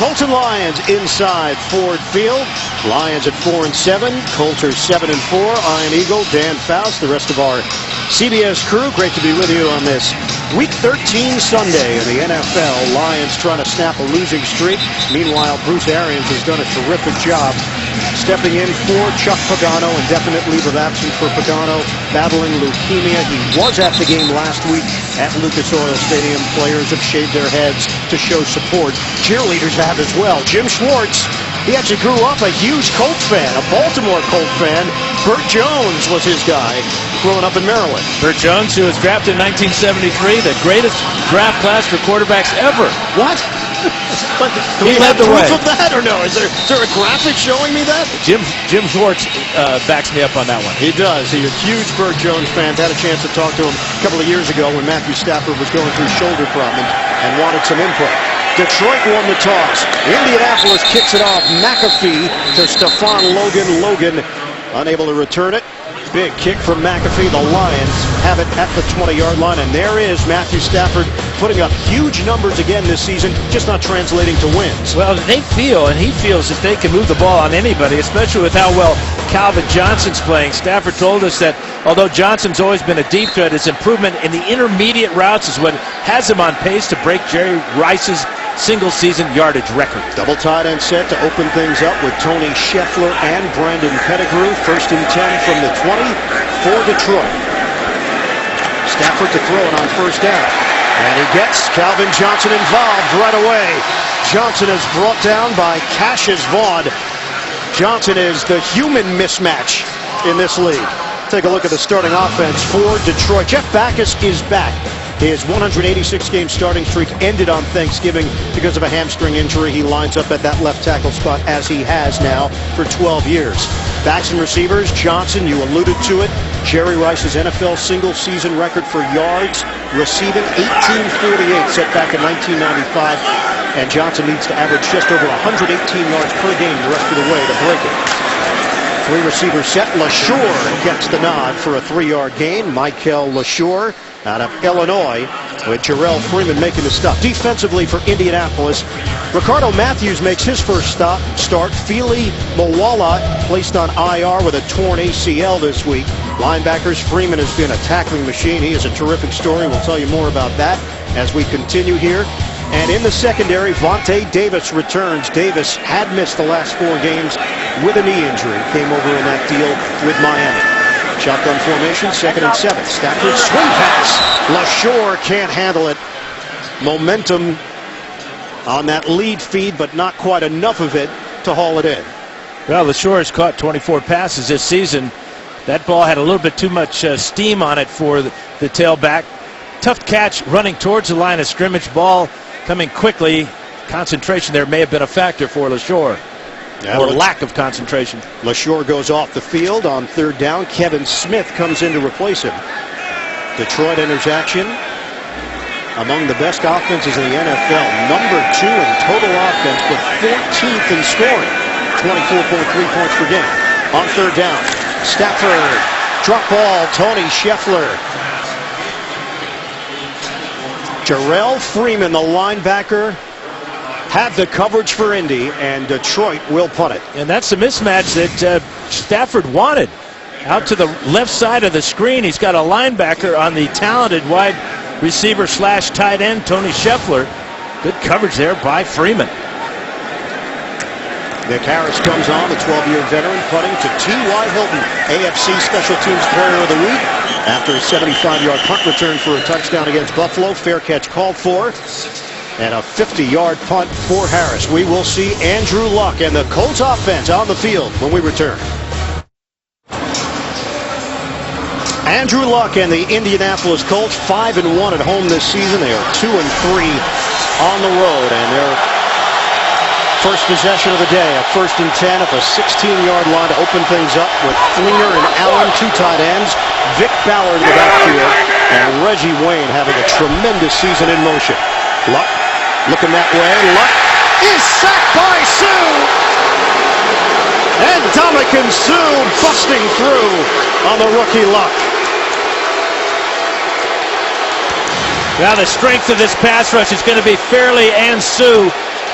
Colts and Lions inside Ford Field. Lions at 4-7. Colts are 7-4. Iron Eagle, Dan Faust, the rest of our CBS crew. Great to be with you on this Week 13 Sunday in the NFL. Lions trying to snap a losing streak. Meanwhile, Bruce Arians has done a terrific job stepping in for Chuck Pagano. Indefinite leave of absence for Pagano, battling leukemia. He was at the game last week at Lucas Oil Stadium. Players have shaved their heads to show support. Cheerleaders have as well. Jim Schwartz, he actually grew up a huge Colts fan, a Baltimore Colts fan. Burt Jones was his guy growing up in Maryland. Burt Jones, who was drafted in 1973, the greatest draft class for quarterbacks ever. What? But do we have proof of that or no? Is there a graphic showing me that? Jim Schwartz backs me up on that one. He does. He's a huge Burt Jones fan. Had a chance to talk to him a couple of years ago when Matthew Stafford was going through shoulder problems and wanted some input. Detroit won the toss. Indianapolis kicks it off. McAfee to Stephon Logan. Logan unable to return it. Big kick from McAfee. The Lions have it at the 20-yard line. And there is Matthew Stafford putting up huge numbers again this season, just not translating to wins. Well, they feel, and he feels, that they can move the ball on anybody, especially with how well Calvin Johnson's playing. Stafford told us that although Johnson's always been a deep threat, his improvement in the intermediate routes is what has him on pace to break Jerry Rice's single-season yardage record. Double tight end set to open things up with Tony Scheffler and Brandon Pettigrew. 1st and 10 from the 20 for Detroit. Stafford to throw it on 1st down. And he gets Calvin Johnson involved right away. Johnson is brought down by Cassius Vaughn. Johnson is the human mismatch in this league. Take a look at the starting offense for Detroit. Jeff Backus is back. His 186-game starting streak ended on Thanksgiving because of a hamstring injury. He lines up at that left tackle spot as he has now for 12 years. Backs and receivers, Johnson, you alluded to it. Jerry Rice's NFL single-season record for yards receiving, 1848, set back in 1995. And Johnson needs to average just over 118 yards per game the rest of the way to break it. 3-receiver set. LaSure gets the nod for a 3-yard gain. Michael LaSure out of Illinois, with Jarrell Freeman making the stop. Defensively for Indianapolis, Ricardo Matthews makes his first start. Fili Moala placed on IR with a torn ACL this week. Linebackers, Freeman has been a tackling machine. He is a terrific story. We'll tell you more about that as we continue here. And in the secondary, Vontae Davis returns. Davis had missed the last 4 games with a knee injury. Came over in that deal with Miami. Shotgun formation, 2nd and 7. Stafford swing pass. LaSure can't handle it. Momentum on that lead feed, but not quite enough of it to haul it in. Well, LaSure has caught 24 passes this season. That ball had a little bit too much steam on it for the tailback. Tough catch running towards the line of scrimmage. Ball coming quickly. Concentration there may have been a factor for LaSure. Yeah, or lack of concentration. LaSure goes off the field on 3rd down. Kevin Smith comes in to replace him. Detroit enters action. Among the best offenses in the NFL. Number 2 in total offense, but 14th in scoring. 24.3 points per game. On 3rd down, Stafford. Drop ball, Tony Scheffler. Jarrell Freeman, the linebacker, had the coverage for Indy, and Detroit will punt it. And that's the mismatch that Stafford wanted. Out to the left side of the screen, he's got a linebacker on the talented wide receiver / tight end, Tony Scheffler. Good coverage there by Freeman. Nick Harris comes on, the 12-year veteran, punting to T.Y. Hilton, AFC Special Teams Player of the Week. After a 75-yard punt return for a touchdown against Buffalo, fair catch called for. And a 50-yard punt for Harris. We will see Andrew Luck and the Colts offense on the field when we return. Andrew Luck and the Indianapolis Colts, 5-1 at home this season. They are 2-3 on the road. And their first possession of the day, a 1st and 10 at the 16-yard line to open things up with Fleener and Allen, 2 tight ends. Vic Ballard in the backfield. And Reggie Wayne having a tremendous season in motion. Luck looking that way. Luck is sacked by Sue. And Dominican Sue busting through on the rookie Luck. Now the strength of this pass rush is going to be Fairley and Sue.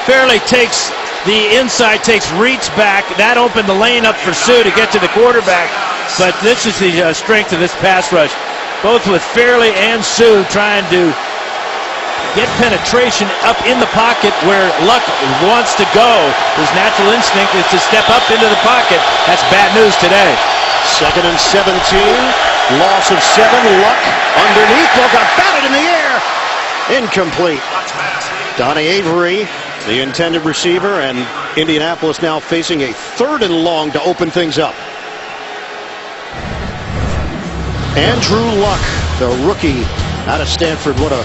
Fairley takes the inside, takes reach back. That opened the lane up for Sue to get to the quarterback. But this is the strength of this pass rush. Both with Fairley and Sue trying to get penetration up in the pocket where Luck wants to go. His natural instinct is to step up into the pocket. That's bad news today. 2nd and 17. Loss of 7. Luck underneath. Ball got batted in the air. Incomplete. Donnie Avery, the intended receiver, and Indianapolis now facing a 3rd and long to open things up. Andrew Luck, the rookie out of Stanford. What a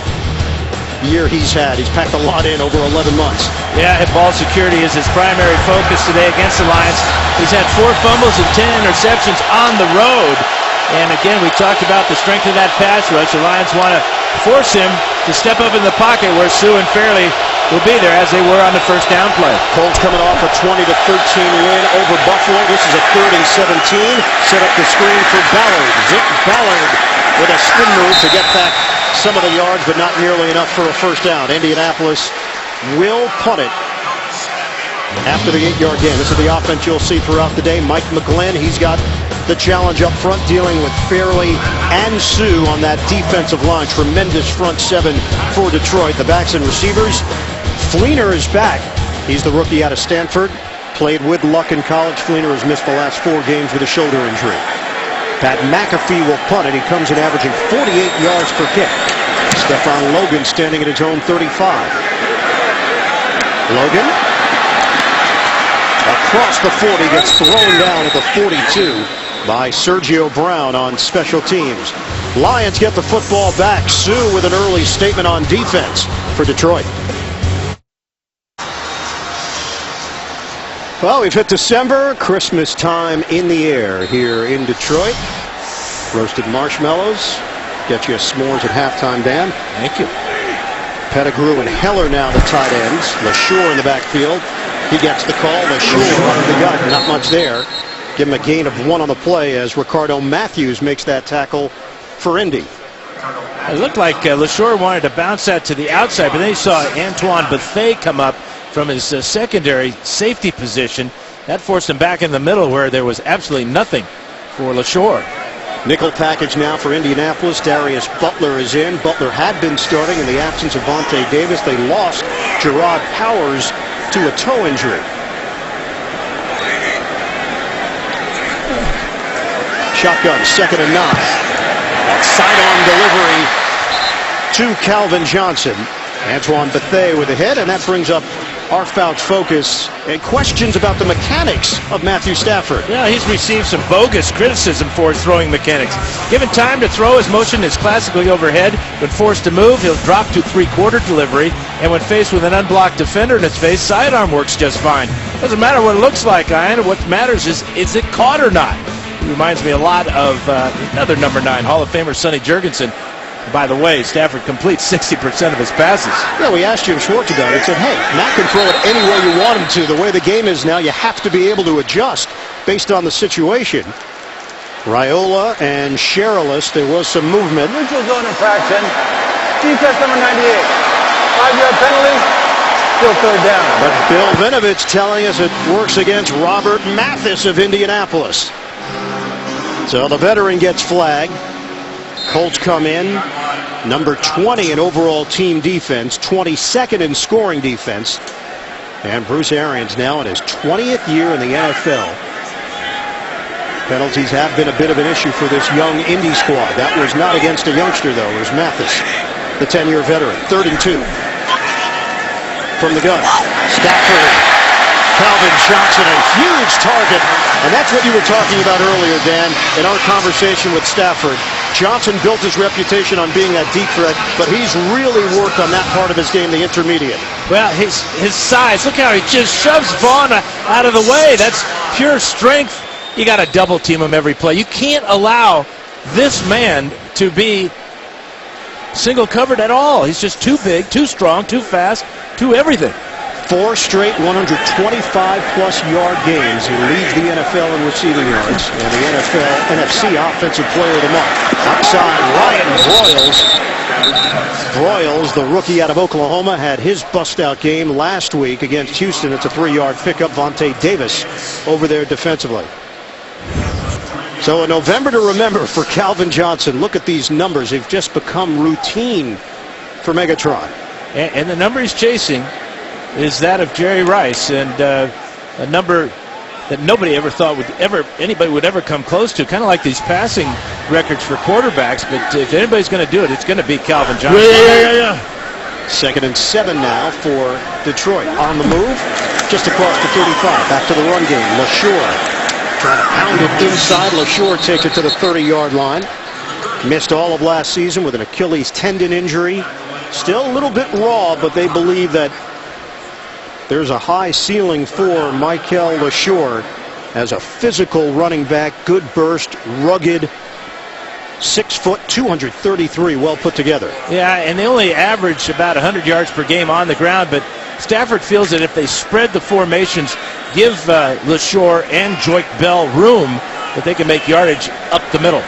year he's had. He's packed a lot in over 11 months. Yeah, ball security is his primary focus today against the Lions. He's had 4 fumbles and 10 interceptions on the road. And again, we talked about the strength of that pass rush. The Lions want to force him to step up in the pocket where Sue and Fairley will be there as they were on the first down play. Colts coming off a 20-13 win over Buffalo. This is a 3rd and 17. Set up the screen for Ballard. Vic Ballard with a spin move to get back some of the yards, but not nearly enough for a first down. Indianapolis will punt it after the 8-yard gain. This is the offense you'll see throughout the day. Mike McGlynn, he's got the challenge up front, dealing with Fairley and Sue on that defensive line. Tremendous front 7 for Detroit. The backs and receivers. Fleener is back. He's the rookie out of Stanford. Played with Luck in college. Fleener has missed the last 4 games with a shoulder injury. Pat McAfee will punt it. He comes in averaging 48 yards per kick. Stephon Logan standing at his own 35. Logan across the 40, gets thrown down at the 42 by Sergio Brown on special teams. Lions get the football back. Sue with an early statement on defense for Detroit. Well, we've hit December, Christmas time in the air here in Detroit. Roasted marshmallows, get you a s'mores at halftime, Dan. Thank you. Pettigrew and Heller now the tight ends. LaSure in the backfield. He gets the call. LaSure under the gun, not much there. Give him a gain of 1 on the play as Ricardo Matthews makes that tackle for Indy. It looked like LaSure wanted to bounce that to the outside, but then he saw Antoine Bethea come up from his secondary safety position. That forced him back in the middle where there was absolutely nothing for LaSure. Nickel package now for Indianapolis. Darius Butler is in. Butler had been starting in the absence of Vontae Davis. They lost Gerard Powers to a toe injury. Shotgun, 2nd and 9. That sidearm delivery to Calvin Johnson. Antoine Bethea with the hit, and that brings up our Fouch focus and questions about the mechanics of Matthew Stafford. Yeah, he's received some bogus criticism for his throwing mechanics. Given time to throw, his motion is classically overhead. When forced to move, he'll drop to 3-quarter delivery, and when faced with an unblocked defender in his face, sidearm works just fine. Doesn't matter what it looks like, Ian. What matters is it caught or not? He reminds me a lot of another number 9, Hall of Famer Sonny Jurgensen. By the way, Stafford completes 60% of his passes. Yeah, we asked Jim Schwartz about it. He said, hey, Matt can throw it any way you want him to. The way the game is now, you have to be able to adjust based on the situation. Raiola and Sherilis, there was some movement. Neutral zone infraction. Defense number 98. 5-yard penalty. Still 3rd down. But Bill Vinovich telling us it works against Robert Mathis of Indianapolis. So the veteran gets flagged. Colts come in, number 20 in overall team defense, 22nd in scoring defense. And Bruce Arians now in his 20th year in the NFL. Penalties have been a bit of an issue for this young Indy squad. That was not against a youngster, though. It was Mathis, the 10-year veteran. 3rd and 2. From the gun. Stafford. Calvin Johnson, a huge target. And that's what you were talking about earlier, Dan, in our conversation with Stafford. Johnson built his reputation on being that deep threat, but he's really worked on that part of his game, the intermediate. Well, his size, look how he just shoves Vaughn out of the way. That's pure strength. You got to double team him every play. You can't allow this man to be single covered at all. He's just too big, too strong, too fast, too everything. 4 straight 125-plus yard games. He leads the NFL in receiving yards and the NFC Offensive Player of the Month. Outside, Ryan Broyles Broyles, the rookie out of Oklahoma, had his bust-out game last week against Houston. It's a 3-yard pickup. Vontae Davis over there defensively. So a November to remember for Calvin Johnson. Look at these numbers. They've just become routine for Megatron. And the number he's chasing is that of Jerry Rice, and a number that nobody ever thought anybody would ever come close to. Kind of like these passing records for quarterbacks, but if anybody's going to do it, it's going to be Calvin Johnson. Yeah. 2nd and 7 now for Detroit. On the move, just across the 35. Back to the run game. LaSure trying to pound it inside. LaSure takes it to the 30-yard line. Missed all of last season with an Achilles tendon injury. Still a little bit raw, but they believe that there's a high ceiling for Michael LaSure as a physical running back. Good burst, rugged, 6 foot, 233, well put together. Yeah, and they only average about 100 yards per game on the ground, but Stafford feels that if they spread the formations, give LaSure and Joique Bell room, that they can make yardage up the middle.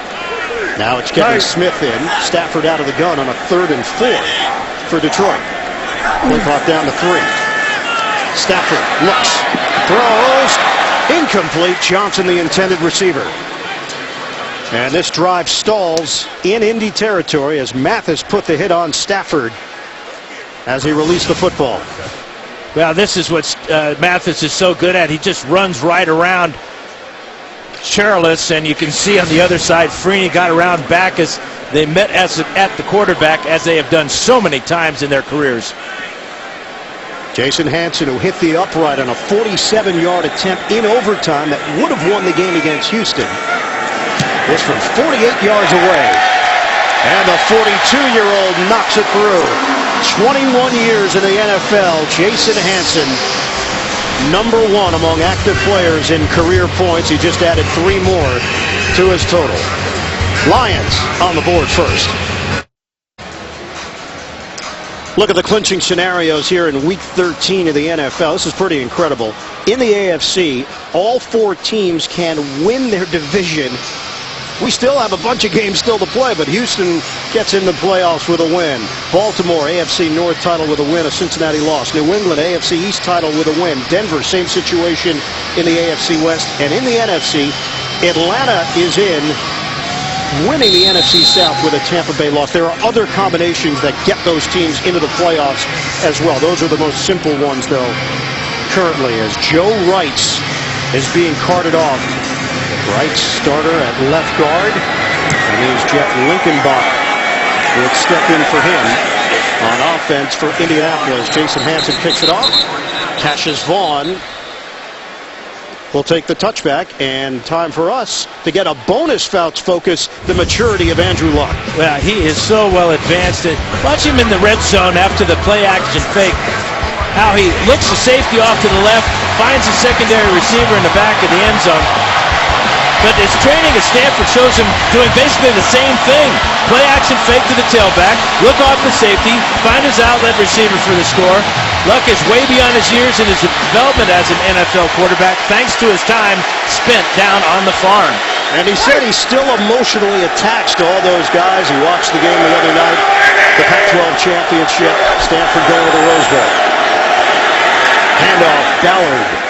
Now it's Kevin Smith in. Stafford out of the gun on a 3rd and 4 for Detroit. Play clock down to 3. Stafford looks, throws, incomplete. Johnson, the intended receiver. And this drive stalls in Indy territory as Mathis put the hit on Stafford as he released the football. Well, this is what Mathis is so good at. He just runs right around Charles, and you can see on the other side, Freeney got around back as they met at the quarterback, as they have done so many times in their careers. Jason Hanson, who hit the upright on a 47-yard attempt in overtime that would have won the game against Houston, was from 48 yards away. And the 42-year-old knocks it through. 21 years in the NFL, Jason Hanson, #1 among active players in career points. He just added 3 more to his total. Lions on the board first. Look at the clinching scenarios here in Week 13 of the NFL. This is pretty incredible. In the AFC, all 4 teams can win their division. We still have a bunch of games still to play, but Houston gets in the playoffs with a win. Baltimore, AFC North title with a win, a Cincinnati loss. New England, AFC East title with a win. Denver, same situation in the AFC West. And in the NFC, Atlanta is in, winning the NFC South with a Tampa Bay loss. There are other combinations that get those teams into the playoffs as well. Those are the most simple ones, though, currently, as Joe Wrights is being carted off. Wrights, starter at left guard, and here's Jeff Linkenbach, who would step in for him on offense for Indianapolis. Jason Hanson picks it off. Cassius Vaughn will take the touchback, and time for us to get a bonus Fouts focus, the maturity of Andrew Luck. Well, he is so well advanced. Watch him in the red zone after the play action fake. How he looks the safety off to the left, finds a secondary receiver in the back of the end zone. But his training at Stanford shows him doing basically the same thing. Play action fake to the tailback, look off the safety, find his outlet receiver for the score. Luck is way beyond his years in his development as an NFL quarterback, thanks to his time spent down on the farm. And he said he's still emotionally attached to all those guys. He watched the game the other night, the Pac-12 championship, Stanford going to the Rose Bowl. Handoff, Ballard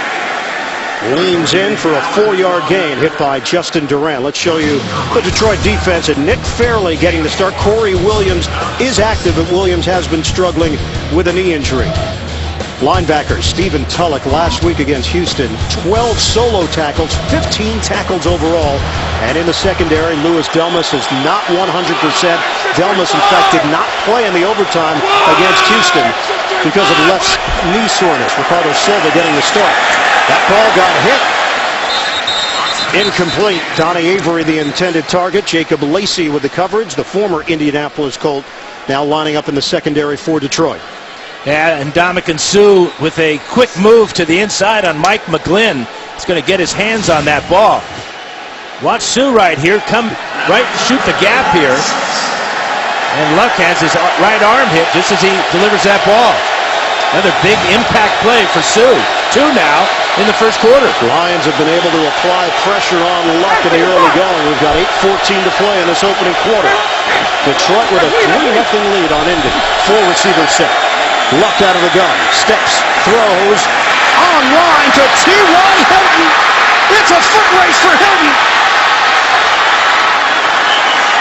leans in for a 4-yard gain, hit by Justin Durant. Let's show you the Detroit defense, and Nick Fairley getting the start. Corey Williams is active, but Williams has been struggling with a knee injury. Linebackers, Stephen Tulloch last week against Houston, 12 solo tackles, 15 tackles overall. And in the secondary, Louis Delmas is not 100%. Delmas, in fact, did not play in the overtime against Houston because of left knee soreness. Ricardo Silva getting the start. That ball got hit. Incomplete. Donnie Avery, the intended target. Jacob Lacey with the coverage. The former Indianapolis Colt now lining up in the secondary for Detroit. Yeah, and Ndamukong Suh with a quick move to the inside on Mike McGlynn. He's going to get his hands on that ball. Watch Suh right here. Come right, shoot the gap here. And Luck has his right arm hit just as he delivers that ball. Another big impact play for Suh. 2 now, in the first quarter. Lions have been able to apply pressure on Luck in the early going. We've got 8:14 to play in this opening quarter. Detroit with a 3-0 lead on Indy. 4 receivers set. Luck out of the gun. Steps, throws, online to T.Y. Hilton. It's a foot race for Hilton.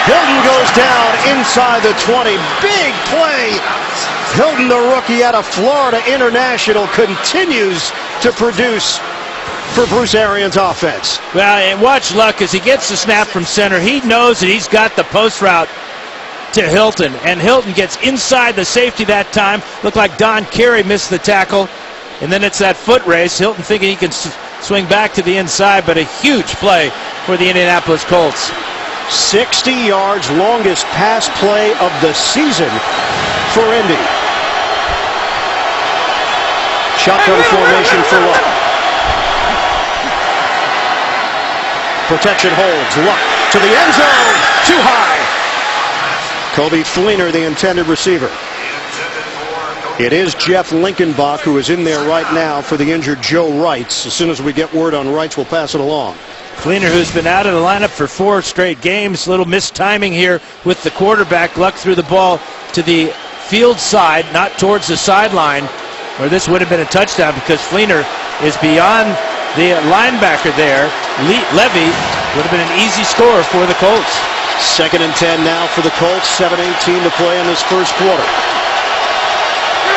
Hilton goes down inside the 20. Big play. Hilton, the rookie out of Florida International, continues to produce for Bruce Arians' offense. Well, and watch Luck as he gets the snap from center. He knows that he's got the post route to Hilton, and Hilton gets inside the safety that time. Looked like Don Carey missed the tackle, and then it's that foot race. Hilton thinking he can swing back to the inside, but a huge play for the Indianapolis Colts. 60 yards, longest pass play of the season for Indy. Shotgun formation for Luck. Protection holds. Luck to the end zone. Too high. Kobe Fleener, the intended receiver. It is Jeff Linkenbach who is in there right now for the injured Joe Wrights. As soon as we get word on Wrights, we'll pass it along. Fleener, who's been out of the lineup for 4 straight games. Little mistiming here with the quarterback. Luck threw the ball to the field side, not towards the sideline, where this would have been a touchdown because Fleener is beyond the linebacker there. Levy would have been an easy score for the Colts. 2nd and 10 now for the Colts. 7:18 to play in this first quarter.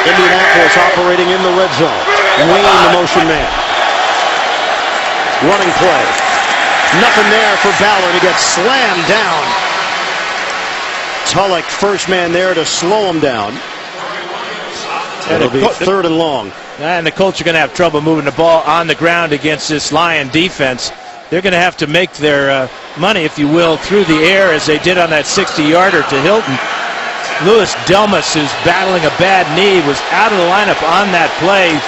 Indianapolis operating in the red zone. Wayne, the motion man. Running play. Nothing there for Ballard. He gets slammed down. Tulloch, first man there to slow him down. It'll be 3rd and long. And the Colts are going to have trouble moving the ball on the ground against this Lion defense. They're going to have to make their money, if you will, through the air as they did on that 60-yarder to Hilton. Louis Delmas, who's battling a bad knee, was out of the lineup on that play.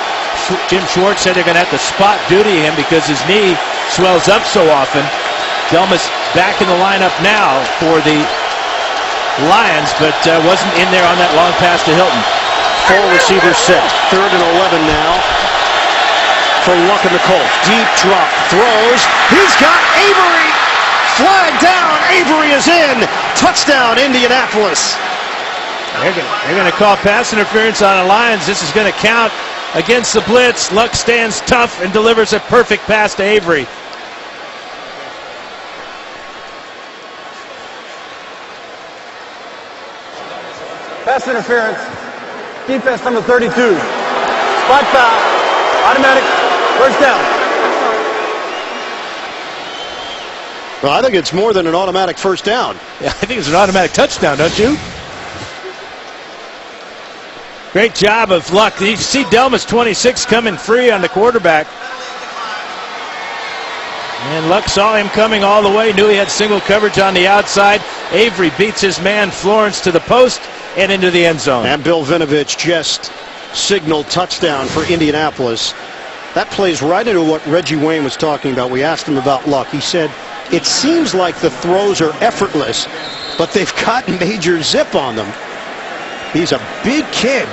Jim Schwartz said they're going to have to spot duty him because his knee swells up so often. Delmas back in the lineup now for the Lions, but wasn't in there on that long pass to Hilton. 4 receivers set. 3rd and 11 now for Luck and the Colts. Deep drop. Throws. He's got Avery. Flag down. Avery is in. Touchdown, Indianapolis. They're going to call pass interference on the Lions. This is going to count against the blitz. Luck stands tough and delivers a perfect pass to Avery. Pass interference. Defense number 32. Spot foul. Automatic. First down. Well, I think it's more than an automatic first down. Yeah, I think it's an automatic touchdown, don't you? Great job of Luck. You see Delmas 26 coming free on the quarterback. And Luck saw him coming all the way, knew he had single coverage on the outside. Avery beats his man Florence to the post and into the end zone. And Bill Vinovich just signaled touchdown for Indianapolis. That plays right into what Reggie Wayne was talking about. We asked him about Luck. He said, it seems like the throws are effortless, but they've got major zip on them. He's a big kid.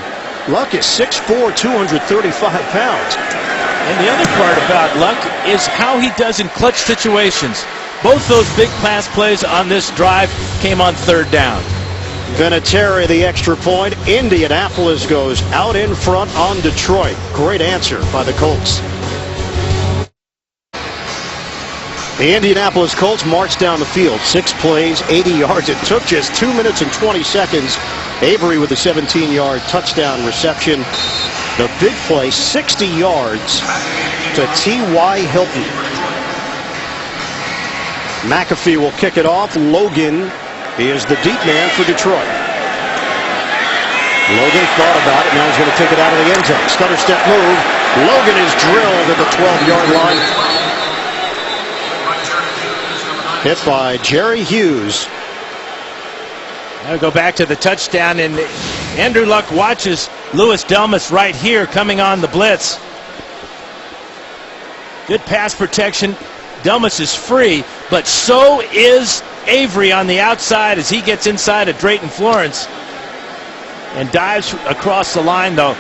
Luck is 6'4", 235 pounds. And the other part about Luck is how he does in clutch situations. Both those big pass plays on this drive came on 3rd down. Vinatieri, the extra point. Indianapolis goes out in front on Detroit. Great answer by the Colts. The Indianapolis Colts march down the field. 6 plays, 80 yards. It took just 2 minutes and 20 seconds. Avery with a 17-yard touchdown reception. The big play, 60 yards to T.Y. Hilton. McAfee will kick it off. Logan is the deep man for Detroit. Logan thought about it. Now he's going to take it out of the end zone. Stutter step move. Logan is drilled at the 12-yard line. Hit by Jerry Hughes. Now we go back to the touchdown, and Andrew Luck watches Louis Delmas right here coming on the blitz. Good pass protection. Delmas is free, but so is Avery on the outside as he gets inside of Drayton Florence and dives across the line, though.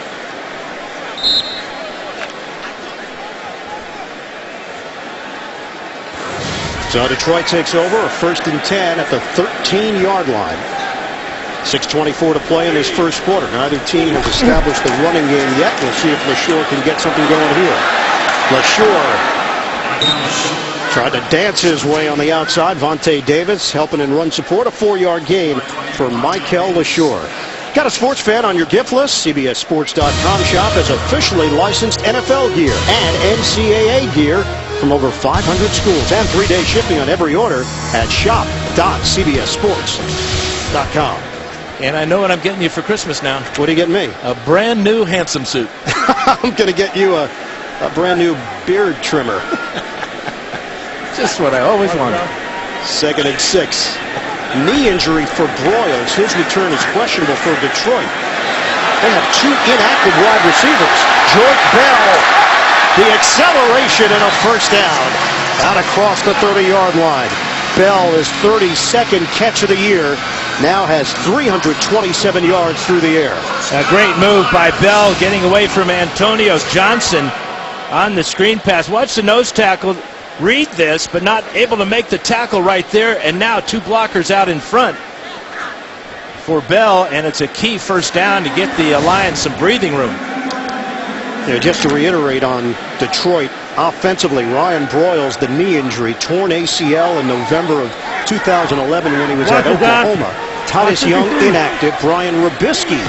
So Detroit takes over, a 1st and 10 at the 13-yard line. 6:24 to play in this first quarter. Neither team has established the running game yet. We'll see if LaSure can get something going here. LaSure tried to dance his way on the outside. Vontae Davis helping in run support. A 4-yard gain for Michael LaSure. Got a sports fan on your gift list? CBSSports.com shop has officially licensed NFL gear and NCAA gear from over 500 schools and 3-day shipping on every order at shop.cbssports.com. And I know what I'm getting you for Christmas now. What are you getting me? A brand new handsome suit. I'm going to get you a brand new beard trimmer. Just what I always wanted. 2nd and 6. Knee injury for Broyles. His return is questionable for Detroit. They have 2 inactive wide receivers. Jordan Bell, the acceleration and a first down. Out across the 30-yard line. Bell, his 32nd catch of the year, now has 327 yards through the air. A great move by Bell, getting away from Antonio Johnson on the screen pass. Watch the nose tackle read this, but not able to make the tackle right there, and now 2 blockers out in front for Bell, and it's a key first down to get the Lions some breathing room. Yeah, just to reiterate on Detroit offensively, Ryan Broyles, the knee injury, torn ACL in November of 2011 when he was at Oklahoma. Titus Young inactive. Brian Robisky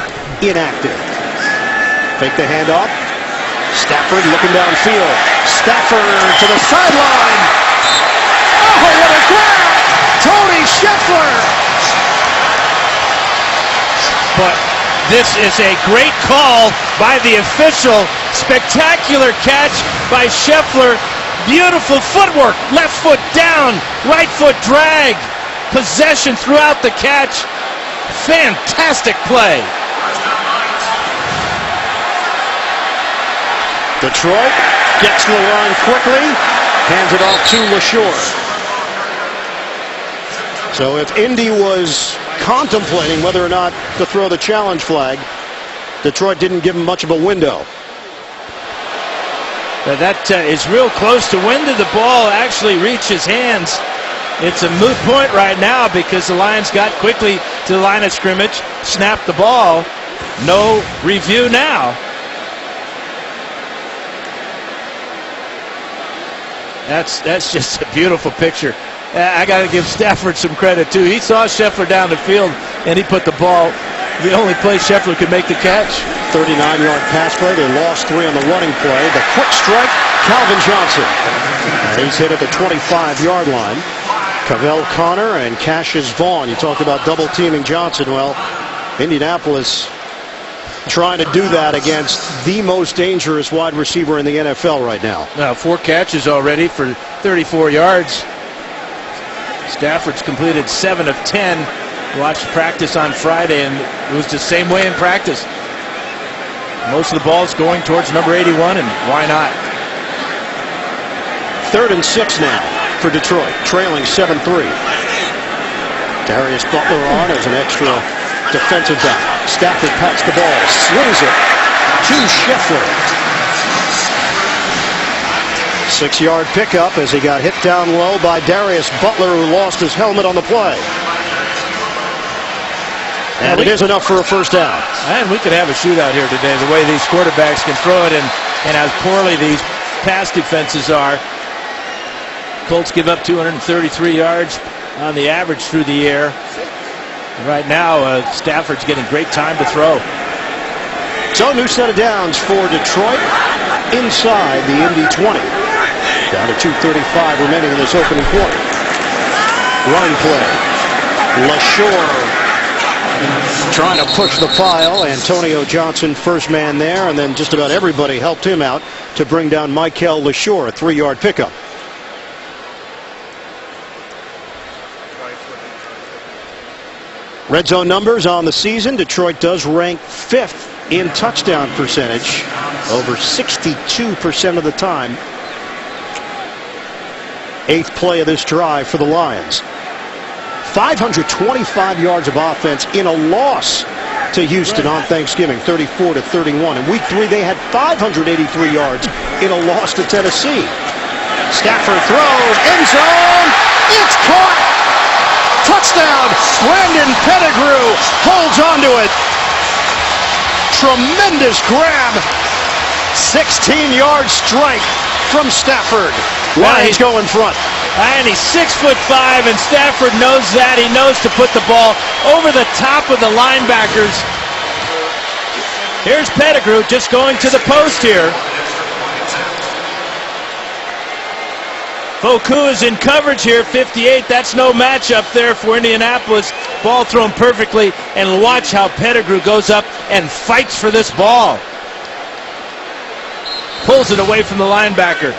inactive. Fake the handoff. Stafford looking downfield. Stafford to the sideline. Oh, what a grab! Tony Scheffler. But this is a great call by the official. Spectacular catch by Scheffler. Beautiful footwork. Left foot down. Right foot drag. Possession throughout the catch. Fantastic play. Detroit gets to the line quickly. Hands it off to LaSure. So if Indy was contemplating whether or not to throw the challenge flag, Detroit didn't give him much of a window. That is real close to when did the ball actually reach his hands? It's a moot point right now because the Lions got quickly to the line of scrimmage, snapped the ball. No review now. That's just a beautiful picture. I got to give Stafford some credit too. He saw Scheffler down the field and he put the ball the only place Scheffler could make the catch. 39-yard pass play. They lost 3 on the running play. The quick strike, Calvin Johnson. And he's hit at the 25-yard line. Cavell Connor and Cassius Vaughn. You talked about double teaming Johnson. Well, Indianapolis trying to do that against the most dangerous wide receiver in the NFL right now. Now 4 catches already for 34 yards. Stafford's completed 7 of 10. Watched practice on Friday, and it was the same way in practice. Most of the balls going towards number 81, and why not? 3rd and 6 now for Detroit, trailing 7-3. Darius Butler on as an extra defensive back. Stafford pats the ball, swings it to Scheffler. 6-yard pickup as he got hit down low by Darius Butler, who lost his helmet on the play. And it is enough for a first down. And we could have a shootout here today, the way these quarterbacks can throw it and how poorly these pass defenses are. Colts give up 233 yards on the average through the air. Right now, Stafford's getting great time to throw. So, new set of downs for Detroit inside the Indy 20. Down to 2:35 remaining in this opening quarter. Running play. LaSure trying to push the pile. Antonio Johnson, first man there, and then just about everybody helped him out to bring down Michael LaSure, a 3-yard pickup. Red zone numbers on the season. Detroit does rank 5th in touchdown percentage, over 62% of the time. 8th play of this drive for the Lions. 525 yards of offense in a loss to Houston on Thanksgiving, 34-31. In week 3, they had 583 yards in a loss to Tennessee. Stafford throws, end zone, touchdown. Brandon Pettigrew holds onto it. Tremendous grab. 16-yard strike from Stafford. Lions go in front. And he's 6'5", and Stafford knows that. He knows to put the ball over the top of the linebackers. Here's Pettigrew just going to the post here. Foku is in coverage here, 58. That's no matchup there for Indianapolis. Ball thrown perfectly, and watch how Pettigrew goes up and fights for this ball. Pulls it away from the linebacker.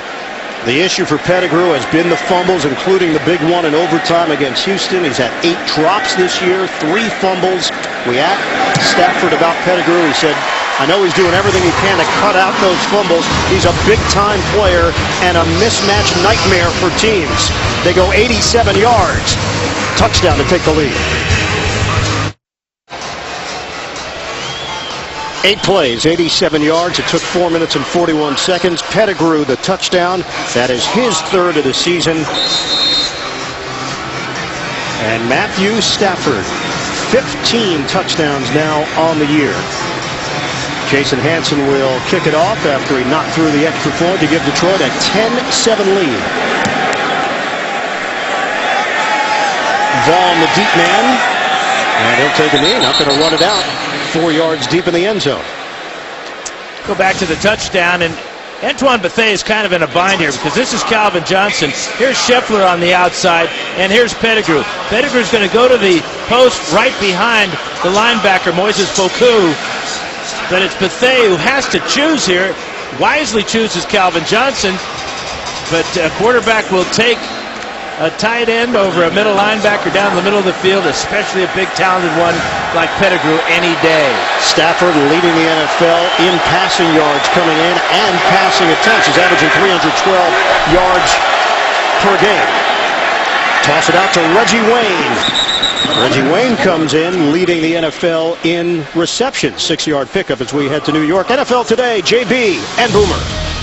The issue for Pettigrew has been the fumbles, including the big one in overtime against Houston. He's had 8 drops this year, 3 fumbles. We asked Stafford about Pettigrew. He said, I know he's doing everything he can to cut out those fumbles. He's a big-time player and a mismatch nightmare for teams. They go 87 yards. Touchdown to take the lead. 8 plays, 87 yards. It took 4 minutes and 41 seconds. Pettigrew, the touchdown. That is his 3rd of the season. And Matthew Stafford, 15 touchdowns now on the year. Jason Hansen will kick it off after he knocked through the extra point to give Detroit a 10-7 lead. Vaughn, the deep man. And he'll take a knee. Not going to run it out. 4 yards deep in the end zone. Go back to the touchdown, and Antoine Bethea is kind of in a bind here because this is Calvin Johnson. Here's Scheffler on the outside, and here's Pettigrew. Pettigrew's going to go to the post right behind the linebacker, Moises Foku. But it's Bethea who has to choose here. Wisely chooses Calvin Johnson, but a quarterback will take a tight end over a middle linebacker down the middle of the field, especially a big talented one like Pettigrew, any day. Stafford leading the NFL in passing yards coming in and passing attempts. He's averaging 312 yards per game. Toss it out to Reggie Wayne. Reggie Wayne comes in leading the NFL in receptions. 6-yard pickup as we head to New York. NFL Today, JB and Boomer.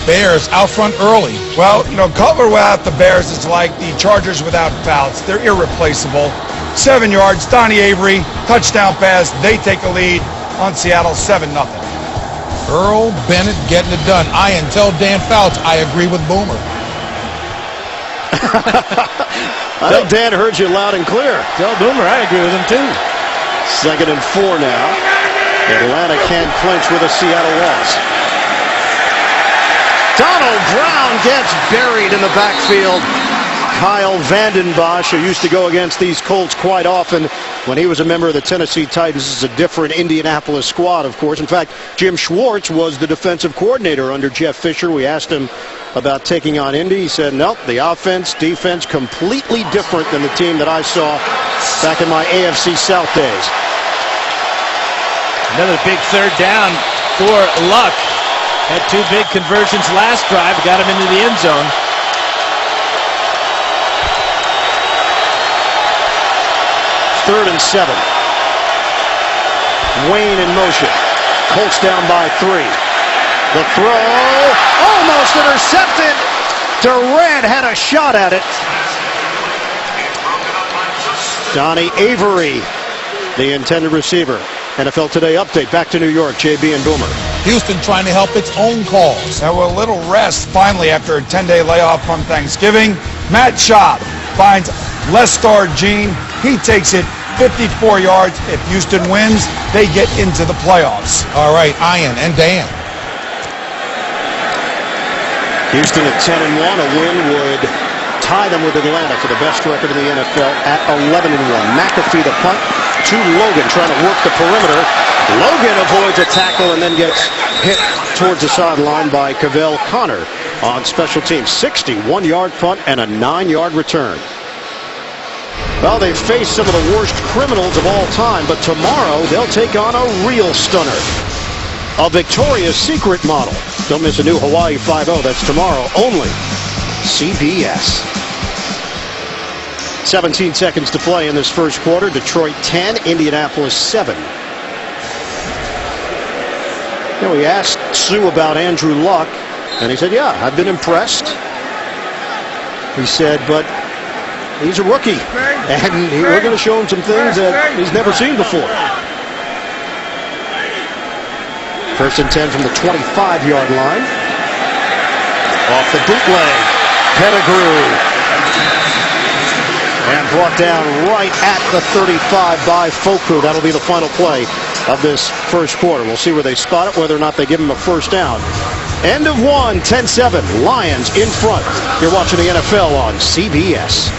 Bears out front early. Well, you know, Cutler without the Bears is like the Chargers without Fouts. They're irreplaceable. 7 yards, Donnie Avery, touchdown pass. They take the lead on Seattle 7-0. Earl Bennett getting it done. Tell Dan Fouts I agree with Boomer. I think Dan heard you loud and clear. Tell Boomer I agree with him too. 2nd and 4 now. Atlanta can't clinch with a Seattle loss. Donald Brown gets buried in the backfield. Kyle Vanden Bosch, who used to go against these Colts quite often when he was a member of the Tennessee Titans. This is a different Indianapolis squad, of course. In fact, Jim Schwartz was the defensive coordinator under Jeff Fisher. We asked him about taking on Indy. He said, nope, the offense, defense, completely different than the team that I saw back in my AFC South days. Another big 3rd down for Luck. Had 2 big conversions last drive, got him into the end zone. Third and 7. Wayne in motion. Colts down by 3. The throw, almost intercepted. Durant had a shot at it. Donnie Avery, the intended receiver. NFL Today update. Back to New York. JB and Boomer. Houston trying to help its own cause. Now, a little rest finally after a 10-day layoff from Thanksgiving. Matt Schaub finds Lestar Jean. He takes it 54 yards. If Houston wins, they get into the playoffs. All right, Ian and Dan. Houston at 10-1. A win would tie them with Atlanta for the best record in the NFL at 11-1. McAfee the punt to Logan, trying to work the perimeter. Logan avoids a tackle and then gets hit towards the sideline by Cavell Connor on special teams. 61-yard punt and a 9-yard return. Well, they've faced some of the worst criminals of all time, but tomorrow they'll take on a real stunner. A Victoria's Secret model. Don't miss a new Hawaii 5-0. That's tomorrow only. CBS. 17 seconds to play in this first quarter. Detroit 10, Indianapolis 7. You know, we asked Sue about Andrew Luck, and he said, yeah, I've been impressed. He said, but He's a rookie, and we're going to show him some things that he's never seen before. First and 10 from the 25-yard line. Off the bootleg, Pettigrew. And brought down right at the 35 by Foku. That'll be the final play of this first quarter. We'll see where they spot it, whether or not they give him a first down. End of one, 10-7. Lions in front. You're watching the NFL on CBS.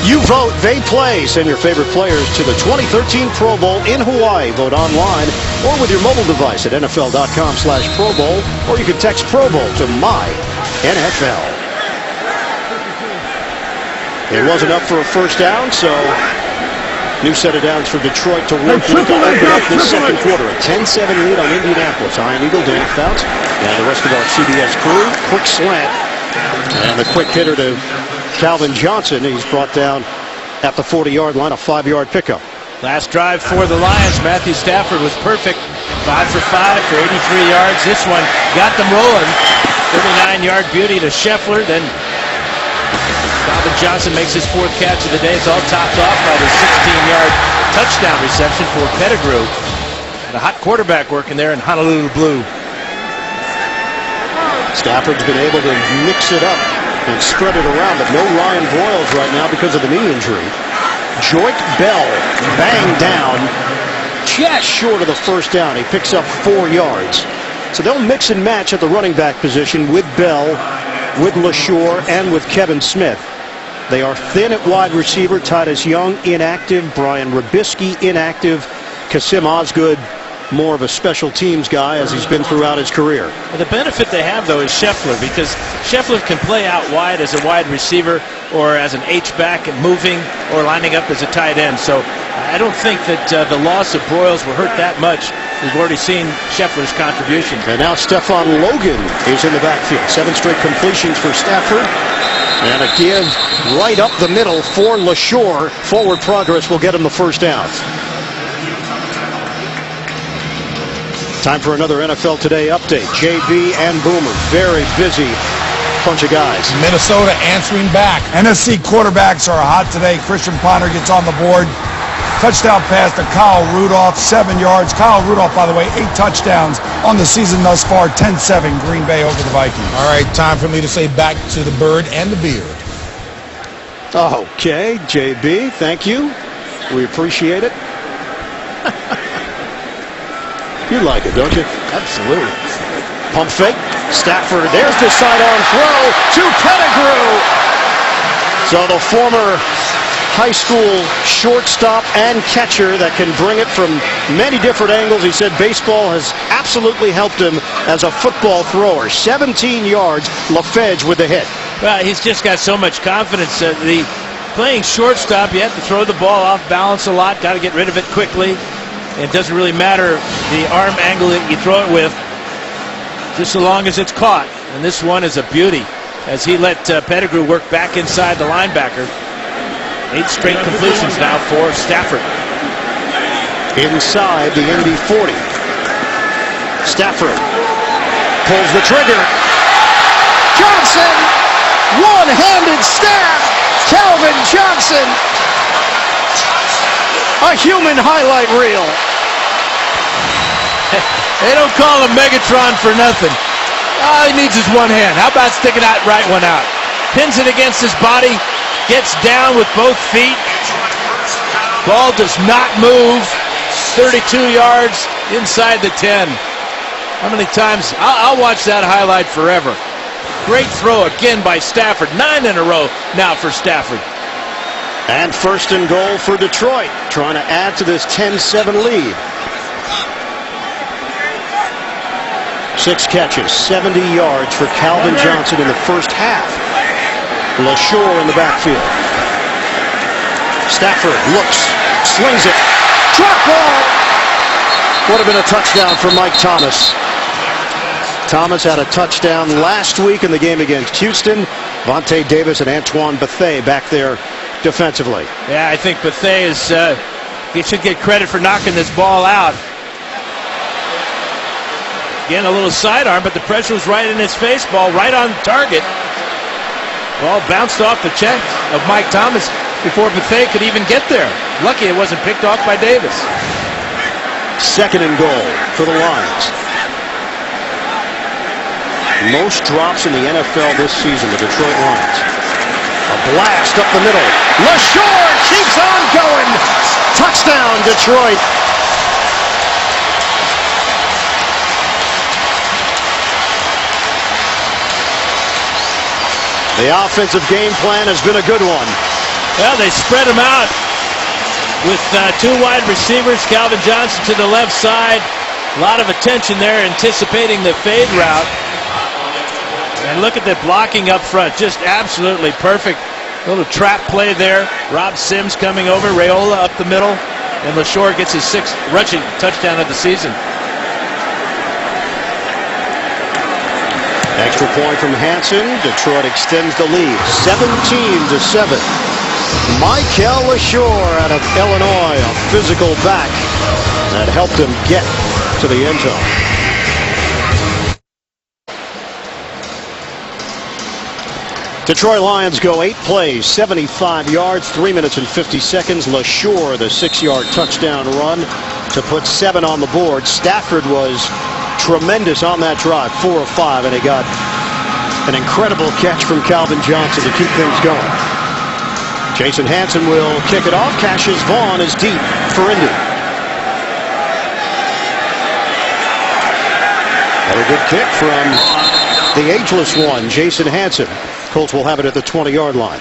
You vote, they play. Send your favorite players to the 2013 Pro Bowl in Hawaii. Vote online or with your mobile device at NFL.com/Pro Bowl, or you can text Pro Bowl to MyNFL. It wasn't up for a first down, so new set of downs for Detroit to work with to open up this second quarter. A 10-7 lead on Indianapolis. Ian Eagle, Dan Fouts, and the rest of our CBS crew. Quick slant, and the quick hitter to Calvin Johnson. He's brought down at the 40-yard line, a 5-yard pickup. Last drive for the Lions. Matthew Stafford was perfect. 5 for 5 for 83 yards. This one got them rolling. 39-yard beauty to Scheffler. Then Calvin Johnson makes his 4th catch of the day. It's all topped off by the 16-yard touchdown reception for Pettigrew. And a hot quarterback working there in Honolulu blue. Stafford's been able to mix it up and spread it around, but no Ryan Broyles right now because of the knee injury. Joik Bell banged down just short of the first down. He picks up 4 yards. So they'll mix and match at the running back position with Bell, with LaSure, and with Kevin Smith. They are thin at wide receiver. Titus Young inactive. Brian Robisky inactive. Kasim Osgood more of a special teams guy as he's been throughout his career. Well, the benefit they have, though, is Scheffler, because Scheffler can play out wide as a wide receiver or as an H-back and moving or lining up as a tight end. So I don't think that the loss of Broyles will hurt that much. We've already seen Scheffler's contribution. And now Stephon Logan is in the backfield. 7 straight completions for Stafford. And a give right up the middle for LaSure. Forward progress will get him the first down. Time for another NFL Today update. JB and Boomer, very busy bunch of guys. Minnesota answering back. NFC quarterbacks are hot today. Christian Ponder gets on the board. Touchdown pass to Kyle Rudolph, 7 yards. Kyle Rudolph, by the way, 8 touchdowns on the season thus far. 10-7 Green Bay over the Vikings. All right, time for me to say back to the bird and the beard. Okay, JB, thank you. We appreciate it. You like it, don't you? Absolutely. Pump fake. Stafford. There's the sidearm throw to Pettigrew. So the former high school shortstop and catcher that can bring it from many different angles. He said baseball has absolutely helped him as a football thrower. 17 yards. LaFedge with the hit. Well, he's just got so much confidence. Playing shortstop, you have to throw the ball off balance a lot. Got to get rid of it quickly. It doesn't really matter the arm angle that you throw it with, just so long as it's caught. And this one is a beauty as he let Pettigrew work back inside the linebacker. 8 straight completions now for Stafford. Inside the Indy 40. Stafford pulls the trigger. Johnson, one-handed stab. Calvin Johnson. A human highlight reel. They don't call him Megatron for nothing. All he needs is one hand. How about sticking that right one out? Pins it against his body, gets down with both feet. Ball does not move. 32 yards inside the 10. How many times? I'll watch that highlight forever. Great throw again by Stafford. 9 in a row now for Stafford. And first and goal for Detroit, trying to add to this 10-7 lead. 6 catches, 70 yards for Calvin Johnson in the first half. LaSure in the backfield. Stafford looks, slings it, drop ball. Would have been a touchdown for Mike Thomas. Thomas had a touchdown last week in the game against Houston. Vontae Davis and Antoine Bethea back there defensively. Yeah, I think Bethea is, he should get credit for knocking this ball out. Again, a little sidearm, but the pressure was right in his face. Ball right on target. Ball bounced off the chest of Mike Thomas before Bethea could even get there. Lucky it wasn't picked off by Davis. 2nd and goal for the Lions. Most drops in the NFL this season, the Detroit Lions. A blast up the middle. LaShore keeps on going. Touchdown, Detroit. The offensive game plan has been a good one. Well, they spread them out with 2 wide receivers, Calvin Johnson to the left side. A lot of attention there, anticipating the fade route. And look at the blocking up front, just absolutely perfect. Little trap play there. Rob Sims coming over, Raiola up the middle, and LaShore gets his 6th rushing touchdown of the season. Extra point from Hansen. Detroit extends the lead, 17-7. Michael LaShore out of Illinois, a physical back that helped him get to the end zone. Detroit Lions go 8 plays, 75 yards, 3 minutes and 50 seconds. LaShore, the 6-yard touchdown run to put 7 on the board. Stafford was tremendous on that drive, 4 of 5, and he got an incredible catch from Calvin Johnson to keep things going. Jason Hansen will kick it off. Cassius Vaughn is deep for Indy. Another good kick from the ageless one, Jason Hansen. Colts will have it at the 20-yard line.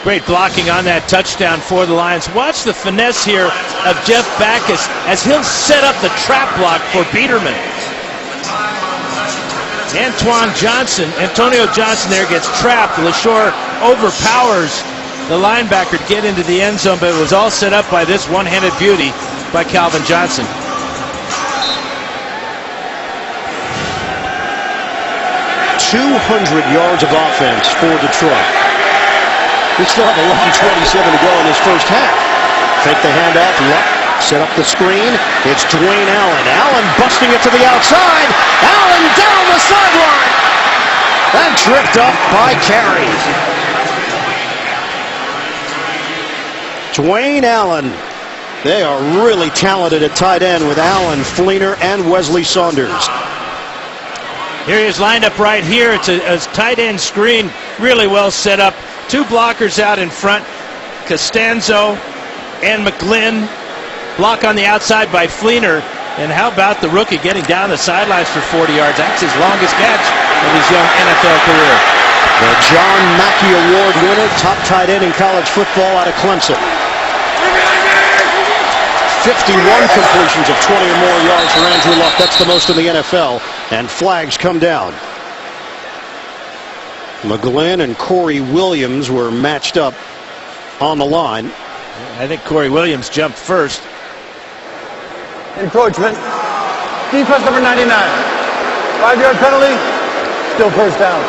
Great blocking on that touchdown for the Lions. Watch the finesse here of Jeff Backus as he'll set up the trap block for Biederman. Antonio Johnson there gets trapped. LaShore overpowers the linebacker to get into the end zone, but it was all set up by this one-handed beauty by Calvin Johnson. .200 yards of offense for Detroit. We still have 11:27 to go in this first half. Fake the handoff, set up the screen. It's Dwayne Allen. Allen busting it to the outside. Allen down the sideline. And tripped up by Carey. Dwayne Allen. They are really talented at tight end with Allen, Fleener, and Wesley Saunders. Here he is lined up right here. It's a tight end screen, really well set up. 2 blockers out in front, Costanzo and McGlynn. Block on the outside by Fleener. And how about the rookie getting down the sidelines for 40 yards? That's his longest catch of his young NFL career. The John Mackey Award winner, top tight end in college football out of Clemson. 51 completions of 20 or more yards for Andrew Luck. That's the most in the NFL. And flags come down. McGlynn and Corey Williams were matched up on the line. I think Corey Williams jumped first. Encroachment. Defense number 99. 5-yard penalty. Still first down.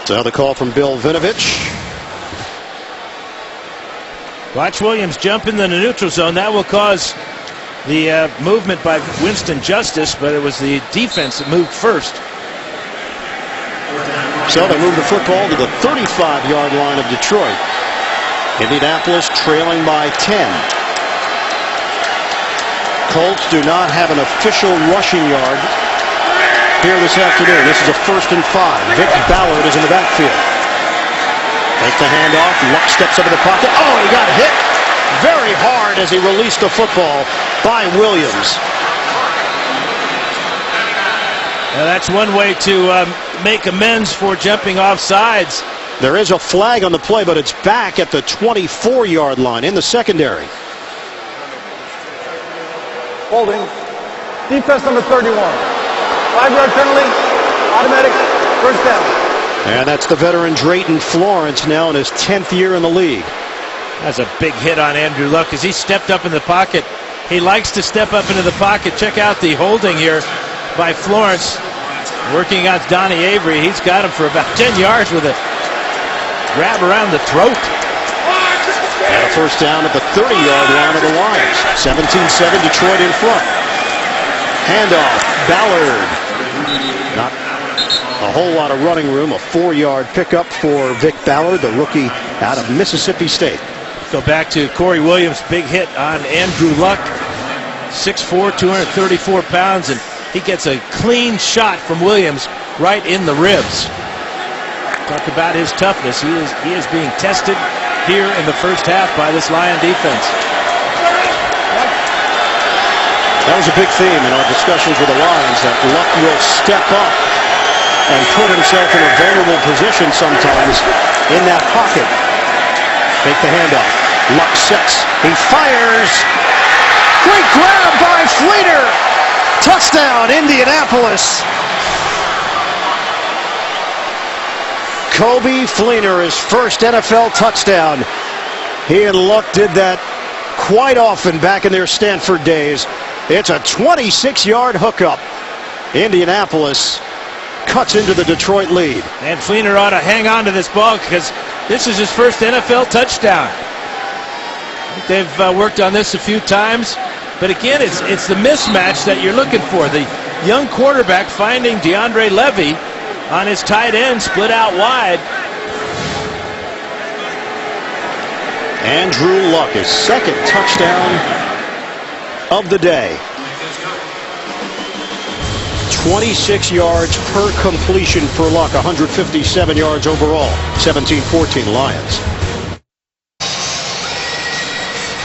So the call from Bill Vinovich. Watch Williams jump into the neutral zone. That will cause the movement by Winston Justice, but it was the defense that moved first. So they move the football to the 35-yard line of Detroit. Indianapolis trailing by 10. Colts do not have an official rushing yard here this afternoon. This is a 1st and 5. Vic Ballard is in the backfield. Take the handoff. Luck steps up in the pocket. Oh, he got hit very hard as he released the football by Williams. Now that's one way to make amends for jumping off sides. There is a flag on the play, but it's back at the 24-yard line in the secondary. Holding. Defense number 31. 5-yard penalty. Automatic first down. And that's the veteran Drayton Florence now in his 10th year in the league. That's a big hit on Andrew Luck as he stepped up in the pocket. He likes to step up into the pocket. Check out the holding here by Florence. Working against Donnie Avery. He's got him for about 10 yards with a grab around the throat. And a first down at the 30-yard line of the Lions. 17-7, Detroit in front. Handoff. Ballard. Not a whole lot of running room. A 4-yard pickup for Vic Ballard, the rookie out of Mississippi State. Go back to Corey Williams' big hit on Andrew Luck. 6'4", 234 pounds, and he gets a clean shot from Williams right in the ribs. Talk about his toughness. He is being tested here in the first half by this Lion defense. That was a big theme in our discussions with the Lions, that Luck will step up and put himself in a vulnerable position sometimes in that pocket. Take the handoff. Luck sets. He fires. Great grab by Fleener. Touchdown, Indianapolis. Kobe Fleener, his first NFL touchdown. He and Luck did that quite often back in their Stanford days. It's a 26-yard hookup. Indianapolis cuts into the Detroit lead. And Fleener ought to hang on to this ball because this is his first NFL touchdown. They've worked on this a few times. But again, it's the mismatch that you're looking for. The young quarterback finding DeAndre Levy on his tight end, split out wide. Andrew Luck, his second touchdown of the day. 26 yards per completion for Luck, 157 yards overall. 17-14 Lions.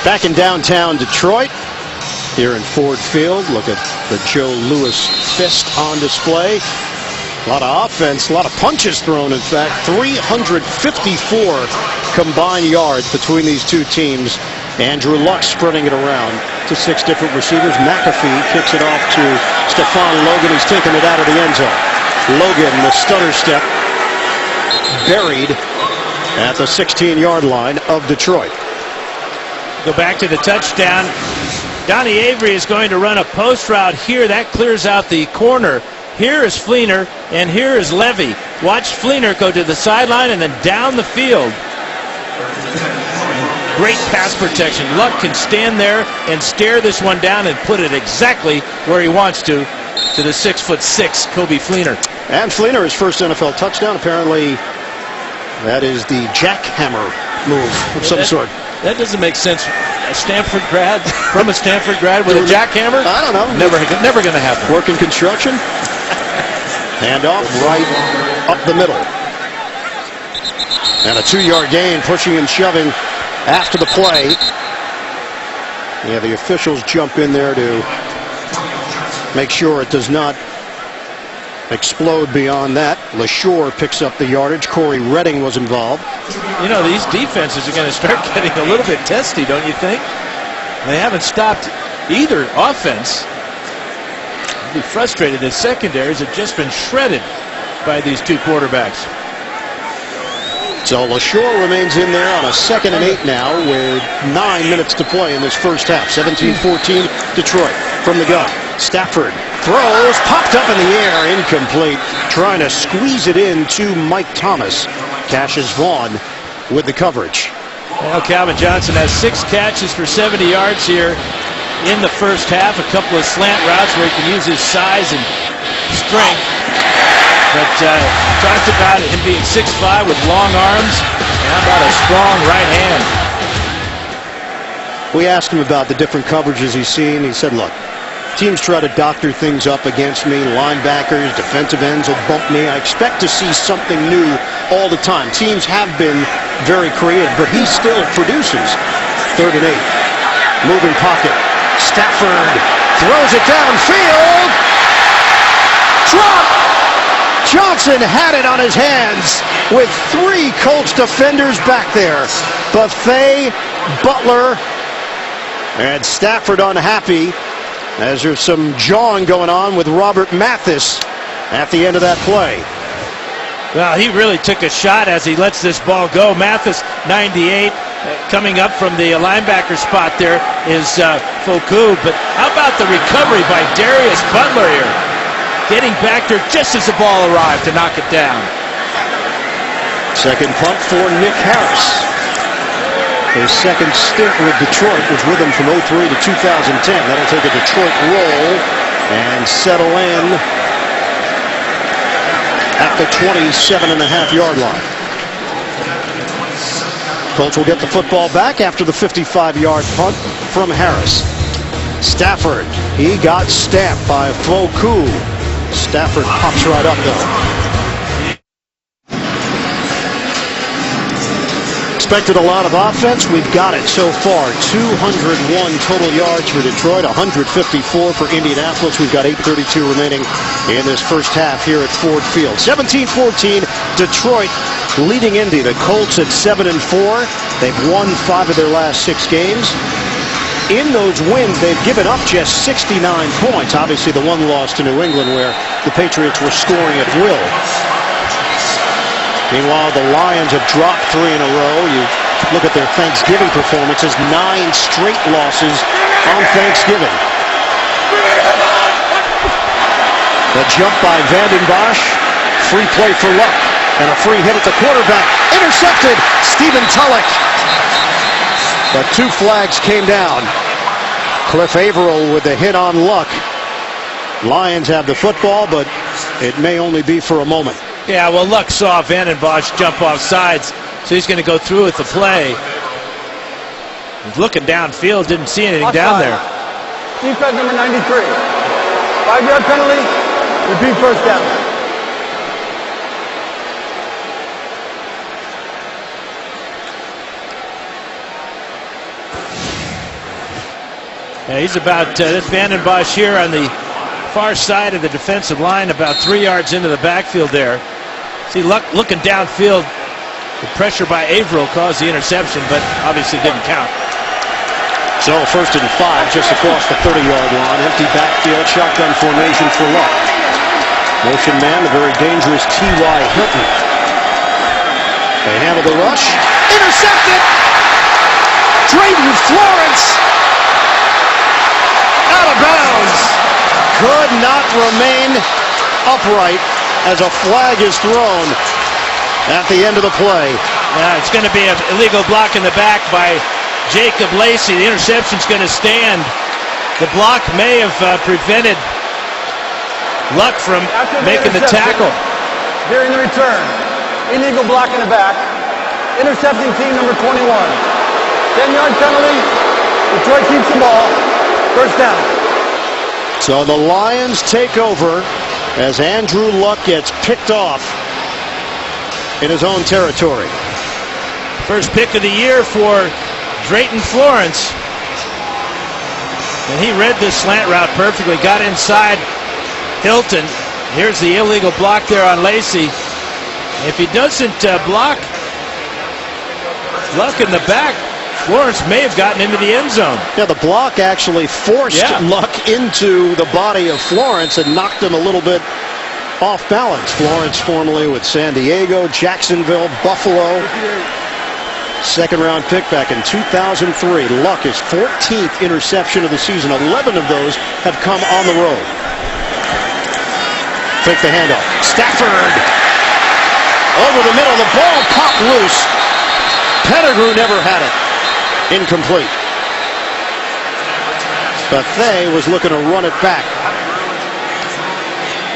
Back in downtown Detroit, here in Ford Field, look at the Joe Louis fist on display. A lot of offense, a lot of punches thrown, in fact. 354 combined yards between these two teams. Andrew Luck spreading it around to 6 different receivers. McAfee kicks it off to Stephon Logan. He's taking it out of the end zone. Logan, the stutter step, buried at the 16-yard line of Detroit. Go back to the touchdown. Donnie Avery is going to run a post route here. That clears out the corner. Here is Fleener, and here is Levy. Watch Fleener go to the sideline and then down the field. Great pass protection. Luck can stand there and stare this one down and put it exactly where he wants to the 6'6" Kobe Fleener. And Fleener, his first NFL touchdown. Apparently, that is the jackhammer move of some sort. That doesn't make sense. A Stanford grad, from a Stanford grad with a jackhammer? I don't know. Never going to happen. Working construction. Handoff right up the middle. And a 2-yard gain, pushing and shoving after the play. Yeah, the officials jump in there to make sure it does not explode beyond that. LaShore picks up the yardage. Corey Redding was involved. You know, these defenses are going to start getting a little bit testy, don't you think? They haven't stopped either offense. They'll be frustrated. The secondaries have just been shredded by these two quarterbacks. So LaShore remains in there on a 2nd and 8 now with 9 minutes to play in this first half. 17-14 Detroit from the gun. Stafford throws, popped up in the air, incomplete. Trying to squeeze it in to Mike Thomas. Cassius Vaughn with the coverage. Well, Calvin Johnson has 6 catches for 70 yards here in the first half. A couple of slant routes where he can use his size and strength. But talked about him being 6'5" with long arms. And how about a strong right hand? We asked him about the different coverages he's seen. He said, look, teams try to doctor things up against me. Linebackers, defensive ends will bump me. I expect to see something new all the time. Teams have been very creative, but he still produces. 3rd and 8. Moving pocket. Stafford throws it downfield. Drop! Johnson had it on his hands with 3 Colts defenders back there. Buffet, Butler, and Stafford unhappy as there's some jawing going on with Robert Mathis at the end of that play. Well, he really took a shot as he lets this ball go. Mathis, 98, coming up from the linebacker spot there is Foku. But how about the recovery by Darius Butler here? Getting back there just as the ball arrived to knock it down. Second punt for Nick Harris. His second stint with Detroit was with him from 03 to 2010. That'll take a Detroit roll and settle in at the 27.5-yard line. Colts will get the football back after the 55-yard punt from Harris. Stafford, he got stamped by Foku. Stafford pops right up though. Expected a lot of offense. We've got it so far. 201 total yards for Detroit, 154 for Indianapolis. We've got 8:32 remaining in this first half here at Ford Field. 17-14, Detroit leading Indy. The Colts at 7-4. They've won 5 of their last 6 games. In those wins, they've given up just 69 points. Obviously, the one loss to New England where the Patriots were scoring at will. Meanwhile, the Lions have dropped 3 in a row. You look at their Thanksgiving performances, 9 straight losses on Thanksgiving. The jump by Vanden Bosch, free play for Luck, and a free hit at the quarterback. Intercepted, Stephen Tulloch. But 2 flags came down. Cliff Averill with the hit on Luck. Lions have the football, but it may only be for a moment. Yeah, well, Luck saw Vanden Bosch jump off sides, so he's going to go through with the play. He's looking downfield, didn't see anything down there. Defense number 93. 5-yard penalty, repeat first down. Yeah, he's about, that's Vanden Bosch here on the far side of the defensive line, about 3 yards into the backfield there. See, Luck looking downfield. The pressure by Averill caused the interception, but obviously didn't count. So 1st and 5 just across the 30-yard line. Empty backfield, shotgun formation for Luck. Motion man, the very dangerous T.Y. Hilton. They handle the rush. Intercepted! Drayton Florence! Out of bounds! Could not remain upright as a flag is thrown at the end of the play. It's going to be an illegal block in the back by Jacob Lacey. The interception's going to stand. The block may have prevented Luck from making the tackle. During the return, illegal block in the back. Intercepting team number 21. 10-yard penalty. Detroit keeps the ball. First down. So the Lions take over as Andrew Luck gets picked off in his own territory. First pick of the year for Drayton Florence. And he read this slant route perfectly, got inside Hilton. Here's the illegal block there on Lacey. If he doesn't block Luck in the back, Florence may have gotten into the end zone. Yeah, the block actually forced Luck into the body of Florence and knocked him a little bit off balance. Florence formerly with San Diego, Jacksonville, Buffalo. 2nd-round pick back in 2003. Luck is 14th interception of the season. 11 of those have come on the road. Take the handoff. Stafford over the middle. The ball popped loose. Pettigrew never had it. Incomplete. Buffet was looking to run it back,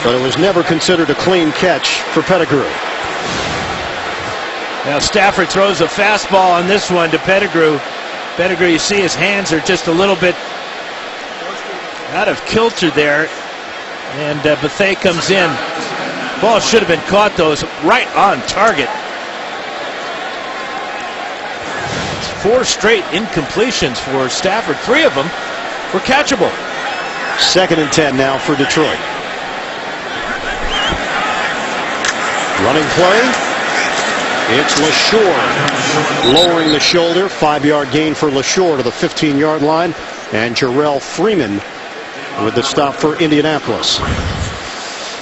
but it was never considered a clean catch for Pettigrew. Now Stafford throws a fastball on this one to Pettigrew. Pettigrew, you see his hands are just a little bit out of kilter there, and Buffet comes in. Ball should have been caught, though. It's right on target. 4 straight incompletions for Stafford. 3 of them were catchable. 2nd and 10 now for Detroit. Running play. It's LaShore lowering the shoulder. 5-yard gain for LaShore to the 15-yard line. And Jarrell Freeman with the stop for Indianapolis.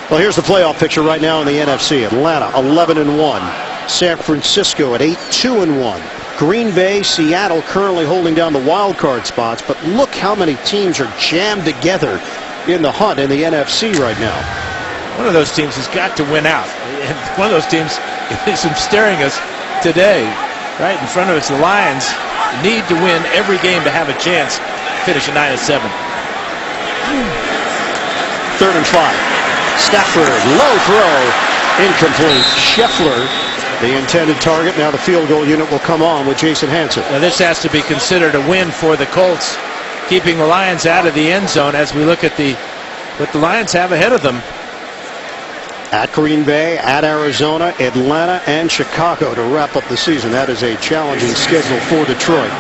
Well, here's the playoff picture right now in the NFC. Atlanta 11-1. San Francisco at 8-2-1. Green Bay, Seattle currently holding down the wild card spots, but look how many teams are jammed together in the hunt in the NFC right now. One of those teams has got to win out. And one of those teams is staring us today. Right in front of us, the Lions need to win every game to have a chance to finish at 9-7. 3rd and 5. Stafford, low throw. Incomplete. Scheffler, the intended target. Now the field goal unit will come on with Jason Hansen. Now this has to be considered a win for the Colts, keeping the Lions out of the end zone as we look at what the Lions have ahead of them. At Green Bay, at Arizona, Atlanta, and Chicago to wrap up the season. That is a challenging schedule for Detroit.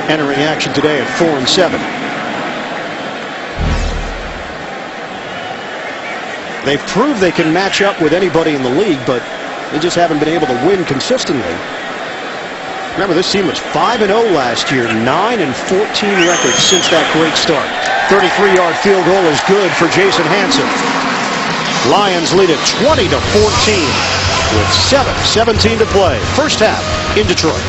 Entering action today at 4-7. They've proved they can match up with anybody in the league, but they just haven't been able to win consistently. Remember, this team was 5-0 last year, 9-14 records since that great start. 33-yard field goal is good for Jason Hansen. Lions lead it 20-14 with 7:17 to play. First half in Detroit.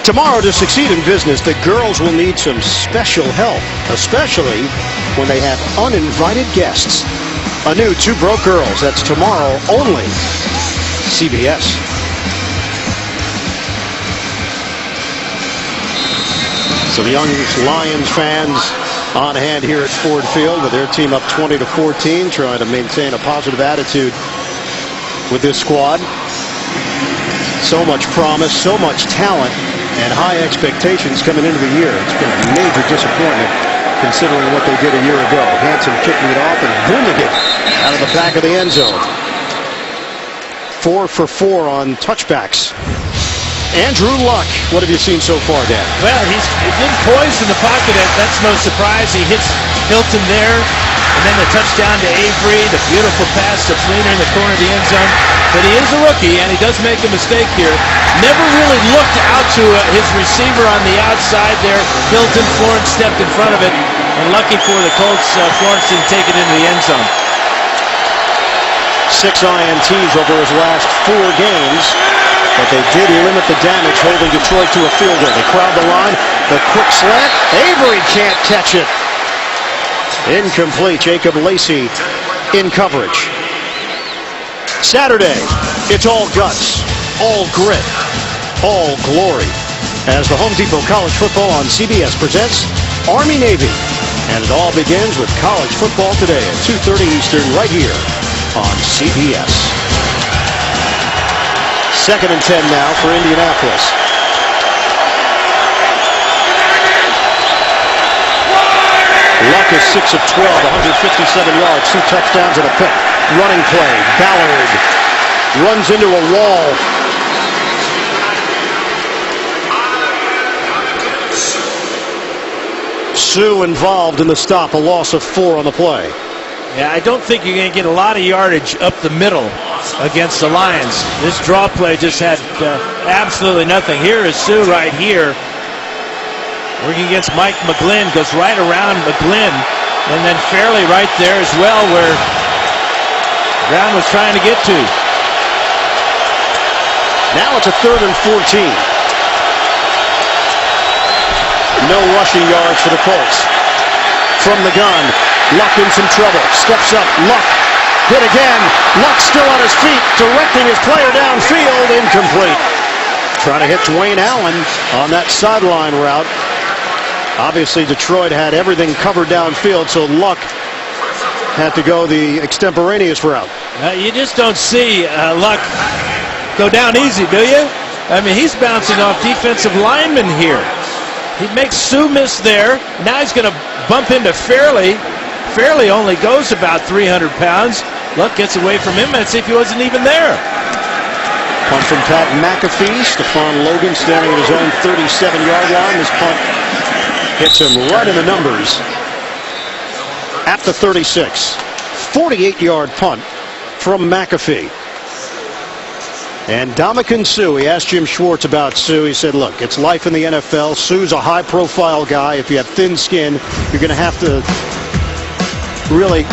Tomorrow, to succeed in business, the girls will need some special help, especially when they have uninvited guests. A new Two Broke Girls. That's tomorrow only. CBS. Some young Lions fans on hand here at Ford Field with their team up 20-14, trying to maintain a positive attitude with this squad. So much promise, so much talent, and high expectations coming into the year. It's been a major disappointment considering what they did a year ago. Hansen kicking it off and booming it out of the back of the end zone. 4 for 4 on touchbacks. Andrew Luck, what have you seen so far, Dan? Well, he's been poised in the pocket. That's no surprise. He hits Hilton there, and then the touchdown to Avery, the beautiful pass to Fleener in the corner of the end zone. But he is a rookie, and he does make a mistake here. Never really looked out to his receiver on the outside there. Hilton, Florence stepped in front of it, and lucky for the Colts, Florence didn't take it into the end zone. 6 INTs over his last 4 games, but they did limit the damage, holding Detroit to a field goal. They crowd the line, the quick slant. Avery can't catch it. Incomplete. Jacob Lacey in coverage. Saturday, it's all guts, all grit, all glory, as the Home Depot College Football on CBS presents Army-Navy. And it all begins with college football today at 2:30 Eastern right here on CBS. 2nd and 10 now for Indianapolis. Luck is 6 of 12, 157 yards, 2 touchdowns and a pick. Running play, Ballard runs into a wall. Sue involved in the stop, a loss of 4 on the play. Yeah, I don't think you're going to get a lot of yardage up the middle against the Lions. This draw play just had absolutely nothing. Here is Sue right here, working against Mike McGlynn, goes right around McGlynn, and then Fairley right there as well, where Brown was trying to get to. Now it's a 3rd and 14. No rushing yards for the Colts. From the gun, Luck in some trouble. Steps up, Luck hit again. Luck still on his feet, directing his player downfield. Incomplete. Trying to hit Dwayne Allen on that sideline route. Obviously, Detroit had everything covered downfield, so Luck had to go the extemporaneous route. You just don't see Luck go down easy, do you? I mean, he's bouncing off defensive linemen here. He makes Sue miss there. Now he's going to bump into Fairley. Fairley only goes about 300 pounds. Luck gets away from him, and see if he wasn't even there. Punt from Pat McAfee. Stephon Logan standing at his own 37-yard line. This punt hits him right in the numbers at the 36. 48-yard punt from McAfee. And Ndamukong Suh, he asked Jim Schwartz about Sue. He said, look, it's life in the NFL. Sue's a high-profile guy. If you have thin skin, you're going to have to really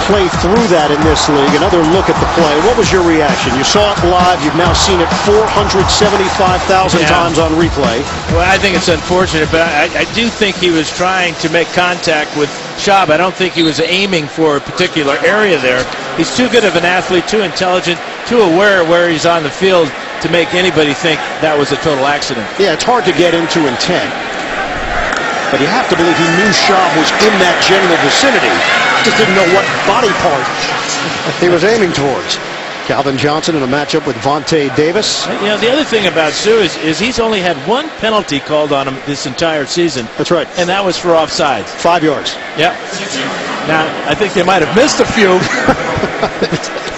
play through that in this league. Another look at the play. What was your reaction? You saw it live. You've now seen it 475,000 times on replay. Well, I think it's unfortunate, but I do think he was trying to make contact with Schaub. I don't think he was aiming for a particular area there. He's too good of an athlete, too intelligent, too aware of where he's on the field to make anybody think that was a total accident. Yeah, it's hard to get into intent. but you have to believe he knew Schaub was in that general vicinity. Just didn't know what body part he was aiming towards. Calvin Johnson in a matchup with Vontae Davis. You know, the other thing about Sue is he's only had one penalty called on him this entire season. That's right. And that was for offsides. 5 yards. Yeah. Now, I think they might have missed a few.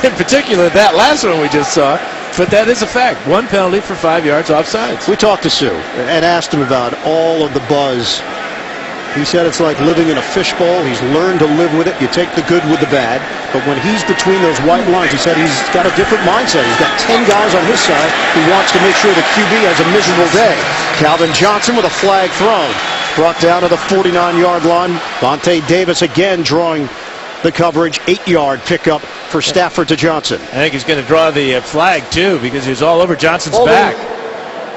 In particular, that last one we just saw. But that is a fact. One penalty for 5 yards offsides. We talked to Sue and asked him about all of the buzz. He said it's like living in a fishbowl. He's learned to live with it. You take the good with the bad. But when he's between those white lines, he said he's got a different mindset. He's got 10 guys on his side. He wants to make sure the QB has a miserable day. Calvin Johnson with a flag thrown. Brought down to the 49-yard line. Vontae Davis again drawing the coverage. 8-yard pickup for Stafford to Johnson. I think he's going to draw the flag, too, because he was all over Johnson's back.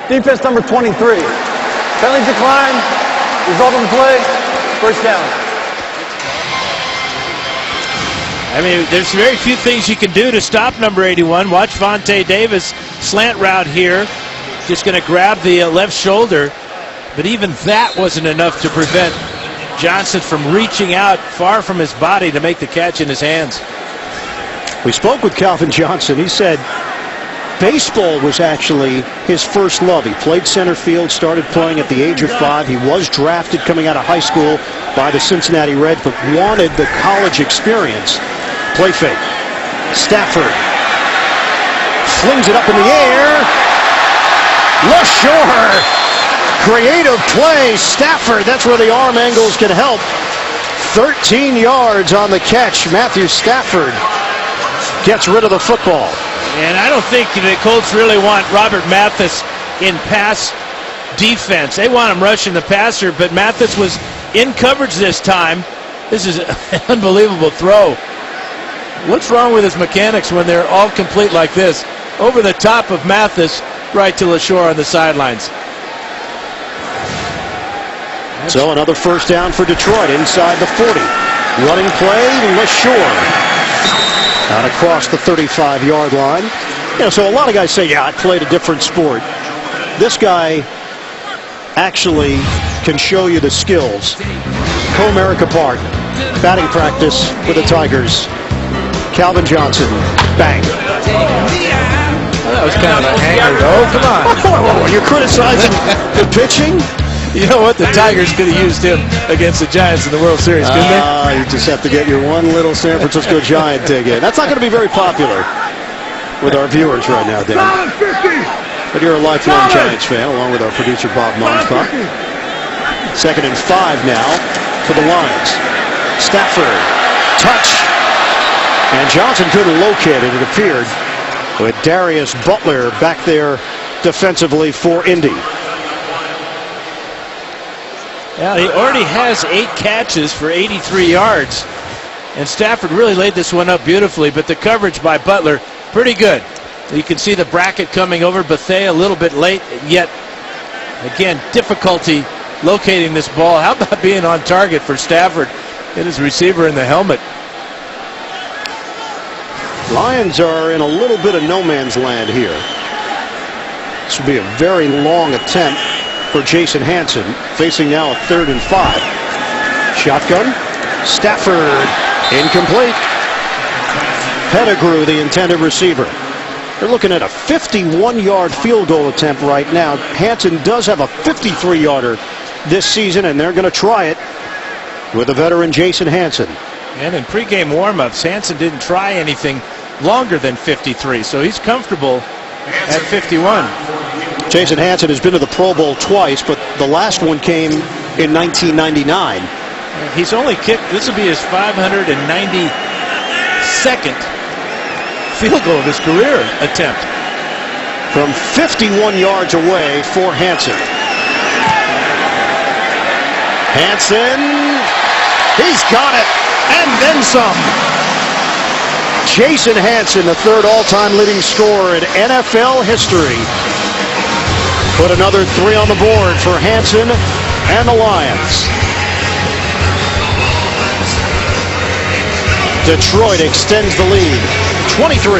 Defense number 23. Penalty decline. Result of the play, first down. I mean, there's very few things you can do to stop number 81. Watch Vontae Davis slant route here. Just going to grab the left shoulder. But even that wasn't enough to prevent Johnson from reaching out far from his body to make the catch in his hands. We spoke with Calvin Johnson. He said baseball was actually his first love. He played center field, started playing at the age of 5. He was drafted coming out of high school by the Cincinnati Reds, but wanted the college experience. Play fake. Stafford flings it up in the air. LaShore. Creative play. Stafford, that's where the arm angles can help. 13 yards on the catch. Matthew Stafford gets rid of the football. And I don't think the Colts really want Robert Mathis in pass defense. They want him rushing the passer, but Mathis was in coverage this time. This is an unbelievable throw. What's wrong with his mechanics when they're all complete like this? Over the top of Mathis, right to LaShore on the sidelines. So another first down for Detroit inside the 40. Running play, LaShore. Out across the 35-yard line. You know, so a lot of guys say, yeah, I played a different sport. This guy actually can show you the skills. Comerica Park, batting practice with the Tigers. Calvin Johnson, bang. Well, that was kind of a hanger, though. Come on. You're criticizing the pitching? You know what? The Tigers could have used him against the Giants in the World Series, couldn't they? You just have to get your one little San Francisco Giant ticket. That's not going to be very popular with our viewers right now, Dan. But you're a lifelong Giants fan, along with our producer, Bob Monsbach. 2nd and 5 now for the Lions. Stafford, touch. And Johnson couldn't locate it, it appeared, with Darius Butler back there defensively for Indy. Yeah, he already has 8 catches for 83 yards. And Stafford really laid this one up beautifully, but the coverage by Butler, pretty good. You can see the bracket coming over Bethea a little bit late, yet, again, difficulty locating this ball. How about being on target for Stafford and his receiver in the helmet? Lions are in a little bit of no man's land here. This will be a very long attempt for Jason Hanson, facing now a 3rd and 5. Shotgun. Stafford, incomplete. Pettigrew, the intended receiver. They're looking at a 51-yard field goal attempt right now. Hanson does have a 53-yarder this season, and they're going to try it with the veteran Jason Hanson. And in pregame warmups, Hanson didn't try anything longer than 53, so he's comfortable at 51. Jason Hanson has been to the Pro Bowl twice, but the last one came in 1999. He's only kicked, this will be his 592nd field goal of his career attempt. From 51 yards away for Hanson. Hanson, he's got it, and then some. Jason Hanson, the 3rd all-time leading scorer in NFL history. Put another 3 on the board for Hanson and the Lions. Detroit extends the lead, 23-14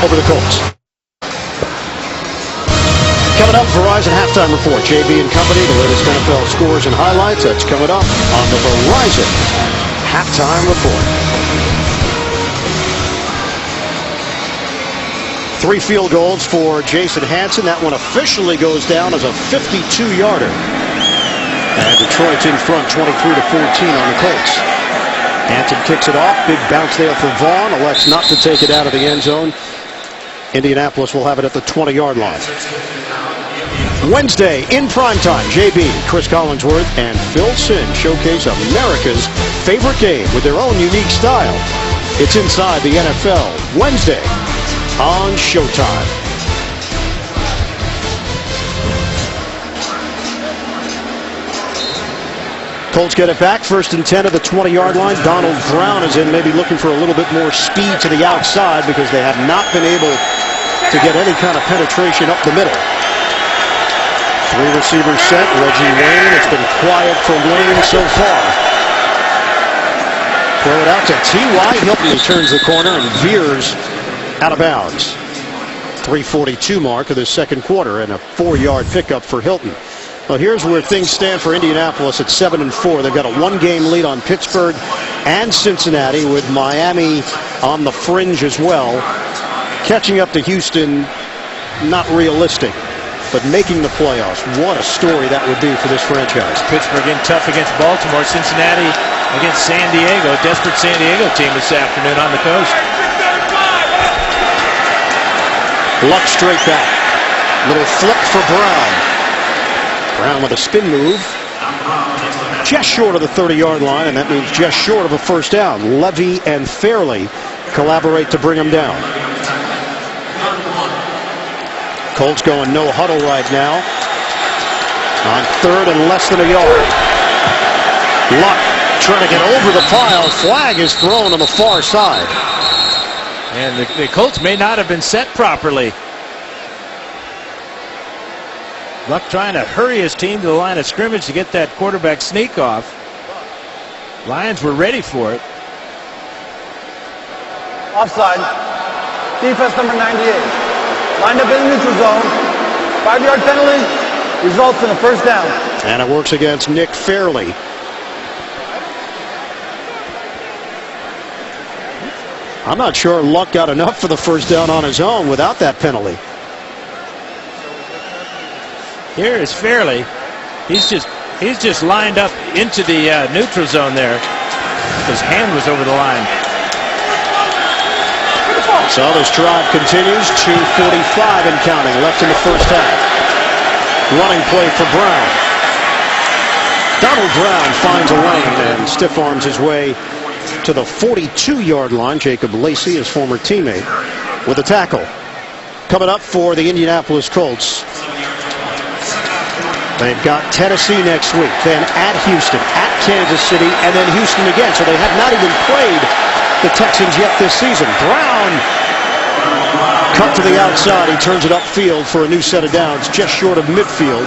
over the Colts. Coming up, Verizon Halftime Report. JB and Company, the latest NFL scores and highlights. That's coming up on the Verizon Halftime Report. 3 field goals for Jason Hanson. That one officially goes down as a 52-yarder. And Detroit's in front 23-14 on the Colts. Hanson kicks it off. Big bounce there for Vaughn. Elects not to take it out of the end zone. Indianapolis will have it at the 20-yard line. Wednesday in primetime, JB, Chris Collinsworth, and Phil Sin showcase America's favorite game with their own unique style. It's Inside the NFL, Wednesday on Showtime. Colts get it back, 1st and 10 at the 20-yard line. Donald Brown is in, maybe looking for a little bit more speed to the outside because they have not been able to get any kind of penetration up the middle. 3 receivers set. Reggie Wayne. It's been quiet for Wayne so far. Throw it out to T.Y. Hilton. He turns the corner and veers out of bounds. 3:42 mark of the second quarter and a 4-yard pickup for Hilton. Well, here's where things stand for Indianapolis at 7-4. They've got a 1-game lead on Pittsburgh and Cincinnati, with Miami on the fringe as well. Catching up to Houston, not realistic, but making the playoffs. What a story that would be for this franchise. Pittsburgh in tough against Baltimore. Cincinnati against San Diego. Desperate San Diego team this afternoon on the coast. Luck straight back. Little flip for Brown. Brown with a spin move. Just short of the 30-yard line, and that means just short of a first down. Levy and Fairley collaborate to bring him down. Colts going no huddle right now. On 3rd and less than a yard. Luck trying to get over the pile. Flag is thrown on the far side. And the Colts may not have been set properly. Luck trying to hurry his team to the line of scrimmage to get that quarterback sneak off. Lions were ready for it. Offside. Defense number 98. Lined up in the neutral zone. 5-yard penalty. Results in a first down. And it works against Nick Fairley. I'm not sure Luck got enough for the first down on his own without that penalty. Here is Fairley. He's just lined up into the neutral zone there. His hand was over the line. So this drive continues. 2:45 and counting left in the first half. Running play for Brown. Donald Brown finds a lane and stiff arms his way to the 42-yard line. Jacob Lacey, his former teammate, with a tackle. Coming up for the Indianapolis Colts. They've got Tennessee next week, then at Houston, at Kansas City, and then Houston again. So they have not even played the Texans yet this season. Brown cut to the outside. He turns it upfield for a new set of downs, just short of midfield.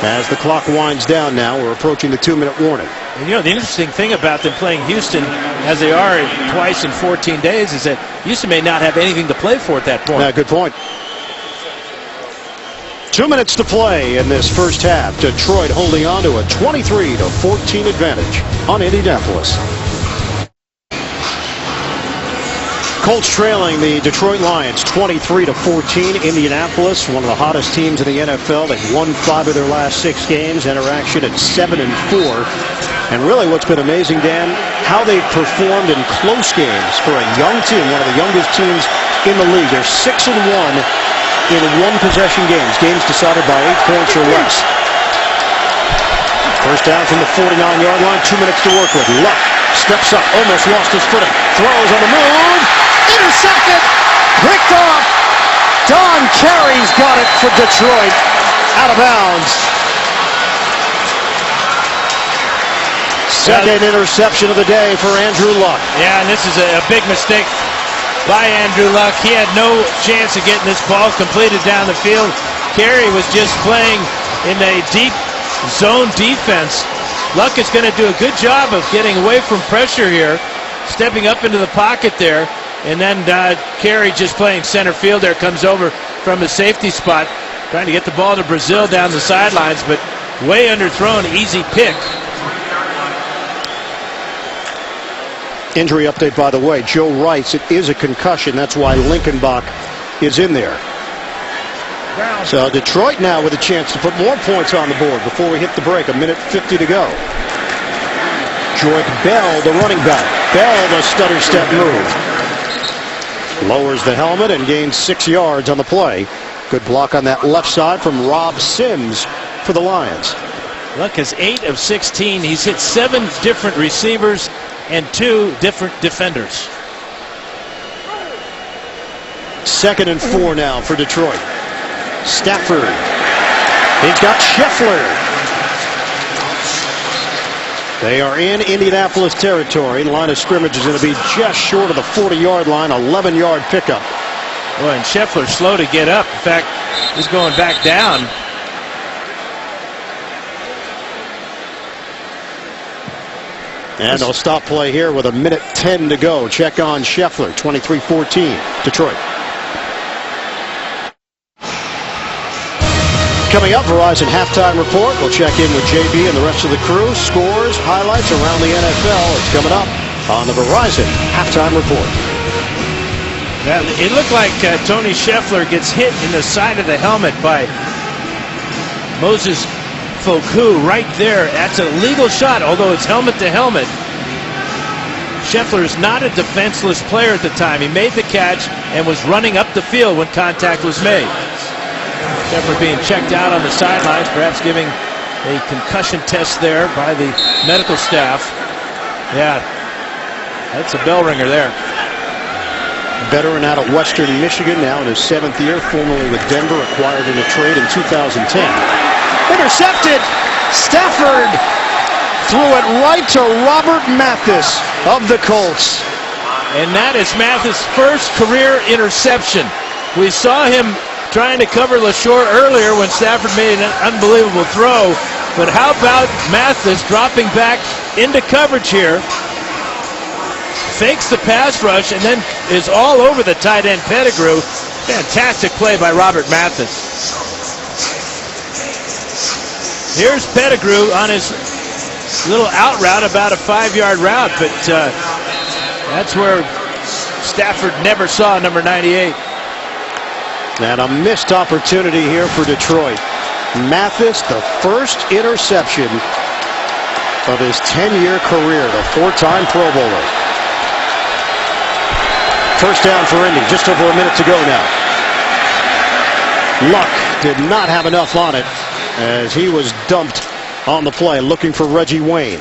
As the clock winds down now, we're approaching the 2-minute warning. And you know, the interesting thing about them playing Houston, as they are twice in 14 days, is that Houston may not have anything to play for at that point. Yeah, good point. 2 minutes to play in this first half. Detroit holding on to a 23-14 advantage on Indianapolis. Colts trailing the Detroit Lions 23-14. Indianapolis, one of the hottest teams in the NFL. They've won 5 of their last 6 games. Interaction at 7-4. And really what's been amazing, Dan, how they've performed in close games for a young team, one of the youngest teams in the league. They're 6-1 in one-possession games decided by 8 points or less. First down from the 49-yard line, 2 minutes to work with. Luck steps up, almost lost his footing, throws on the move, intercepted, picked off. Don Carey's got it for Detroit, out of bounds. Second interception of the day for Andrew Luck. Yeah, and this is a big mistake by Andrew Luck. He had no chance of getting this ball completed down the field. Carey was just playing in a deep zone defense. Luck is going to do a good job of getting away from pressure here, stepping up into the pocket there, and then Carey just playing center field there, comes over from the safety spot. Trying to get the ball to Brazil down the sidelines, but way underthrown. Easy pick. Injury update, by the way. Joe writes it is a concussion. That's why Linkenbach is in there. So Detroit now with a chance to put more points on the board before we hit the break. 1:50 to go. Jordan Bell, the running back. Bell, the stutter step move. Lowers the helmet and gains 6 yards on the play. Good block on that left side from Rob Sims for the Lions. Luck is 8 of 16. He's hit 7 different receivers and 2 different defenders. 2nd and 4 now for Detroit. Stafford. He's got Scheffler. They are in Indianapolis territory. Line of scrimmage is going to be just short of the 40-yard line. 11-yard pickup. Boy, and Scheffler's slow to get up. In fact, he's going back down. And they'll stop play here with 1:10 to go. Check on Scheffler. 23-14 Detroit. Coming up, Verizon Halftime Report. We'll check in with JB and the rest of the crew. Scores, highlights around the NFL. It's coming up on the Verizon Halftime Report. Yeah, it looked like Tony Scheffler gets hit in the side of the helmet by Moses Foku right there. That's a legal shot, although it's helmet to helmet. Scheffler is not a defenseless player at the time. He made the catch and was running up the field when contact was made. Scheffler being checked out on the sidelines, perhaps giving a concussion test there by the medical staff. Yeah, that's a bell ringer there. Veteran out of Western Michigan, now in his 7th year, formerly with Denver, acquired in a trade in 2010. Intercepted! Stafford threw it right to Robert Mathis of the Colts. And that is Mathis' first career interception. We saw him trying to cover LaShore earlier when Stafford made an unbelievable throw. But how about Mathis dropping back into coverage here? Fakes the pass rush and then is all over the tight end Pettigrew. Fantastic play by Robert Mathis. Here's Pettigrew on his little out route, about a 5-yard route, but that's where Stafford never saw number 98. And a missed opportunity here for Detroit. Mathis, the first interception of his 10-year career, the 4-time Pro Bowler. First down for Indy, just over a minute to go now. Luck did not have enough on it as he was dumped on the play, looking for Reggie Wayne.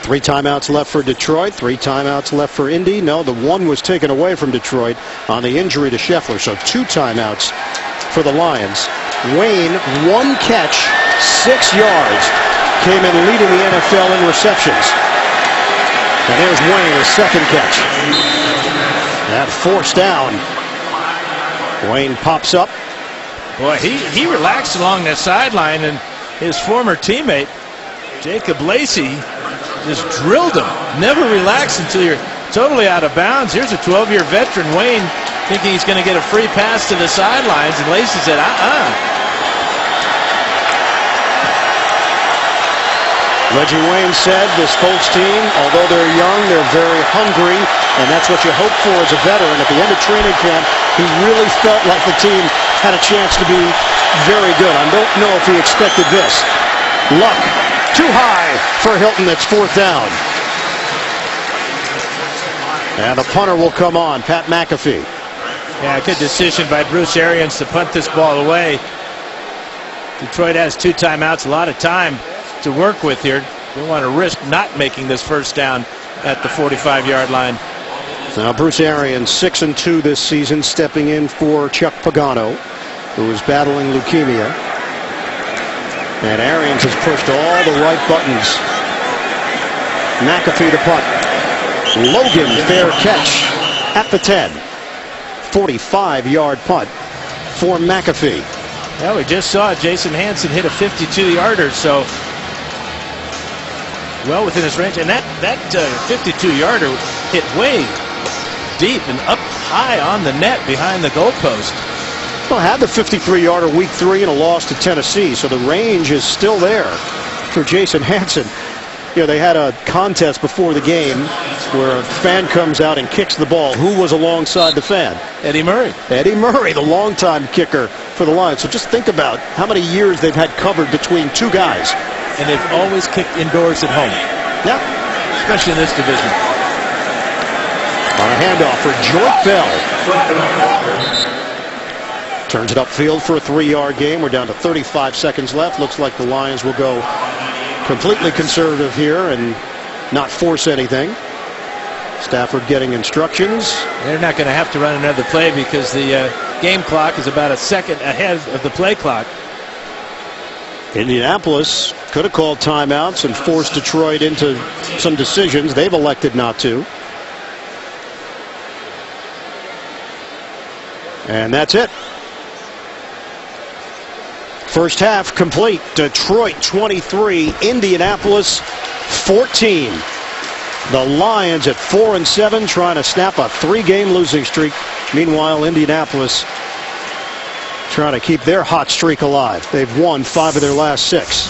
Three timeouts left for Detroit, 3 timeouts left for Indy. No, the one was taken away from Detroit on the injury to Scheffler, so 2 timeouts for the Lions. Wayne, 1 catch, 6 yards, came in leading the NFL in receptions. And there's Wayne, his 2nd catch. That forced down. Wayne pops up. Boy, he relaxed along that sideline, and his former teammate, Jacob Lacey, just drilled him. Never relax until you're totally out of bounds. Here's a 12-year veteran, Wayne, thinking he's going to get a free pass to the sidelines, and Lacey said, Reggie Wayne said this Colts team, although they're young, they're very hungry, and that's what you hope for as a veteran. At the end of training camp, he really felt like the team had a chance to be very good. I don't know if he expected this. Luck, too high for Hilton. It's 4th down. And the punter will come on, Pat McAfee. Yeah, good decision by Bruce Arians to punt this ball away. Detroit has 2 timeouts, a lot of time to work with here. They want to risk not making this first down at the 45-yard line. Now Bruce Arians, 6-2 this season, stepping in for Chuck Pagano, who is battling leukemia. And Arians has pushed all the right buttons. McAfee to punt. Logan, fair catch at the 10. 45-yard punt for McAfee. Yeah, we just saw Jason Hansen hit a 52-yarder, so well within his range. And that 52-yarder hit way deep and up high on the net behind the goalpost. Well, had the 53-yarder week 3 and a loss to Tennessee, so the range is still there for Jason Hansen. You know, they had a contest before the game where a fan comes out and kicks the ball. Who was alongside the fan? Eddie Murray. Eddie Murray, the longtime kicker for the Lions. So just think about how many years they've had covered between two guys. And they've always kicked indoors at home. Yeah. Especially in this division. On a handoff for Joyke Bell. Turns it upfield for a 3-yard gain. We're down to 35 seconds left. Looks like the Lions will go completely conservative here and not force anything. Stafford getting instructions. They're not going to have to run another play because the game clock is about a second ahead of the play clock. Indianapolis could have called timeouts and forced Detroit into some decisions. They've elected not to. And that's it. First half complete. Detroit 23, Indianapolis 14. The Lions at 4-7 trying to snap a 3-game losing streak. Meanwhile, Indianapolis trying to keep their hot streak alive. They've won 5 of their last 6.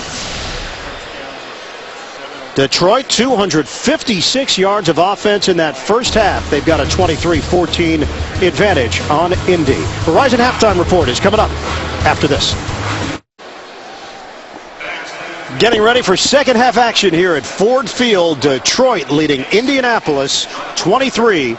Detroit 256 yards of offense in that first half. They've got a 23-14 advantage on Indy. Verizon halftime report is coming up after this. Getting ready for second half action here at Ford Field. Detroit leading Indianapolis 23-14.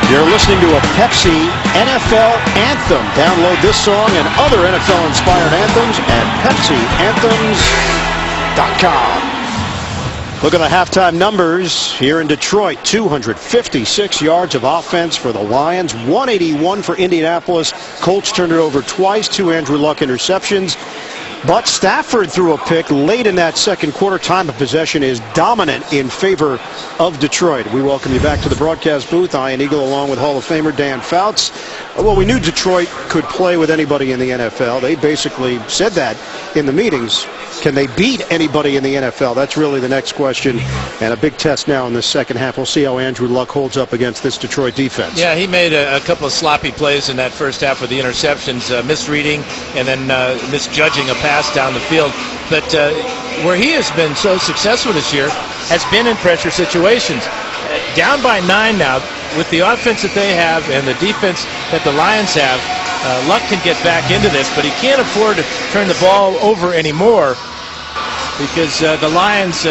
You're listening to a Pepsi NFL anthem. Download this song and other NFL-inspired anthems at PepsiAnthems.com. Look at the halftime numbers here in Detroit. 256 yards of offense for the Lions, 181 for Indianapolis. Colts turned it over twice, 2 Andrew Luck interceptions. But Stafford threw a pick late in that second quarter. Time of possession is dominant in favor of Detroit. We welcome you back to the broadcast booth. Ian Eagle along with Hall of Famer Dan Fouts. Well, we knew Detroit could play with anybody in the NFL. They basically said that in the meetings. Can they beat anybody in the NFL? That's really the next question. And a big test now in the second half. We'll see how Andrew Luck holds up against this Detroit defense. Yeah, he made a couple of sloppy plays in that first half with the interceptions, misreading and then misjudging a pass down the field. But where he has been so successful this year has been in pressure situations. Down by 9 now, with the offense that they have and the defense that the Lions have, Luck can get back into this, but he can't afford to turn the ball over anymore because the Lions,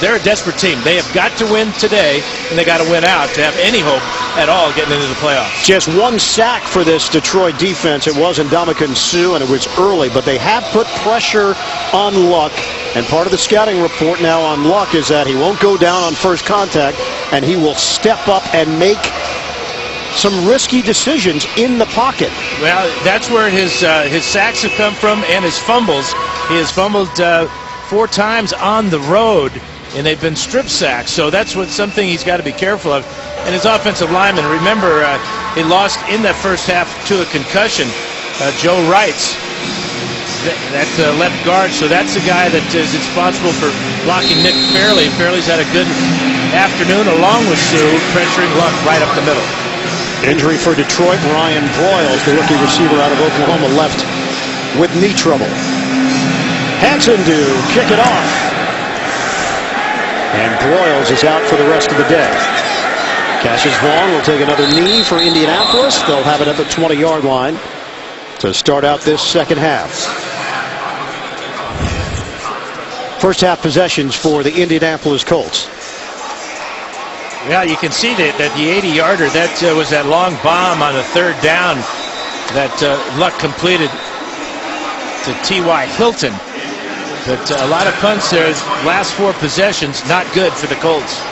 they're a desperate team. They have got to win today, and they got to win out to have any hope at all getting into the playoffs. Just 1 sack for this Detroit defense. It was Ndamukong Suh, and it was early, but they have put pressure on Luck. And part of the scouting report now on Luck is that he won't go down on first contact, and he will step up and make some risky decisions in the pocket. Well, that's where his sacks have come from and his fumbles. He has fumbled 4 times on the road, and they've been strip sacks. So that's something he's got to be careful of. And his offensive lineman, remember, he lost in that first half to a concussion. Joe Wrights, that left guard. So that's the guy that is responsible for blocking Nick Fairley. Fairley's had a good afternoon along with Suh, pressuring Luck right up the middle. Injury for Detroit. Ryan Broyles, the rookie receiver out of Oklahoma, left with knee trouble. Hansen to kick it off. And Broyles is out for the rest of the day. Cassius Vaughn will take another knee for Indianapolis. They'll have it at the 20-yard line to start out this second half. First half possessions for the Indianapolis Colts. Yeah, you can see that the 80-yarder, that was that long bomb on the third down that Luck completed to T.Y. Hilton. But a lot of punts there. Last 4 possessions, not good for the Colts.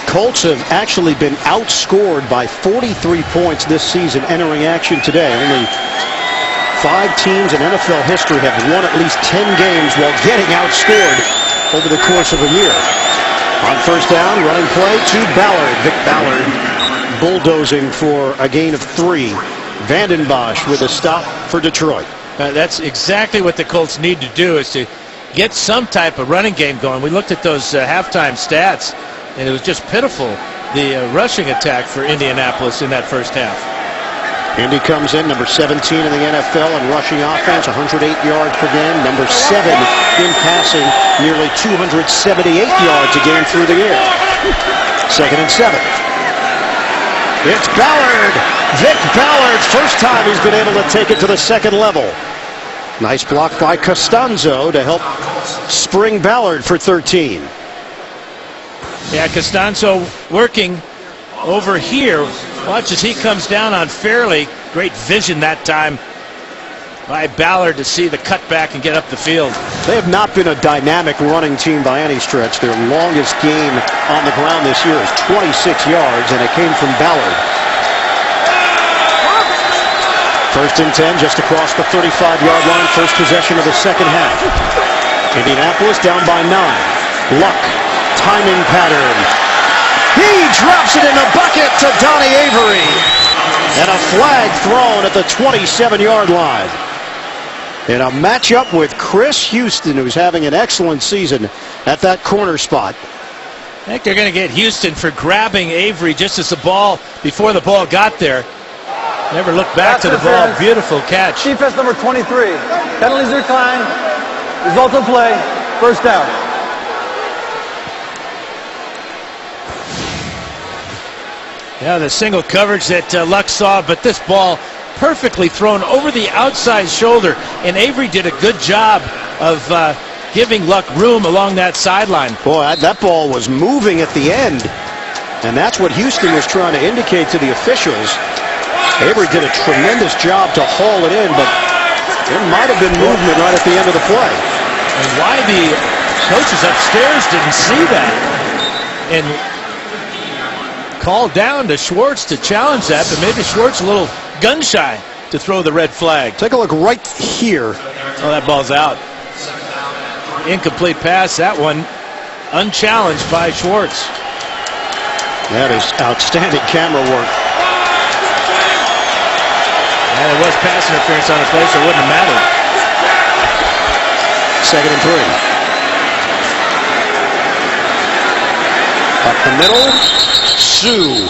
Colts have actually been outscored by 43 points this season entering action today. Only 5 teams in NFL history have won at least 10 games while getting outscored over the course of a year. On first down, running play to Ballard. Vic Ballard bulldozing for a gain of 3. Vanden Bosch with a stop for Detroit. That's exactly what the Colts need to do, is to get some type of running game going. We looked at those halftime stats, and it was just pitiful, the rushing attack for Indianapolis in that first half. Indy comes in number 17 in the NFL in rushing offense, 108 yards per game. Number 7 in passing, nearly 278 yards a game through the air. 2nd and 7. It's Ballard. Vic Ballard, first time he's been able to take it to the second level. Nice block by Costanzo to help spring Ballard for 13. Yeah, Costanzo working over here. Watch as he comes down on Fairley. Great vision that time by Ballard to see the cutback and get up the field. They have not been a dynamic running team by any stretch. Their longest gain on the ground this year is 26 yards, and it came from Ballard. 1st and 10, just across the 35-yard line, first possession of the second half. Indianapolis down by 9. Luck, timing pattern. He drops it in the bucket to Donnie Avery. And a flag thrown at the 27-yard line. In a matchup with Chris Houston, who's having an excellent season at that corner spot. I think they're going to get Houston for grabbing Avery just as the ball, before the ball got there. Never looked back to the ball. Beautiful catch. Defense number 23. Penalties declined. Result of play. First down. Yeah, the single coverage that Luck saw, but this ball perfectly thrown over the outside shoulder, and Avery did a good job of giving Luck room along that sideline. Boy, that ball was moving at the end, and that's what Houston was trying to indicate to the officials. Avery did a tremendous job to haul it in, but there might have been movement right at the end of the play. And why the coaches upstairs didn't see that and called down to Schwartz to challenge that, but maybe Schwartz a little gun-shy to throw the red flag. Take a look right here. Oh, that ball's out. Incomplete pass, that one unchallenged by Schwartz. That is outstanding camera work. And there was pass interference on the play, so it wouldn't have mattered. 2nd and 3. Up the middle, Sue.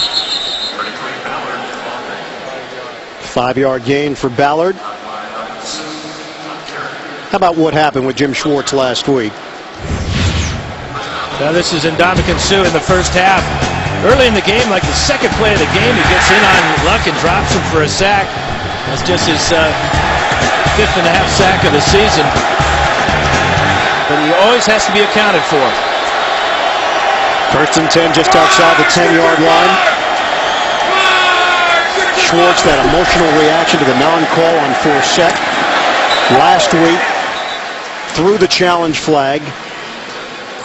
5-yard gain for Ballard. How about what happened with Jim Schwartz last week? Now this is Ndamukong Suh in the first half. Early in the game, like the second play of the game, he gets in on Luck and drops him for a sack. That's just his 5th and a half sack of the season. But he always has to be accounted for. 1st and 10, just outside the 10-yard line. Schwartz, that emotional reaction to the non-call on Forsett last week, threw the challenge flag.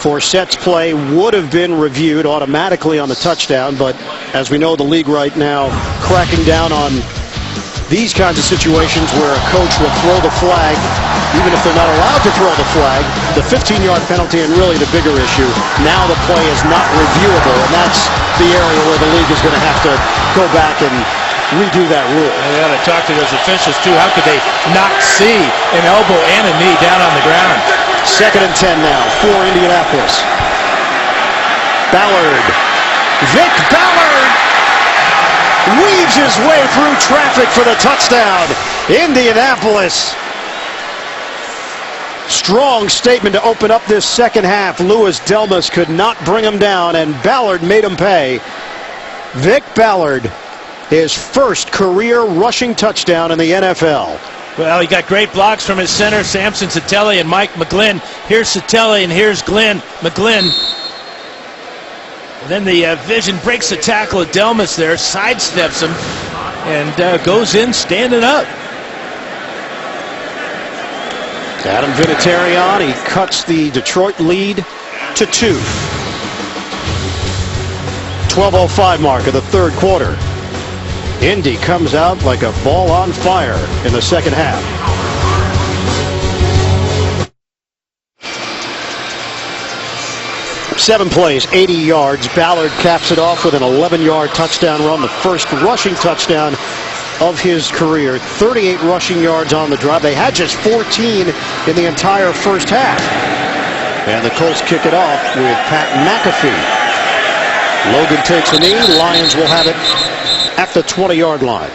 Forsett's play would have been reviewed automatically on the touchdown, but as we know, the league right now cracking down on these kinds of situations where a coach will throw the flag, even if they're not allowed to throw the flag, the 15-yard penalty, and really the bigger issue, now the play is not reviewable, and that's the area where the league is going to have to go back and redo that rule. They got to talk to those officials, too. How could they not see an elbow and a knee down on the ground? 2nd and 10 now for Indianapolis. Ballard. Vic Ballard weaves his way through traffic for the touchdown. Indianapolis. Strong statement to open up this second half. Louis Delmas could not bring him down, and Ballard made him pay. Vic Ballard, his first career rushing touchdown in the NFL. Well, he got great blocks from his center, Samson Sattelli and Mike McGlynn. Here's Sattelli and here's McGlynn. And then the vision breaks the tackle of Delmas there, sidesteps him, and goes in standing up. Adam Vinatieri, he cuts the Detroit lead to 2. 12:05 mark of the third quarter. Indy comes out like a ball on fire in the second half. Seven plays, 80 yards. Ballard caps it off with an 11-yard touchdown run, the first rushing touchdown of his career. 38 rushing yards on the drive. They had just 14 in the entire first half. And the Colts kick it off with Pat McAfee. Logan takes a knee. Lions will have it at the 20-yard line.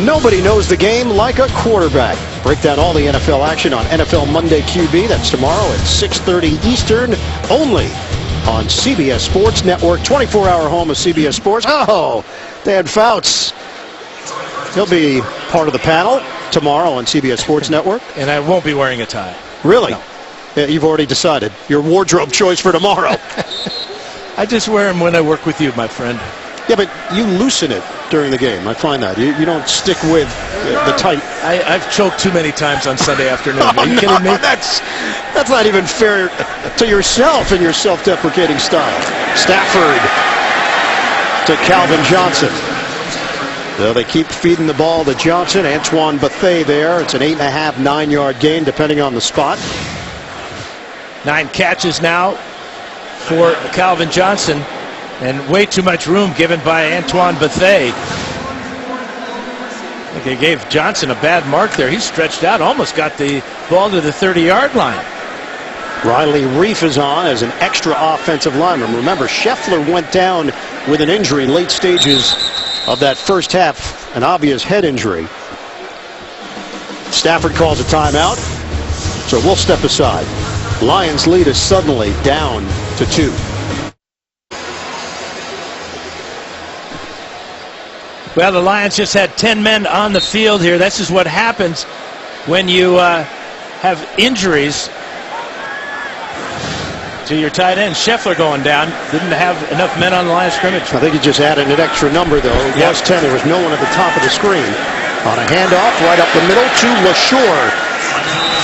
Nobody knows the game like a quarterback. Break down all the NFL action on NFL Monday QB. That's tomorrow at 6:30 Eastern, only on CBS Sports Network, 24-hour home of CBS Sports. Oh, Dan Fouts. He'll be part of the panel tomorrow on CBS Sports Network. And I won't be wearing a tie. Really? No. Yeah, you've already decided your wardrobe choice for tomorrow. I just wear them when I work with you, my friend. Yeah, but you loosen it during the game. I find that. You don't stick with the tight. I've choked too many times on Sunday afternoon. Are you kidding me? That's not even fair to yourself and your self-deprecating style. Stafford to Calvin Johnson. So they keep feeding the ball to Johnson. Antoine Bethea there. It's an 8.5, 9-yard gain, depending on the spot. 9 catches now for Calvin Johnson. And way too much room given by Antoine Bethea. I think they gave Johnson a bad mark there. He stretched out, almost got the ball to the 30-yard line. Riley Reif is on as an extra offensive lineman. Remember, Scheffler went down with an injury in late stages of that first half, an obvious head injury. Stafford calls a timeout, so we'll step aside. Lions lead is suddenly down to 2. Well, the Lions just had 10 men on the field here. This is what happens when you have injuries to your tight end. Scheffler going down. Didn't have enough men on the line of scrimmage. I think he just added an extra number, though. It was 10. There was no one at the top of the screen. On a handoff right up the middle to LaShore.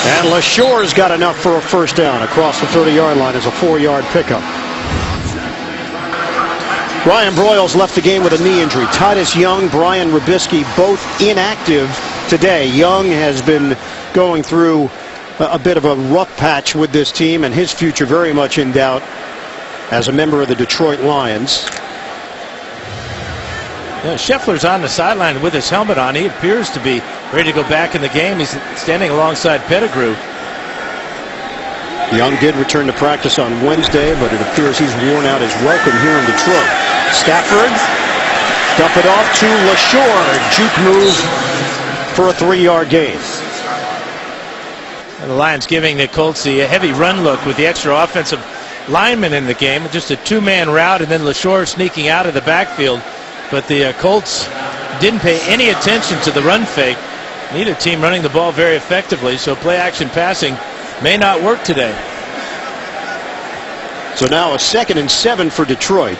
And LaShore's got enough for a first down across the 30-yard line as a 4-yard pickup. Brian Broyles left the game with a knee injury. Titus Young, Brian Rubisky, both inactive today. Young has been going through a bit of a rough patch with this team, and his future very much in doubt as a member of the Detroit Lions. Yeah, Scheffler's on the sideline with his helmet on. He appears to be ready to go back in the game. He's standing alongside Pettigrew. Young did return to practice on Wednesday, but it appears he's worn out his welcome here in Detroit. Stafford, dump it off to LaShore. Juke move for a 3-yard gain. And the Lions giving the Colts a heavy run look with the extra offensive lineman in the game. Just a 2-man route, and then LaShore sneaking out of the backfield. But the Colts didn't pay any attention to the run fake. Neither team running the ball very effectively, so play-action passing may not work today. So now a 2nd and 7 for Detroit.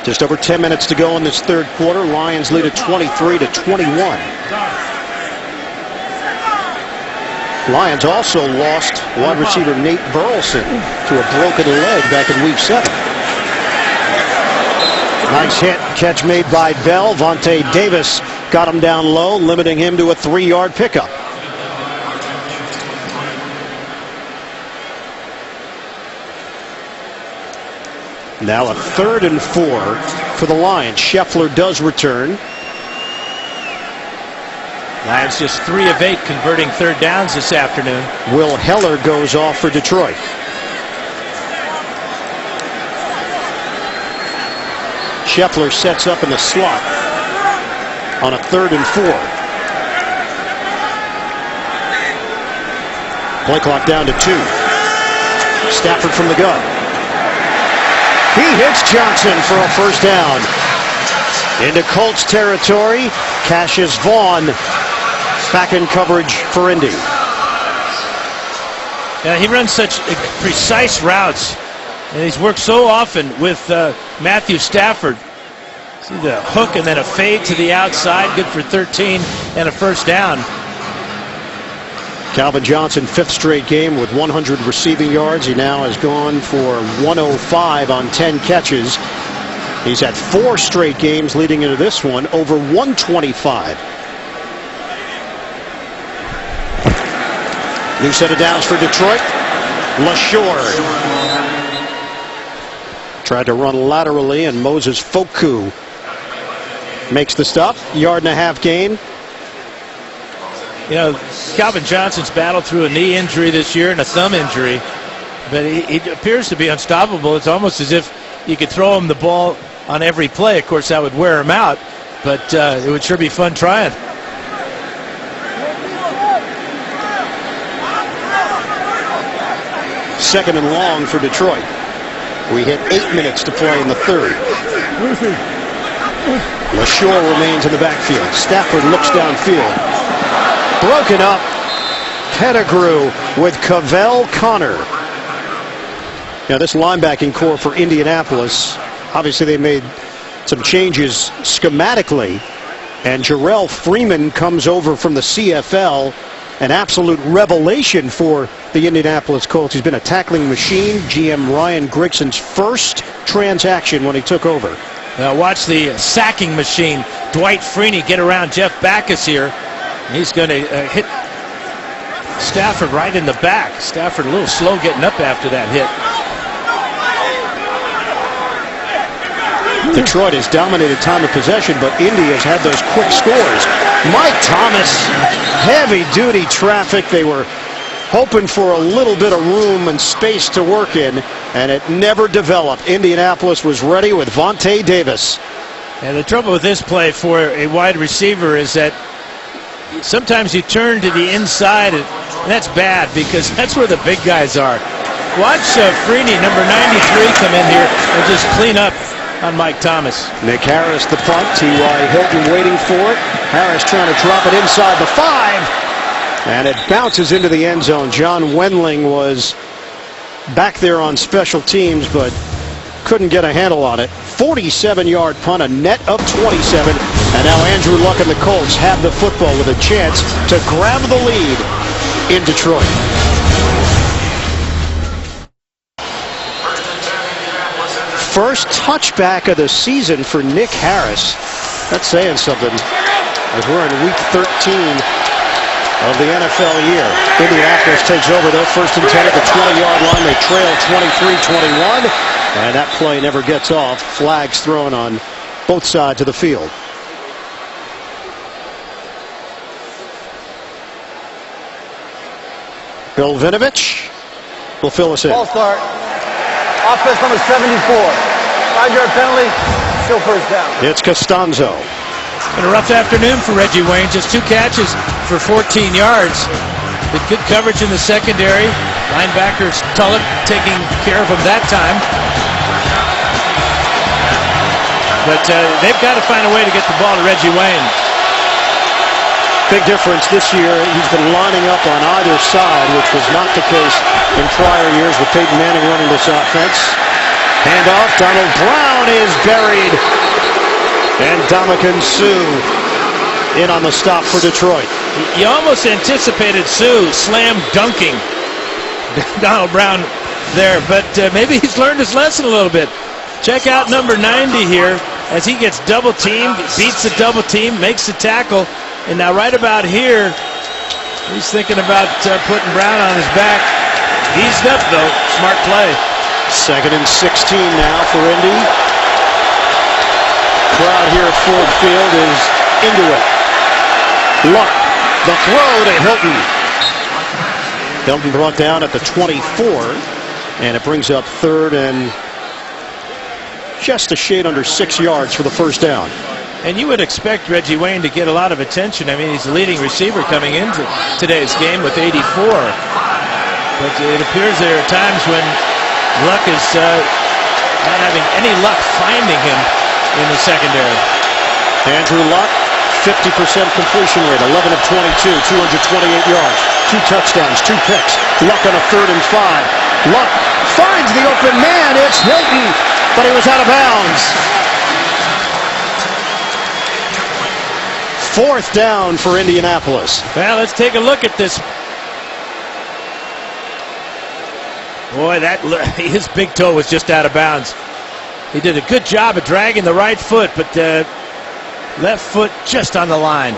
Just over 10 minutes to go in this third quarter. Lions lead at 23-21. Lions also lost wide receiver Nate Burleson to a broken leg back in week 7. Nice hit, catch made by Bell. Vontae Davis got him down low, limiting him to a 3-yard pickup. Now a 3rd and 4 for the Lions. Scheffler does return. Lions just 3 of 8 converting third downs this afternoon. Will Heller goes off for Detroit. Scheffler sets up in the slot on a 3rd and 4. Play clock down to 2. Stafford from the gun. He hits Johnson for a first down. Into Colts territory. Cassius Vaughn back in coverage for Indy. Yeah, he runs such precise routes, and he's worked so often with Matthew Stafford. See the hook and then a fade to the outside, good for 13 and a first down. Calvin Johnson, 5th straight game with 100 receiving yards. He now has gone for 105 on 10 catches. He's had 4 straight games leading into this one over 125. New set of downs for Detroit. LaShore tried to run laterally, and Moses Foku makes the stop. Yard-and-a-half gain. You know, Calvin Johnson's battled through a knee injury this year and a thumb injury, but he appears to be unstoppable. It's almost as if you could throw him the ball on every play. Of course, that would wear him out, but it would sure be fun trying. Second and long for Detroit. We hit 8 minutes to play in the third. LaShore remains in the backfield. Stafford looks downfield. Broken up. Pettigrew with Cavell Connor. Now this linebacking core for Indianapolis, obviously they made some changes schematically, and Jarrell Freeman comes over from the CFL, an absolute revelation for the Indianapolis Colts. He's been a tackling machine. GM Ryan Grigson's first transaction when he took over. Now watch the sacking machine. Dwight Freeney get around Jeff Backus here. He's going to hit Stafford right in the back. Stafford a little slow getting up after that hit. Detroit has dominated time of possession, but Indy has had those quick scores. Mike Thomas, heavy-duty traffic. They were hoping for a little bit of room and space to work in, and it never developed. Indianapolis was ready with Vontae Davis. And the trouble with this play for a wide receiver is that sometimes you turn to the inside, and that's bad because that's where the big guys are. Watch Freeney, number 93, come in here and just clean up on Mike Thomas. Nick Harris, the punt. T.Y. Hilton waiting for it. Harris trying to drop it inside the 5. And it bounces into the end zone. John Wendling was back there on special teams, but couldn't get a handle on it. 47-yard punt, a net of 27. And now Andrew Luck and the Colts have the football with a chance to grab the lead in Detroit. First touchback of the season for Nick Harris. That's saying something as we're in week 13 of the NFL year. Indianapolis takes over though, first and 10 at the 20-yard line. They trail 23-21, and that play never gets off. Flags thrown on both sides of the field. Bill Vinovich will fill us in. Ball start. Offense number 74. 5-yard penalty. Still first down. It's Costanzo. Been a rough afternoon for Reggie Wayne. Just 2 catches for 14 yards. With good coverage in the secondary. Linebacker Tulloch taking care of him that time. But they've got to find a way to get the ball to Reggie Wayne. Big difference this year. He's been lining up on either side, which was not the case in prior years with Peyton Manning running this offense. Handoff. Donald Brown is buried. And Ndamukong Suh in on the stop for Detroit. You almost anticipated Suh slam dunking Donald Brown there, but maybe he's learned his lesson a little bit. Check out number 90 here as he gets double teamed, beats the double team, makes the tackle. And now right about here, he's thinking about putting Brown on his back. Eased up, though. Smart play. Second and 16 now for Indy. Crowd here at Ford Field is into it. Luck, the throw to Hilton. Hilton brought down at the 24, and it brings up third and just a shade under 6 yards for the first down. And you would expect Reggie Wayne to get a lot of attention. I mean, he's the leading receiver coming into today's game with 84. But it appears there are times when Luck is not having any luck finding him in the secondary. Andrew Luck, 50% completion rate, 11 of 22, 228 yards, 2 touchdowns, 2 picks. Luck on a 3rd and 5. Luck finds the open man. It's Hilton, but he was out of bounds. 4th down for Indianapolis. Well, let's take a look at this. Boy, his big toe was just out of bounds. He did a good job of dragging the right foot, but left foot just on the line.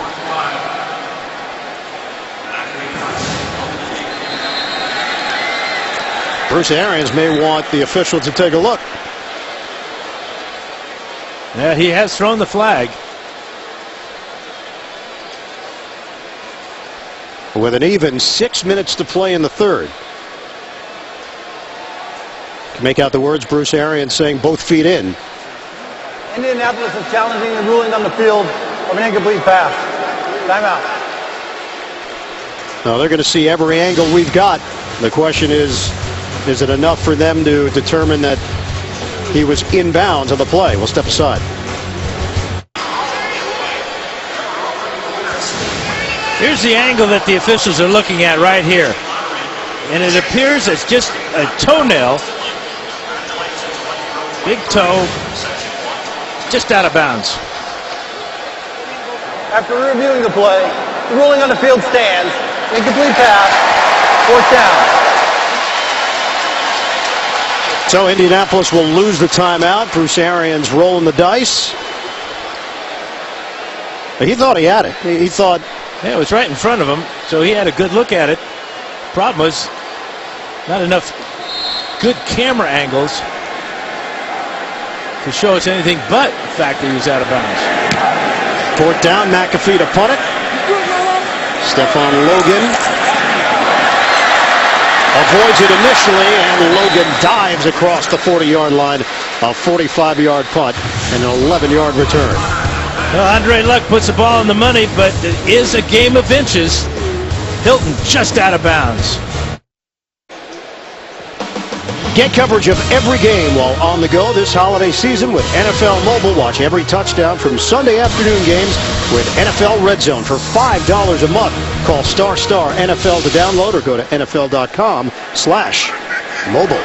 Bruce Arians may want the official to take a look. Yeah, he has thrown the flag. with an even 6 minutes to play in the third. Can make out the words Bruce Arians saying both feet in. Indianapolis is challenging the ruling on the field of an incomplete pass. Timeout. Now they're going to see every angle we've got. The question is it enough for them to determine that he was in bounds on the play? We'll step aside. Here's the angle that the officials are looking at right here. And it appears it's just a toenail. Big toe. Just out of bounds. After reviewing the play, the ruling on the field stands. Incomplete pass. Fourth down. So Indianapolis will lose the timeout. Bruce Arians rolling the dice. He thought he had it. He thought... Yeah, it was right in front of him, so he had a good look at it. Problem was, not enough good camera angles to show us anything but the fact that he was out of bounds. Fourth down, McAfee to punt it. Stephon Logan avoids it initially, and Logan dives across the 40-yard line. A 45-yard punt and an 11-yard return. Well, Andre Luck puts the ball in the money, but it is a game of inches. Hilton just out of bounds. Get coverage of every game while on the go this holiday season with NFL Mobile. Watch every touchdown from Sunday afternoon games with NFL Red Zone for $5 a month. Call ** NFL to download or go to NFL.com/mobile.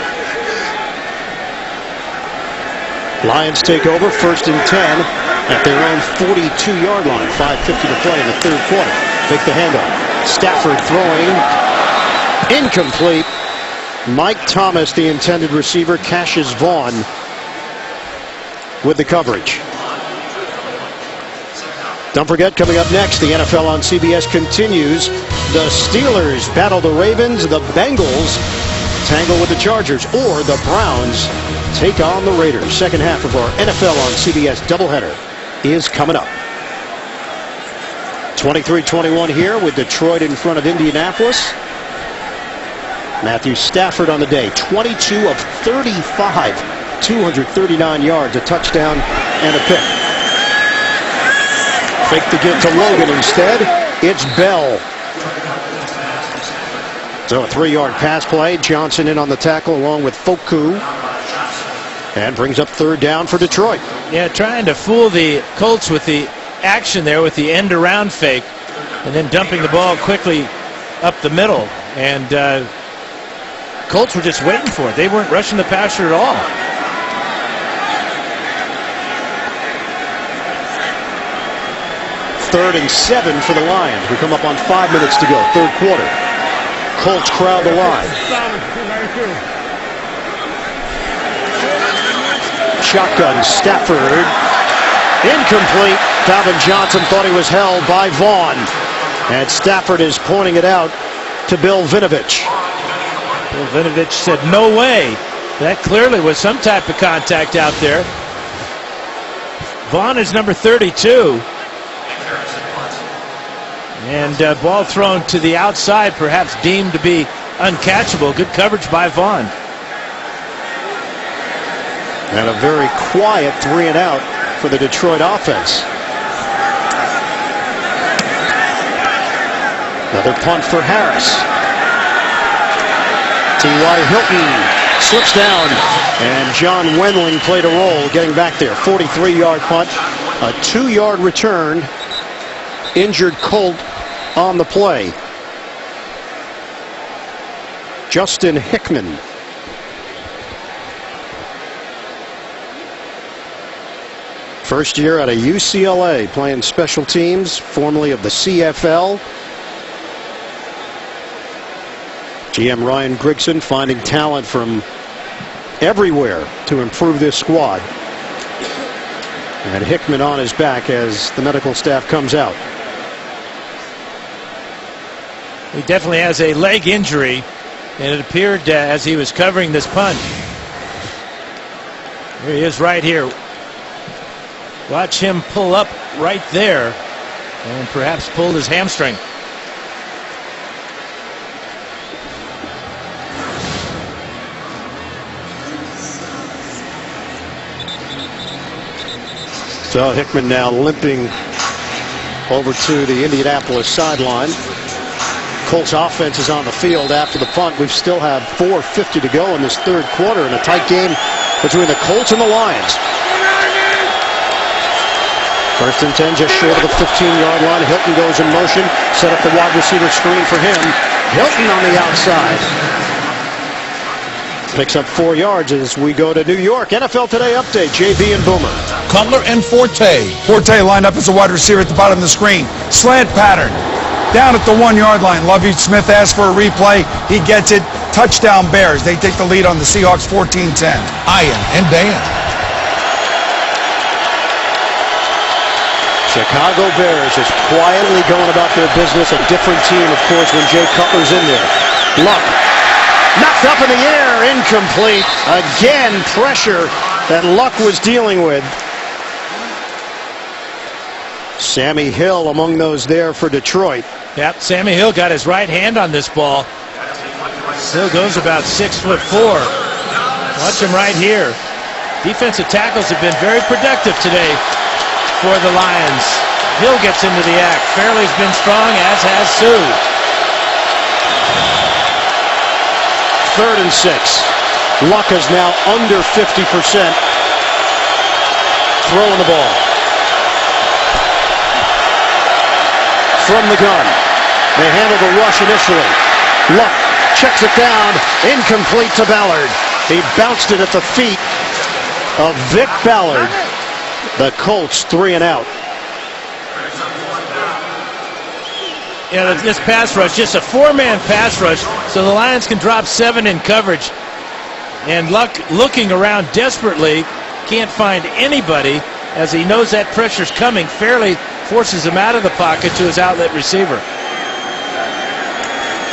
Lions take over 1st and 10 at their own 42-yard line. 5:50 to play in the third quarter. Take the handoff. Stafford throwing. Incomplete. Mike Thomas, the intended receiver, Cassius Vaughn with the coverage. Don't forget, coming up next, the NFL on CBS continues. The Steelers battle the Ravens. The Bengals tangle with the Chargers. Or the Browns take on the Raiders. Second half of our NFL on CBS doubleheader is coming up. 23-21 here with Detroit in front of Indianapolis. Matthew Stafford on the day, 22 of 35, 239 yards, a touchdown and a pick. Fake the give to Logan instead. It's Bell. So a 3-yard pass play. Johnson in on the tackle along with Foku. And brings up third down for Detroit. Yeah, trying to fool the Colts with the action there with the end around fake and then dumping the ball quickly up the middle. And Colts were just waiting for it. They weren't rushing the passer at all. Third and 7 for the Lions. We come up on 5 minutes to go, third quarter. Colts crowd the line. Shotgun, Stafford. Incomplete. Calvin Johnson thought he was held by Vaughn. And Stafford is pointing it out to Bill Vinovich. Bill Vinovich said, no way. That clearly was some type of contact out there. Vaughn is number 32. And ball thrown to the outside, perhaps deemed to be uncatchable. Good coverage by Vaughn. And a very quiet 3 and out for the Detroit offense. Another punt for Harris. T.Y. Hilton slips down, and John Wendling played a role getting back there. 43-yard punt, a 2-yard return. Injured Colt on the play. Justin Hickman. First year out of UCLA, playing special teams, formerly of the CFL. GM Ryan Grigson finding talent from everywhere to improve this squad. And Hickman on his back as the medical staff comes out. He definitely has a leg injury, and it appeared as he was covering this punt. Here he is right here. Watch him pull up right there and perhaps pull his hamstring. So Hickman now limping over to the Indianapolis sideline. Colts offense is on the field after the punt. We still have 4:50 to go in this third quarter in a tight game between the Colts and the Lions. First and 10, just short of the 15-yard line. Hilton goes in motion, set up the wide receiver screen for him. Hilton on the outside. Picks up 4 yards as we go to New York. NFL Today update, JB and Boomer. Cutler and Forte. Forte lined up as a wide receiver at the bottom of the screen. Slant pattern. Down at the 1-yard line. Lovie Smith asks for a replay. He gets it. Touchdown Bears. They take the lead on the Seahawks 14-10. Ian and Dan. Chicago Bears is quietly going about their business. A different team, of course, when Jay Cutler's in there. Luck. Knocked up in the air. Incomplete. Again, pressure that Luck was dealing with. Sammy Hill among those there for Detroit. Yep, Sammy Hill got his right hand on this ball. Hill goes about 6'4". Watch him right here. Defensive tackles have been very productive today for the Lions. Hill gets into the act. Fairley's been strong, as has Sue. 3rd and 6. Luck is now under 50%. Throwing the ball. From the gun. They handle the rush initially. Luck checks it down. Incomplete to Ballard. He bounced it at the feet of Vic Ballard. The Colts 3 and out. Yeah, this pass rush, just a 4-man pass rush, so the Lions can drop 7 in coverage. And Luck looking around desperately, can't find anybody as he knows that pressure's coming. Fairley forces him out of the pocket to his outlet receiver.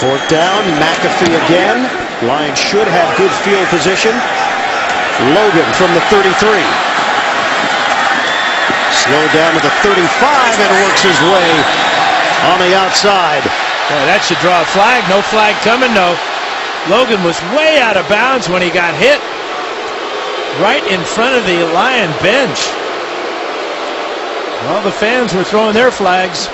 4th down, McAfee again. Lions should have good field position. Logan from the 33. Slowed down to the 35 and works his way on the outside. Boy, that should draw a flag. No flag coming, no. Logan was way out of bounds when he got hit. Right in front of the Lion bench. Well, the fans were throwing their flags.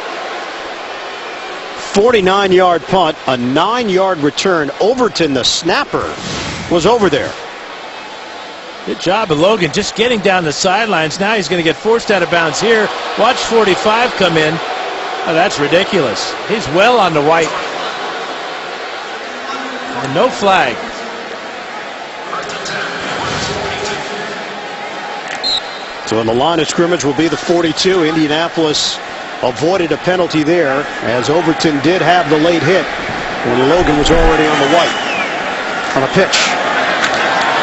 49-yard punt, a 9-yard return. Overton, the snapper, was over there. Good job of Logan just getting down the sidelines. Now he's going to get forced out of bounds here. Watch 45 come in. Oh, that's ridiculous. He's well on the white. And no flag. So in the line of scrimmage will be the 42. Indianapolis avoided a penalty there, as Overton did have the late hit when Logan was already on the white. On a pitch.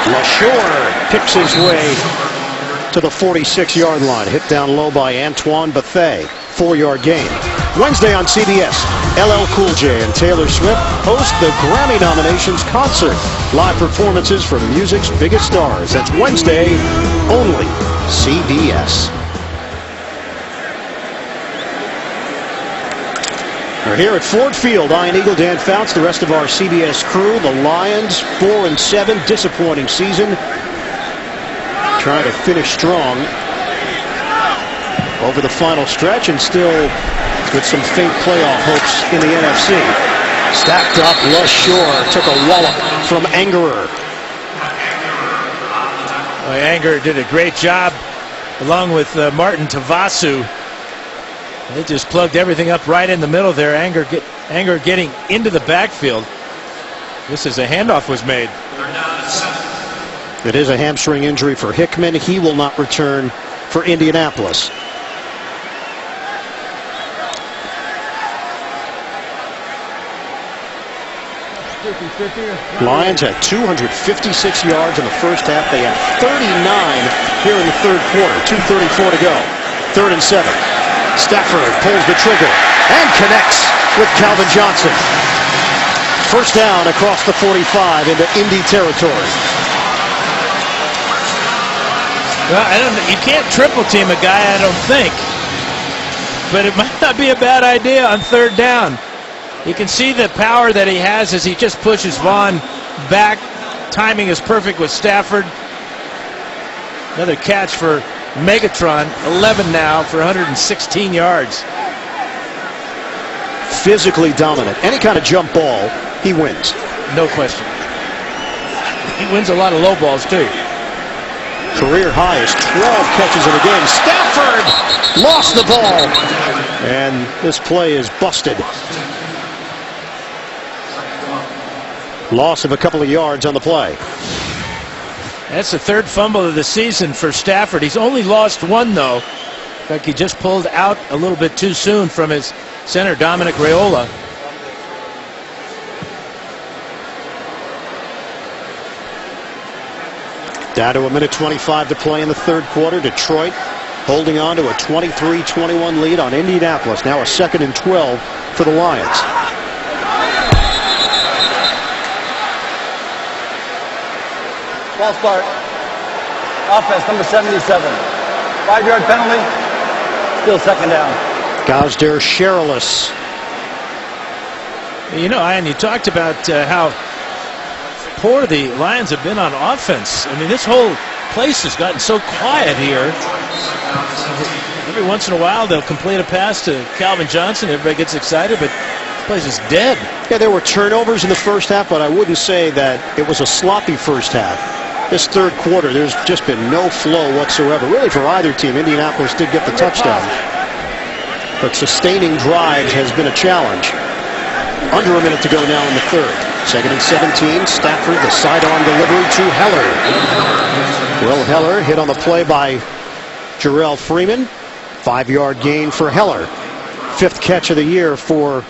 LaShore picks his way to the 46-yard line. Hit down low by Antoine Bethea. 4-yard gain. Wednesday on CBS, LL Cool J and Taylor Swift host the Grammy nominations concert. Live performances from music's biggest stars. That's Wednesday, only CBS. We're here at Ford Field. Ian Eagle, Dan Fouts, the rest of our CBS crew. The Lions, 4-7, disappointing season. Trying to finish strong over the final stretch, and still with some faint playoff hopes in the NFC. Stacked up, LaShore took a wallop from Angerer. Well, Anger did a great job along with Martin Tavasu. They just plugged everything up right in the middle there. Anger getting into the backfield. This is a handoff was made. It is a hamstring injury for Hickman. He will not return for Indianapolis. Lions had 256 yards in the first half. They had 39 here in the third quarter. 2:34 to go. 3rd and 7. Stafford pulls the trigger and connects with Calvin Johnson. First down across the 45 into Indy territory. Well, I don't know. You can't triple team a guy, I don't think. But it might not be a bad idea on 3rd down. You can see the power that he has as he just pushes Vaughn back. Timing is perfect with Stafford. Another catch for Megatron, 11 now for 116 yards. Physically dominant. Any kind of jump ball, he wins. No question. He wins a lot of low balls, too. Career high is 12 catches in a game. Stafford lost the ball. And this play is busted. Loss of a couple of yards on the play. That's the third fumble of the season for Stafford. He's only lost one, though. In fact, he just pulled out a little bit too soon from his center, Dominic Raiola. Down to 1:25 to play in the third quarter. Detroit holding on to a 23-21 lead on Indianapolis. Now a 2nd and 12 for the Lions. Ball start. Offense, number 77. 5-yard penalty. Still 2nd down. Gosder Sherrillis. You know, Ian, you talked about how poor the Lions have been on offense. I mean, this whole place has gotten so quiet here. Every once in a while, they'll complete a pass to Calvin Johnson. Everybody gets excited, but this place is dead. Yeah, there were turnovers in the first half, but I wouldn't say that it was a sloppy first half. This third quarter, there's just been no flow whatsoever, really, for either team. Indianapolis did get the touchdown, but sustaining drives has been a challenge. Under a minute to go now in the third. 2nd and 17. Stafford, the sidearm delivery to Heller. Will Heller hit on the play by Jarrell Freeman. 5-yard gain for Heller. 5th catch of the year for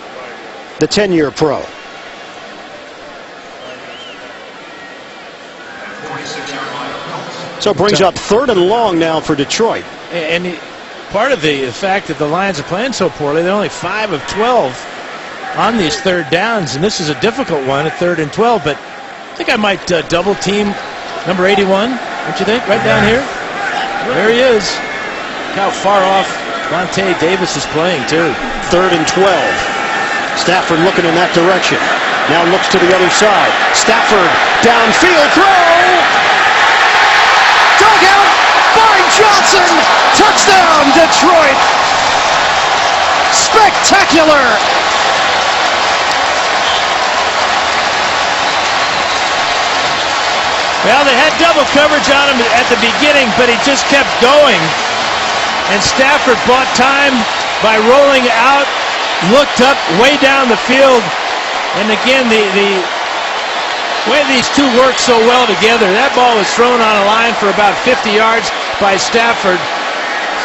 the 10-year pro. So it brings up 3rd and long now for Detroit. And part of the fact that the Lions are playing so poorly, they're only 5 of 12 on these third downs, and this is a difficult one at 3rd and 12, but I think I might double team number 81, don't you think, right down here? There he is. Look how far off Vontae Davis is playing, too. 3rd and 12. Stafford looking in that direction. Now looks to the other side. Stafford downfield throw. Dug out by Johnson. Touchdown, Detroit. Spectacular. Well, they had double coverage on him at the beginning, but he just kept going. And Stafford bought time by rolling out, looked up way down the field. And again, the way these two work so well together, that ball was thrown on a line for about 50 yards by Stafford.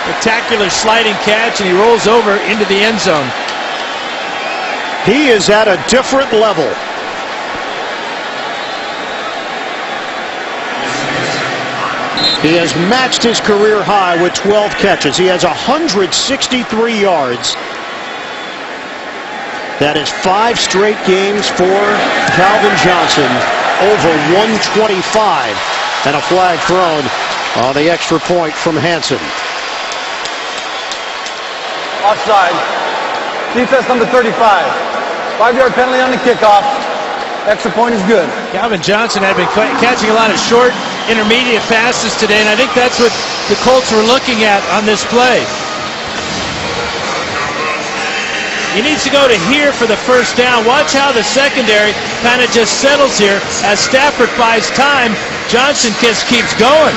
Spectacular sliding catch, and he rolls over into the end zone. He is at a different level. He has matched his career high with 12 catches. He has 163 yards. That is 5 straight games for Calvin Johnson. Over 125. And a flag thrown on the extra point from Hansen. Offside. Defense number 35. 5-yard penalty on the kickoff. Extra point is good. Calvin Johnson had been catching a lot of short, intermediate passes today, and I think that's what the Colts were looking at on this play. He needs to go to here for the first down. Watch how the secondary kind of just settles here. As Stafford buys time, Johnson just keeps going.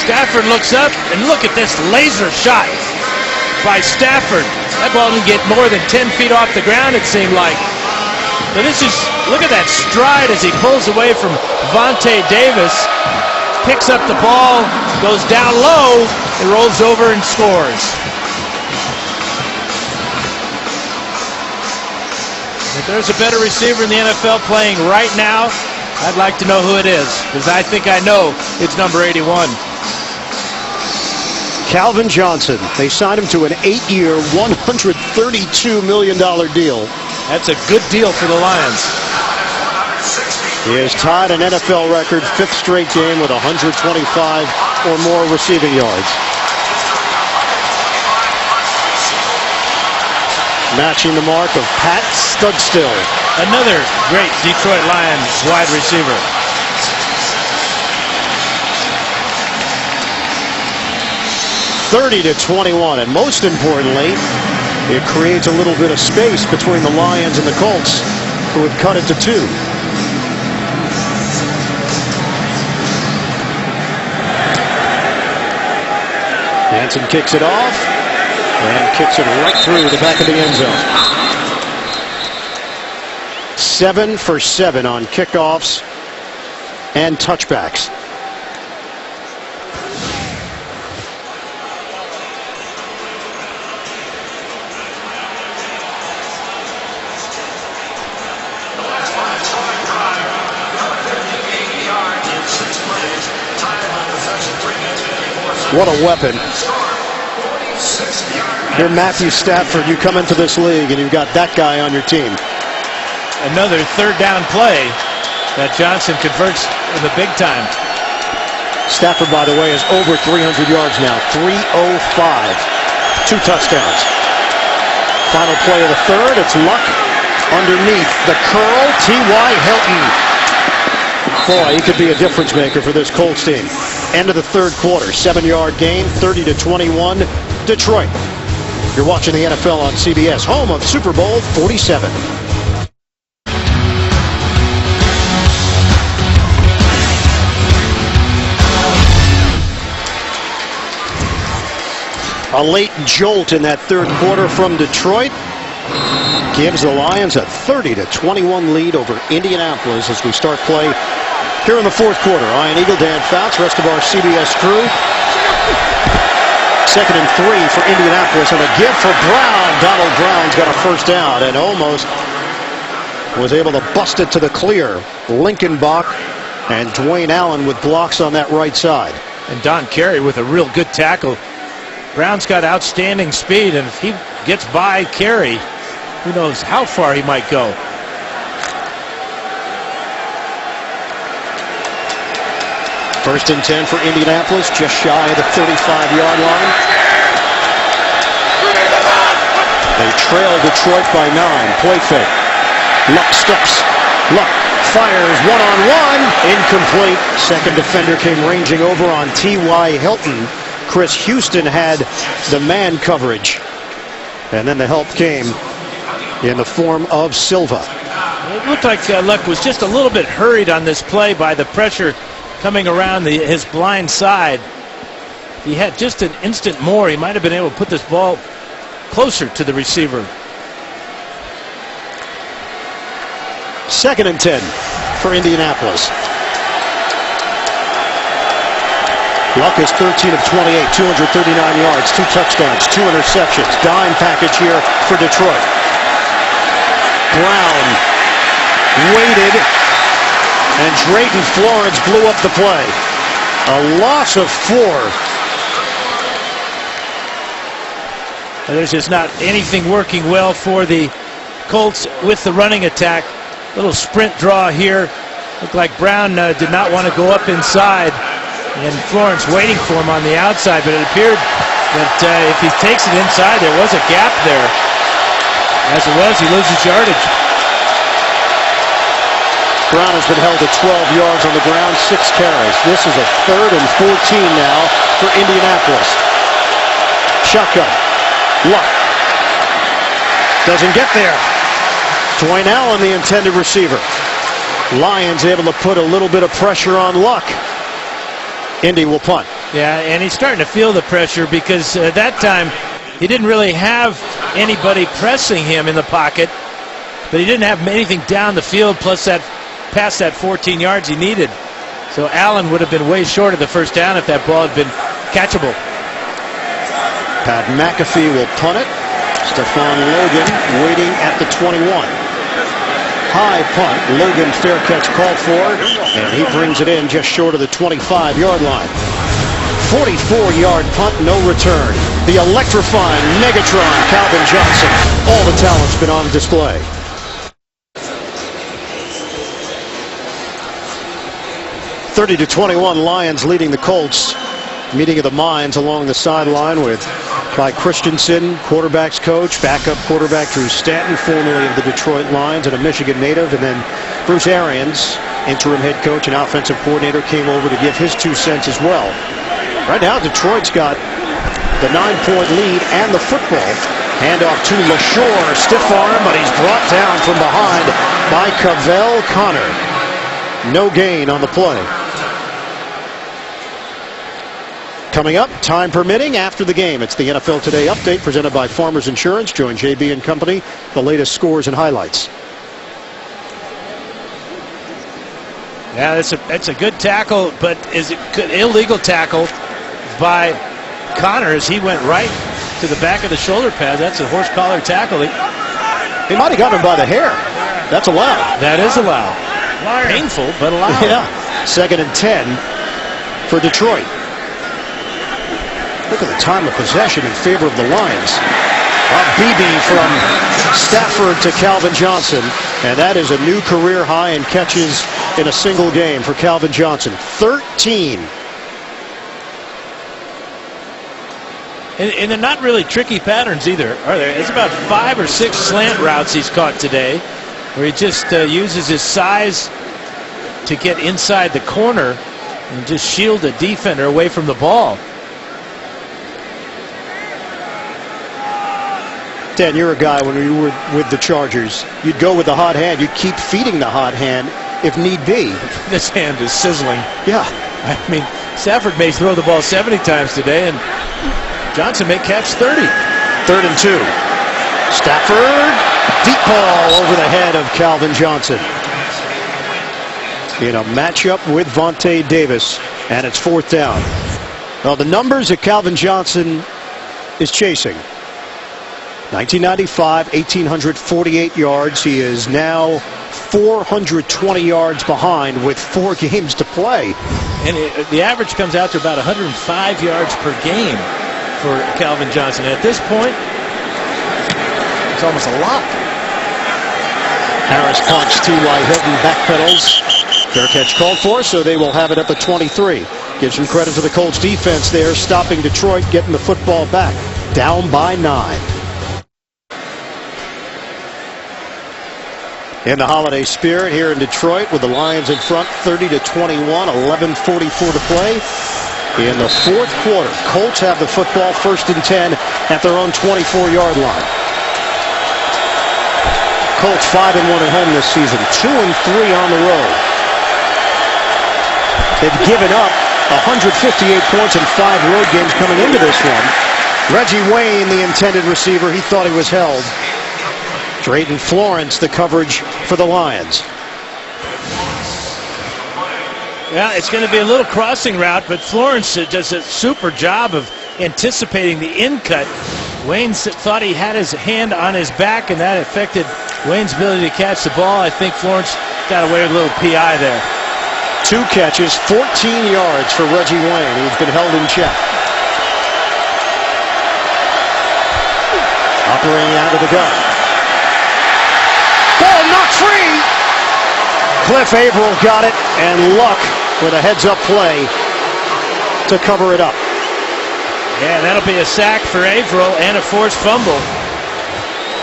Stafford looks up, and look at this laser shot by Stafford. That ball didn't get more than 10 feet off the ground, it seemed like. But this is, look at that stride as he pulls away from Vontae Davis. Picks up the ball, goes down low, and rolls over and scores. If there's a better receiver in the NFL playing right now, I'd like to know who it is, because I think I know it's number 81. Calvin Johnson. They signed him to an 8-year, $132 million deal. That's a good deal for the Lions. He has tied an NFL record, 5th straight game with 125 or more receiving yards. Matching the mark of Pat Studstill. Another great Detroit Lions wide receiver. 30-21, and most importantly, it creates a little bit of space between the Lions and the Colts, who had cut it to 2. Hansen kicks it off and kicks it right through the back of the end zone. 7 for 7 on kickoffs and touchbacks. What a weapon. You're Matthew Stafford. You come into this league and you've got that guy on your team. Another third down play that Johnson converts in the big time. Stafford, by the way, is over 300 yards now. 305. 2 touchdowns. Final play of the third. It's Luck underneath. The curl. T.Y. Hilton. Boy, he could be a difference maker for this Colts team. End of the third quarter. 7-yard gain. 30-21. Detroit. You're watching the NFL on CBS, home of Super Bowl 47. A late jolt in that third quarter from Detroit gives the Lions a 30-21 lead over Indianapolis as we start play here in the fourth quarter. Ian Eagle, Dan Fouts, rest of our CBS crew. 2nd and 3 for Indianapolis, and a give for Brown. Donald Brown's got a first down and almost was able to bust it to the clear. Linkenbach and Dwayne Allen with blocks on that right side. And Don Carey with a real good tackle. Brown's got outstanding speed, and if he gets by Carey, who knows how far he might go. First and 10 for Indianapolis, just shy of the 35-yard line. They trail Detroit by 9. Play fake. Luck steps. Luck fires one-on-one. Incomplete. Second defender came ranging over on T.Y. Hilton. Chris Houston had the man coverage. And then the help came in the form of Silva. It looked like Luck was just a little bit hurried on this play by the pressure coming around his blind side. He had just an instant more. He might have been able to put this ball closer to the receiver. 2nd and 10 for Indianapolis. Luck is 13 of 28, 239 yards, 2 touchdowns, 2 interceptions. Dime package here for Detroit. Brown waited, and Drayton Florence blew up the play. A loss of 4. There's just not anything working well for the Colts with the running attack. Little sprint draw here. Looked like Brown did not want to go up inside, and Florence waiting for him on the outside, but it appeared that if he takes it inside, there was a gap there. As it was, he loses yardage. Brown has been held to 12 yards on the ground, 6 carries. This is a 3rd and 14 now for Indianapolis. Shotgun. Luck. Doesn't get there. Dwayne Allen, the intended receiver. Lions able to put a little bit of pressure on Luck. Indy will punt. Yeah, and he's starting to feel the pressure because that time he didn't really have anybody pressing him in the pocket, but he didn't have anything down the field plus that past that 14 yards he needed. So Allen would have been way short of the first down if that ball had been catchable. Pat McAfee will punt it. Stephon Logan waiting at the 21. High punt. Logan fair catch called for, and he brings it in just short of the 25-yard line. 44-yard punt, no return. The electrifying Megatron, Calvin Johnson. All the talent's been on display. (30-21) Lions leading the Colts. Meeting of the minds along the sideline with Clyde Christensen, quarterback's coach, backup quarterback Drew Stanton, formerly of the Detroit Lions and a Michigan native, and then Bruce Arians, interim head coach and offensive coordinator, came over to give his 2 cents as well. Right now, Detroit's got the 9-point lead and the football. Handoff to LaShore, stiff arm, but he's brought down from behind by Cavell Connor. No gain on the play. Coming up, time permitting, after the game, it's the NFL Today update presented by Farmers Insurance. Join JB and company, the latest scores and highlights. Yeah, it's a good tackle, but is it good illegal tackle by Connor as he went right to the back of the shoulder pad. That's a horse collar tackle. He might have got him by the hair. That's allowed. That is allowed. Painful, but allowed. Yeah. 2nd and 10 for Detroit. Look at the time of possession in favor of the Lions. BB from Stafford to Calvin Johnson, and that is a new career high in catches in a single game for Calvin Johnson. 13. And they're not really tricky patterns either, are there? It's about 5 or 6 slant routes he's caught today, where he just uses his size to get inside the corner and just shield a defender away from the ball. Dan, you're a guy, when you were with the Chargers, you'd go with the hot hand. You'd keep feeding the hot hand if need be. This hand is sizzling. Yeah. I mean, Stafford may throw the ball 70 times today, and Johnson may catch 30. 3rd and 2. Stafford, deep ball over the head of Calvin Johnson. In a matchup with Vontae Davis, and it's 4th down. Well, the numbers that Calvin Johnson is chasing. 1995, 1,848 yards. He is now 420 yards behind with 4 games to play. And the average comes out to about 105 yards per game for Calvin Johnson. At this point, it's almost a lot. Harris punts to Hilton, backpedals. Fair catch called for, so they will have it at the 23. Gives some credit to the Colts defense there, stopping Detroit, getting the football back. Down by 9. In the holiday spirit here in Detroit with the Lions in front 30-21, 11:44 to play in the 4th quarter. Colts have the football, 1st and 10 at their own 24-yard line. Colts 5-1 at home this season, 2-3 on the road. They've given up 158 points in 5 road games coming into this one. Reggie Wayne, the intended receiver, he thought he was held. Drayton Florence, the coverage for the Lions. Yeah, it's going to be a little crossing route, but Florence does a super job of anticipating the in cut. Wayne thought he had his hand on his back, and that affected Wayne's ability to catch the ball. I think Florence got away with a little PI there. 2 catches, 14 yards for Reggie Wayne. He's been held in check. Operating out of the gun. Ball knocked free. Cliff Averill got it, and Luck with a heads-up play to cover it up. Yeah, that'll be a sack for Averill and a forced fumble.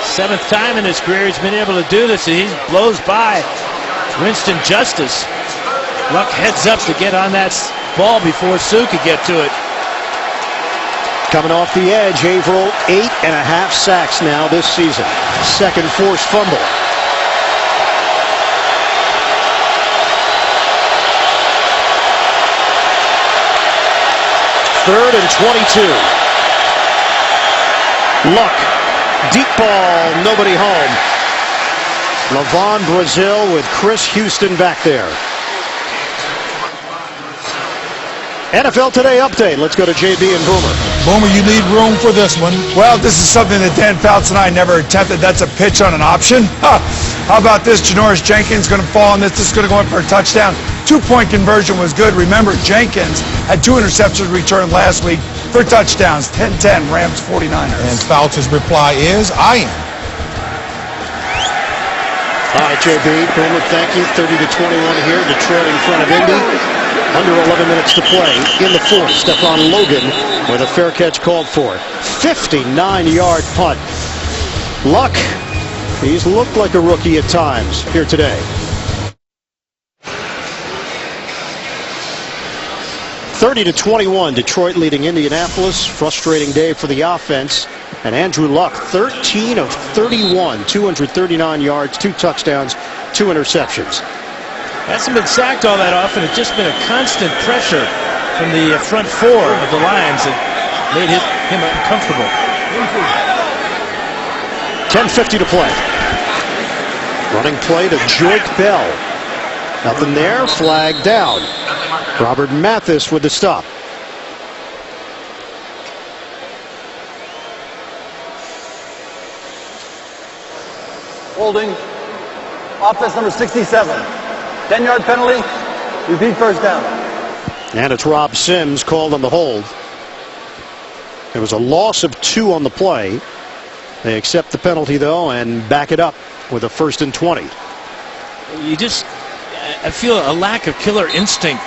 7th time in his career he's been able to do this, and he blows by Winston Justice. Luck heads up to get on that ball before Sue could get to it. Coming off the edge, Averill 8.5 sacks now this season. 2nd forced fumble. Third and 22. Luck. Deep ball. Nobody home. Levon Brazil with Chris Houston back there. NFL Today update. Let's go to JB and Boomer. Boomer, you leave room for this one. Well, this is something that Dan Fouts and I never attempted. That's a pitch on an option. How about this? Janoris Jenkins going to fall on this. This is going to go in for a touchdown. 2-point conversion was good. Remember, Jenkins had 2 interceptions returned last week for touchdowns. 10-10, Rams 49ers. And Fouts' reply is, I am. All right, JB, Boomer, thank you. 30-21 here. Detroit in front of Indy. Under 11 minutes to play in the 4th. Stephon Logan with a fair catch called for. 59-yard punt. Luck, he's looked like a rookie at times here today. 30-21, Detroit leading Indianapolis. Frustrating day for the offense. And Andrew Luck, 13 of 31, 239 yards, 2 touchdowns, 2 interceptions. Hasn't been sacked all that often. It's just been a constant pressure from the front four of the Lions that made him uncomfortable. 10:50 to play. Running play to Joik Bell. Nothing there. Flag down. Robert Mathis with the stop. Holding. Offense number 67. 10-yard penalty. Repeat first down. And it's Rob Sims called on the hold. There was a loss of 2 on the play. They accept the penalty, though, and back it up with a 1st and 20. I feel a lack of killer instinct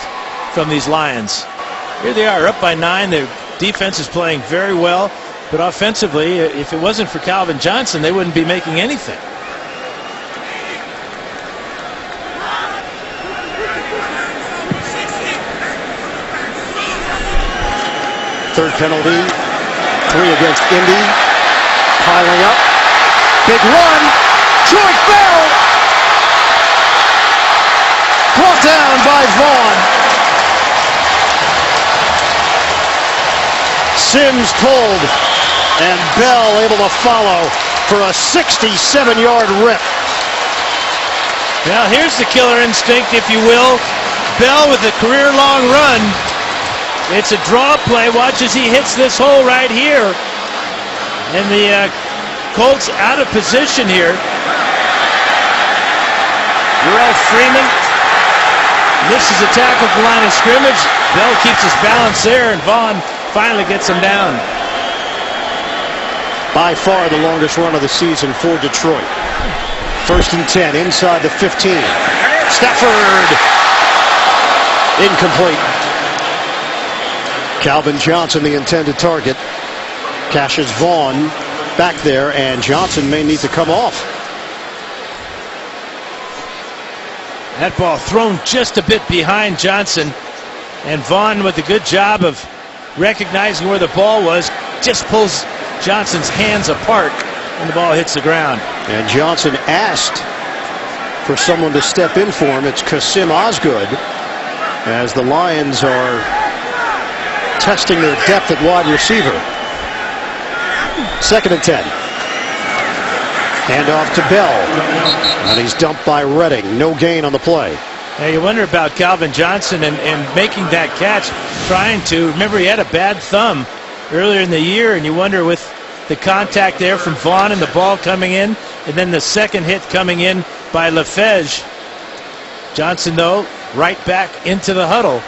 from these Lions. Here they are up by 9. Their defense is playing very well. But offensively, if it wasn't for Calvin Johnson, they wouldn't be making anything. Third penalty, 3 against Indy. Piling up. Big run. Joik Bell. Brought down by Vaughn. Sims pulled. And Bell able to follow for a 67-yard rip. Now here's the killer instinct, if you will. Bell with a career-long run. It's a draw play. Watch as he hits this hole right here. And the Colts out of position here. Darrell Freeman misses a tackle at the line of scrimmage. Bell keeps his balance there, and Vaughn finally gets him down. By far the longest run of the season for Detroit. 1st and 10 inside the 15. Stafford. Incomplete. Calvin Johnson, the intended target. Cassius Vaughn back there, and Johnson may need to come off. That ball thrown just a bit behind Johnson, and Vaughn, with a good job of recognizing where the ball was, just pulls Johnson's hands apart and the ball hits the ground. And Johnson asked for someone to step in for him. It's Kasim Osgood, as the Lions are testing their depth at wide receiver. 2nd and 10. Handoff to Bell. And he's dumped by Redding. No gain on the play. Now you wonder about Calvin Johnson and making that catch, trying to. Remember, he had a bad thumb earlier in the year, and you wonder with the contact there from Vaughn and the ball coming in, and then the second hit coming in by LaFege. Johnson, though, right back into the huddle.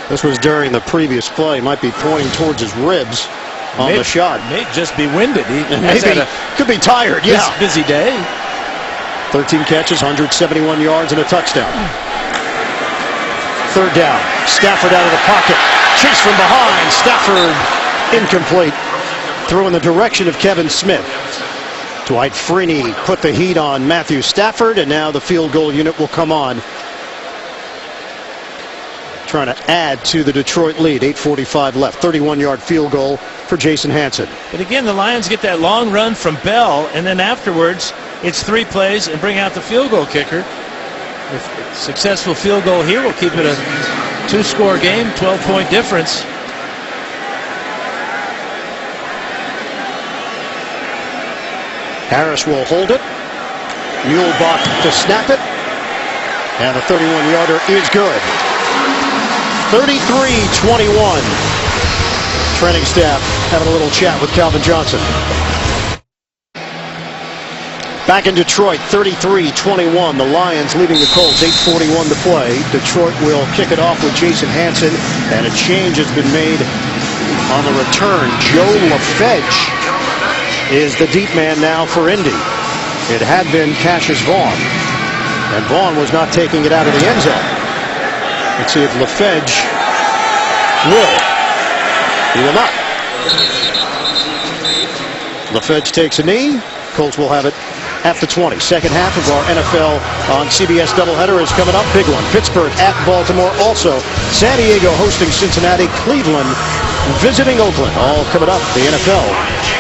This was during the previous play. Might be pointing towards his ribs on the shot. May just be winded. He maybe could be tired. Yeah, busy day. 13 catches, 171 yards, and a touchdown. 3rd down. Stafford out of the pocket. Chase from behind. Stafford incomplete. Throw in the direction of Kevin Smith. Dwight Freeney put the heat on Matthew Stafford, and now the field goal unit will come on, trying to add to the Detroit lead. 8:45 left. 31-yard field goal for Jason Hanson. But again, the Lions get that long run from Bell, and then afterwards it's 3 plays and bring out the field goal kicker. If successful field goal here will keep it a 2-score game, 12-point difference. Harris will hold it. Muehlbach to snap it. And the 31-yarder is good. 33-21. Training staff having a little chat with Calvin Johnson. Back in Detroit, 33-21. The Lions leading the Colts, 8:41 to play. Detroit will kick it off with Jason Hanson, and a change has been made on the return. Joe LaFege is the deep man now for Indy. It had been Cassius Vaughn, and Vaughn was not taking it out of the end zone. Let's see if LaFege will. He will not. LaFege takes a knee. Colts will have it at the 20. Second half of our NFL on CBS doubleheader is coming up. Big one. Pittsburgh at Baltimore. Also, San Diego hosting Cincinnati. Cleveland visiting Oakland. All coming up. The NFL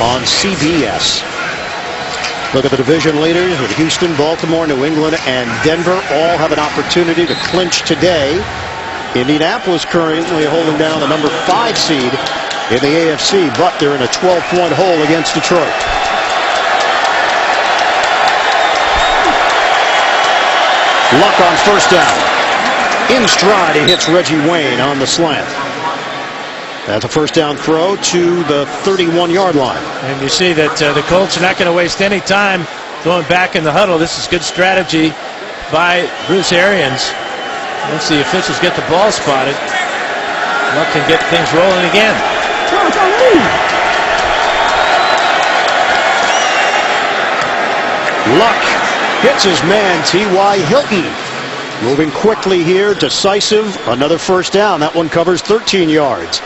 on CBS. Look at the division leaders with Houston, Baltimore, New England, and Denver all have an opportunity to clinch today. Indianapolis currently holding down the number 5 seed in the AFC, but they're in a 12-point hole against Detroit. Luck on first down. In stride, he hits Reggie Wayne on the slant. That's a first down throw to the 31-yard line. And you see that the Colts are not going to waste any time going back in the huddle. This is good strategy by Bruce Arians. Once the officials get the ball spotted, Luck can get things rolling again. Luck hits his man, T.Y. Hilton. Moving quickly here, decisive. Another first down. That one covers 13 yards.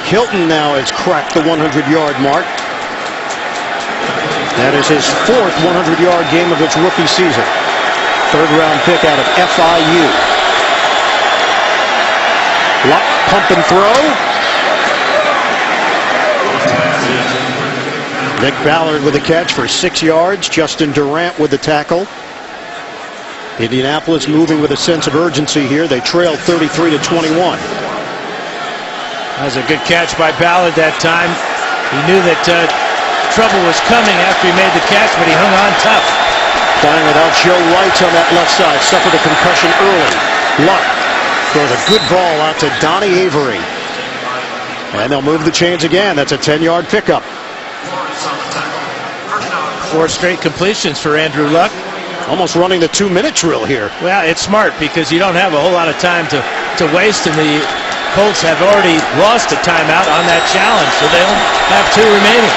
Hilton now has cracked the 100-yard mark. That is his 4th 100-yard game of his rookie season. 3rd-round pick out of FIU. Luck, pump and throw. Nick Ballard with the catch for 6 yards. Justin Durant with the tackle. Indianapolis moving with a sense of urgency here. They trail 33-21. That was a good catch by Ballard that time. He knew that trouble was coming after he made the catch, but he hung on tough. Playing without Joe White on that left side. Suffered a concussion early. Luck throws a good ball out to Donnie Avery. And they'll move the chains again. That's a 10-yard pickup. 4 straight completions for Andrew Luck. Almost running the 2-minute drill here. Well, it's smart because you don't have a whole lot of time to waste, and the Colts have already lost a timeout on that challenge, so they'll have 2 remaining.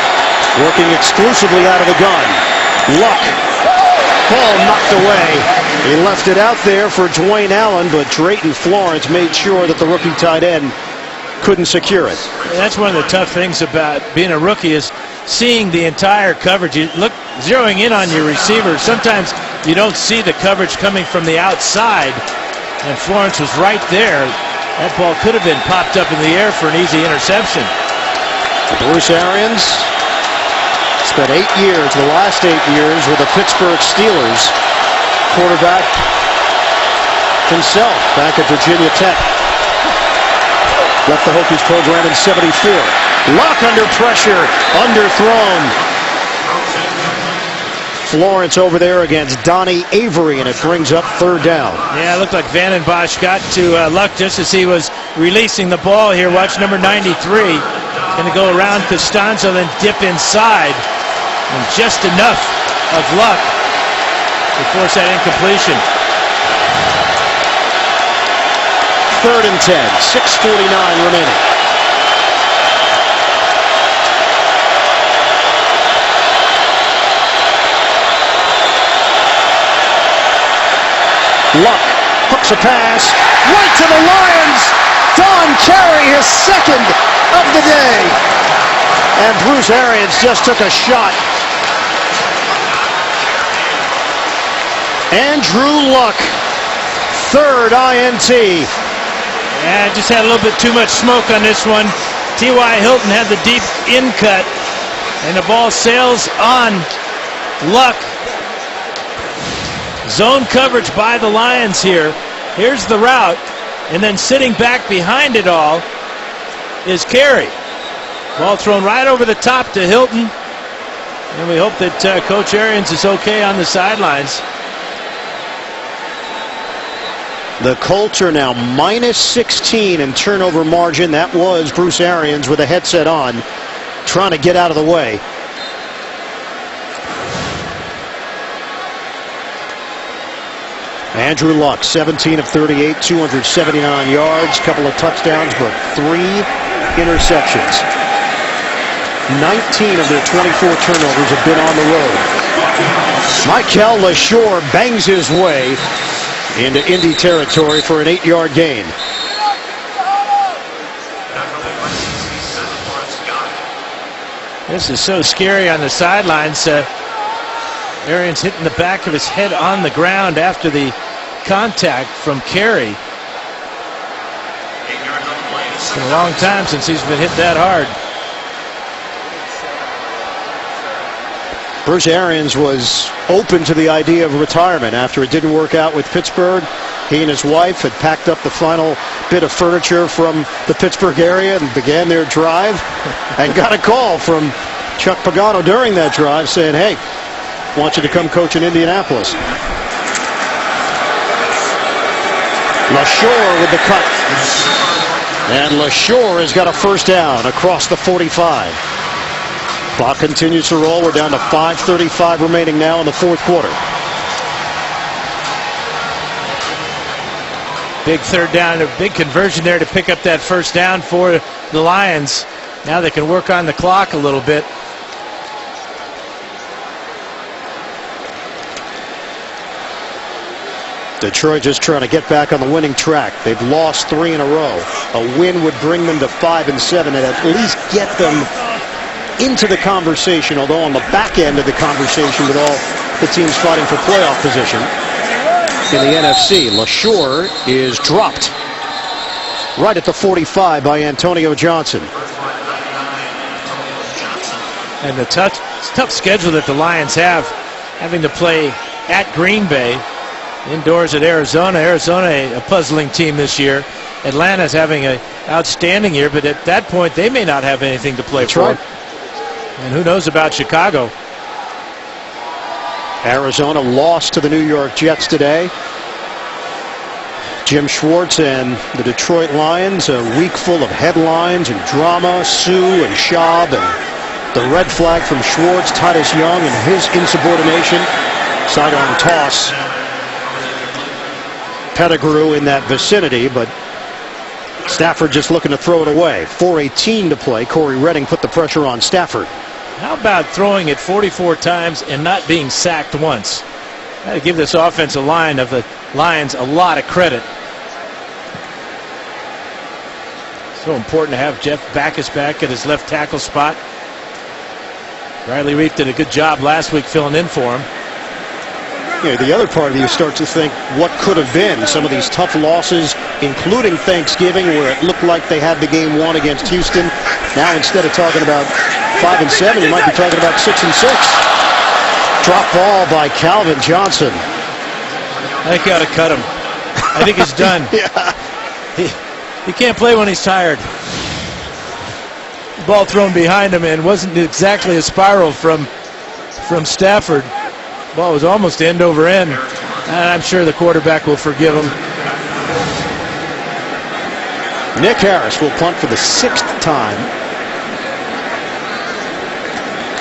Working exclusively out of the gun. Luck. Ball knocked away. He left it out there for Dwayne Allen, but Drayton Florence made sure that the rookie tight end couldn't secure it. That's one of the tough things about being a rookie is seeing the entire coverage. You look, zeroing in on your receiver. Sometimes you don't see the coverage coming from the outside, and Florence was right there. That ball could have been popped up in the air for an easy interception. Bruce Arians spent 8 years, the last 8 years, with the Pittsburgh Steelers. Quarterback himself back at Virginia Tech. Left the Hokies program in '74. Luck under pressure, underthrown. Florence over there against Donnie Avery, and it brings up 3rd down. Yeah, it looked like Van Bosch got to Luck just as he was releasing the ball here. Watch number 93. Going to go around Costanzo, then dip inside. And just enough of Luck to force that incompletion. 3rd and 10, 6:49 remaining. Luck hooks a pass right to the Lions. Don Carey, his 2nd of the day. And Bruce Arians just took a shot. Andrew Luck, 3rd INT. Yeah, just had a little bit too much smoke on this one. T.Y. Hilton had the deep in cut, and the ball sails on Luck. Zone coverage by the Lions here. Here's the route, and then sitting back behind it all is Carey. Ball thrown right over the top to Hilton, and we hope that Coach Arians is okay on the sidelines. The Colts are now -16 in turnover margin. That was Bruce Arians with a headset on, trying to get out of the way. Andrew Luck, 17 of 38, 279 yards, couple of touchdowns, but 3 interceptions. 19 of their 24 turnovers have been on the road. Mikel LaShore bangs his way into Indy territory for an 8-yard gain. This is so scary on the sidelines. Arians hitting the back of his head on the ground after the contact from Carey. It's been a long time since he's been hit that hard. Bruce Arians was open to the idea of retirement after it didn't work out with Pittsburgh. He and his wife had packed up the final bit of furniture from the Pittsburgh area and began their drive and got a call from Chuck Pagano during that drive saying, hey, I want you to come coach in Indianapolis. LaShore with the cut. And LaShore has got a first down across the 45. Clock continues to roll. We're down to 5:35 remaining now in the fourth quarter. Big third down, a big conversion there to pick up that first down for the Lions. Now they can work on the clock a little bit. Detroit just trying to get back on the winning track. They've lost 3 in a row. A win would bring them to 5-7 and at least get them into the conversation, although on the back end of the conversation with all the teams fighting for playoff position in the NFC. LaShore is dropped right at the 45 by Antonio Johnson. And the tough schedule that the Lions have, having to play at Green Bay, indoors at Arizona. Arizona, a puzzling team this year. Atlanta's having an outstanding year, but at that point they may not have anything to play for. Right. And who knows about Chicago? Arizona lost to the New York Jets today. Jim Schwartz and the Detroit Lions, a week full of headlines and drama. Sue and Schaub and the red flag from Schwartz, Titus Young and his insubordination. Sidearm toss. Pettigrew in that vicinity, but Stafford just looking to throw it away. 4:18 to play. Corey Redding put the pressure on Stafford. How about throwing it 44 times and not being sacked once? Got to give this offensive line of the Lions a lot of credit. So important to have Jeff Backus back at his left tackle spot. Riley Reiff did a good job last week filling in for him. Yeah, the other part of you start to think what could have been some of these tough losses, including Thanksgiving, where it looked like they had the game won against Houston. Now instead of talking about 5-7, you might be talking about 6-6. Drop ball by Calvin Johnson. I think you ought to cut him. I think he's done. Yeah. He can't play when he's tired. The ball thrown behind him and wasn't exactly a spiral from Stafford. Ball was almost end over end, and I'm sure the quarterback will forgive him. Nick Harris will punt for the 6th time.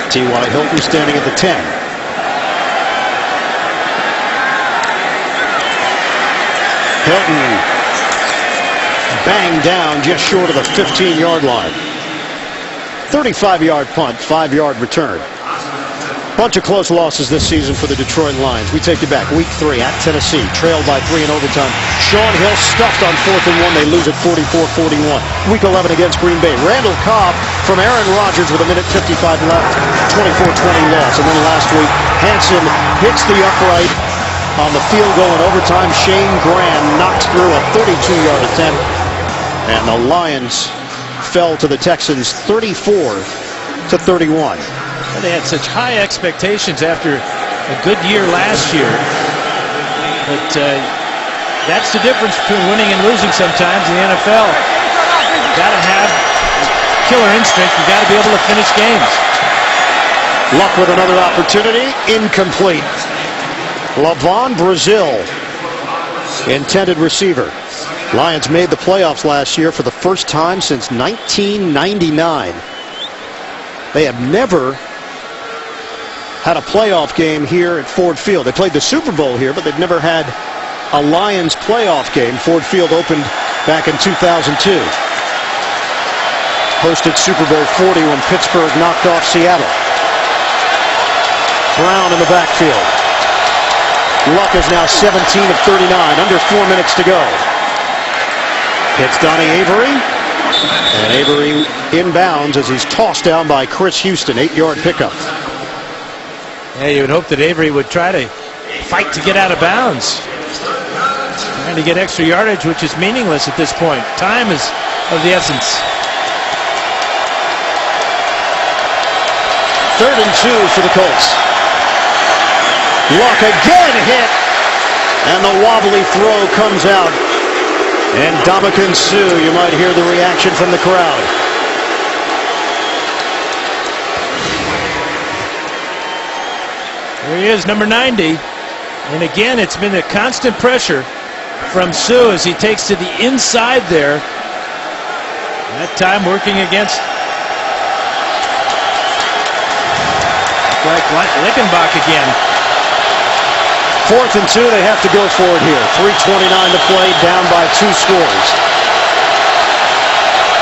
T.Y. Hilton standing at the 10. Hilton banged down just short of the 15-yard line. 35-yard punt, 5-yard return. Bunch of close losses this season for the Detroit Lions. We take you back. Week 3 at Tennessee, trailed by 3 in overtime. Sean Hill stuffed on 4th and 1. They lose at 44-41. Week 11 against Green Bay. Randall Cobb from Aaron Rodgers with 1:55 left. 24-20 loss. And then last week, Hansen hits the upright on the field goal in overtime. Shane Grand knocks through a 32-yard attempt. And the Lions fell to the Texans 34-31. They had such high expectations after a good year last year. But that's the difference between winning and losing sometimes in the NFL. Got to have killer instinct. You got to be able to finish games. Luck with another opportunity. Incomplete. Lavon Brazil, intended receiver. Lions made the playoffs last year for the first time since 1999. They have never had a playoff game here at Ford Field. They played the Super Bowl here, but they've never had a Lions playoff game. Ford Field opened back in 2002. Hosted Super Bowl 40 when Pittsburgh knocked off Seattle. Brown in the backfield. Luck is now 17 of 39, under 4 minutes to go. It's Donnie Avery, and Avery inbounds as he's tossed down by Chris Houston. 8-yard pickup. Yeah, you would hope that Avery would try to fight to get out of bounds. Trying to get extra yardage, which is meaningless at this point. Time is of the essence. 3rd and 2 for the Colts. Luck again hit, and the wobbly throw comes out. And Ndamukong Suh, you might hear the reaction from the crowd. There he is, number 90. And again, it's been a constant pressure from Suh as he takes to the inside there. That time working against Lickenbach again. 4th and 2, they have to go for it here. 3:29 to play, down by 2 scores.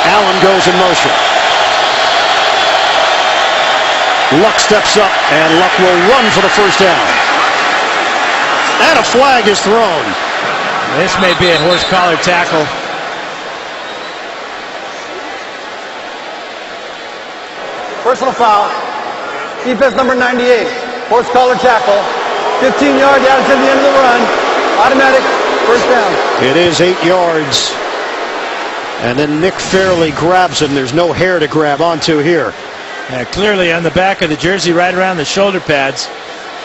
Allen goes in motion. Luck steps up, and Luck will run for the first down. And a flag is thrown. This may be a horse collar tackle. Personal foul. Defense number 98. Horse collar tackle. 15 yards out to the end of the run. Automatic first down. It is 8 yards. And then Nick Fairley grabs him. There's no hair to grab onto here. Yeah, clearly on the back of the jersey, right around the shoulder pads.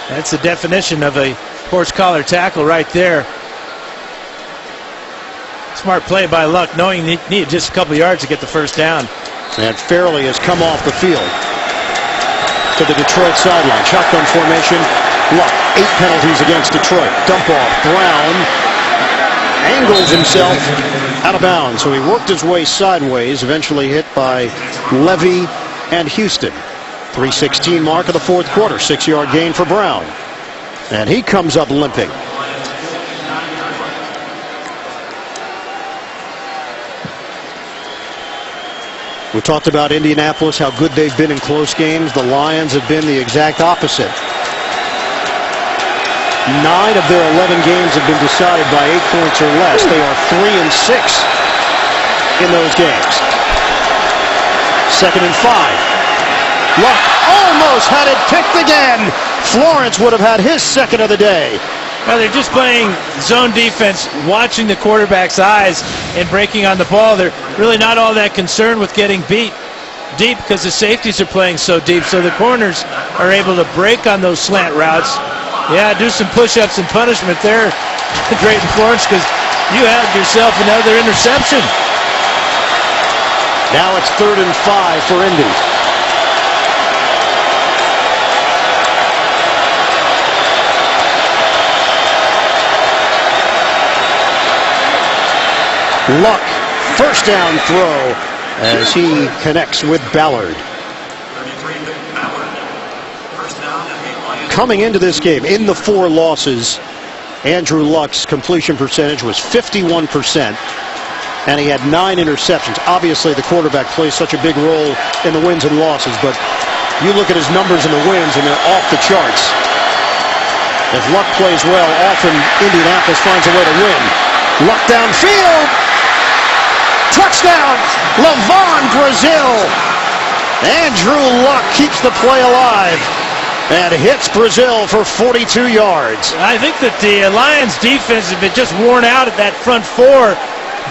That's the definition of a horse collar tackle right there. Smart play by Luck, knowing he needed just a couple yards to get the first down. And Fairley has come off the field to the Detroit sideline. Shotgun formation. Luck, 8 penalties against Detroit. Dump off. Brown angles himself out of bounds. So he worked his way sideways, eventually hit by Levy and Houston. 3:16 mark of the 4th quarter. 6-yard gain for Brown. And he comes up limping. We talked about Indianapolis, how good they've been in close games. The Lions have been the exact opposite. 9 of their 11 games have been decided by 8 points or less. They are 3-6 in those games. 2nd and 5. Luck almost had it picked again. Florence would have had his second of the day. Well, they're just playing zone defense, watching the quarterback's eyes and breaking on the ball. They're really not all that concerned with getting beat deep because the safeties are playing so deep. So the corners are able to break on those slant routes. Yeah, do some push-ups and punishment there, Drayton Florence, because you had yourself another interception. Now it's 3rd and 5 for Indy. Luck, first down throw as he connects with Ballard. Coming into this game, in the 4 losses, Andrew Luck's completion percentage was 51%, and he had 9 interceptions. Obviously, the quarterback plays such a big role in the wins and losses, but you look at his numbers in the wins, and they're off the charts. If Luck plays well, often Indianapolis finds a way to win. Luck downfield. Touchdown, Levon Brazil. Andrew Luck keeps the play alive and hits Brazil for 42 yards. I think that the Lions defense has been just worn out at that front 4.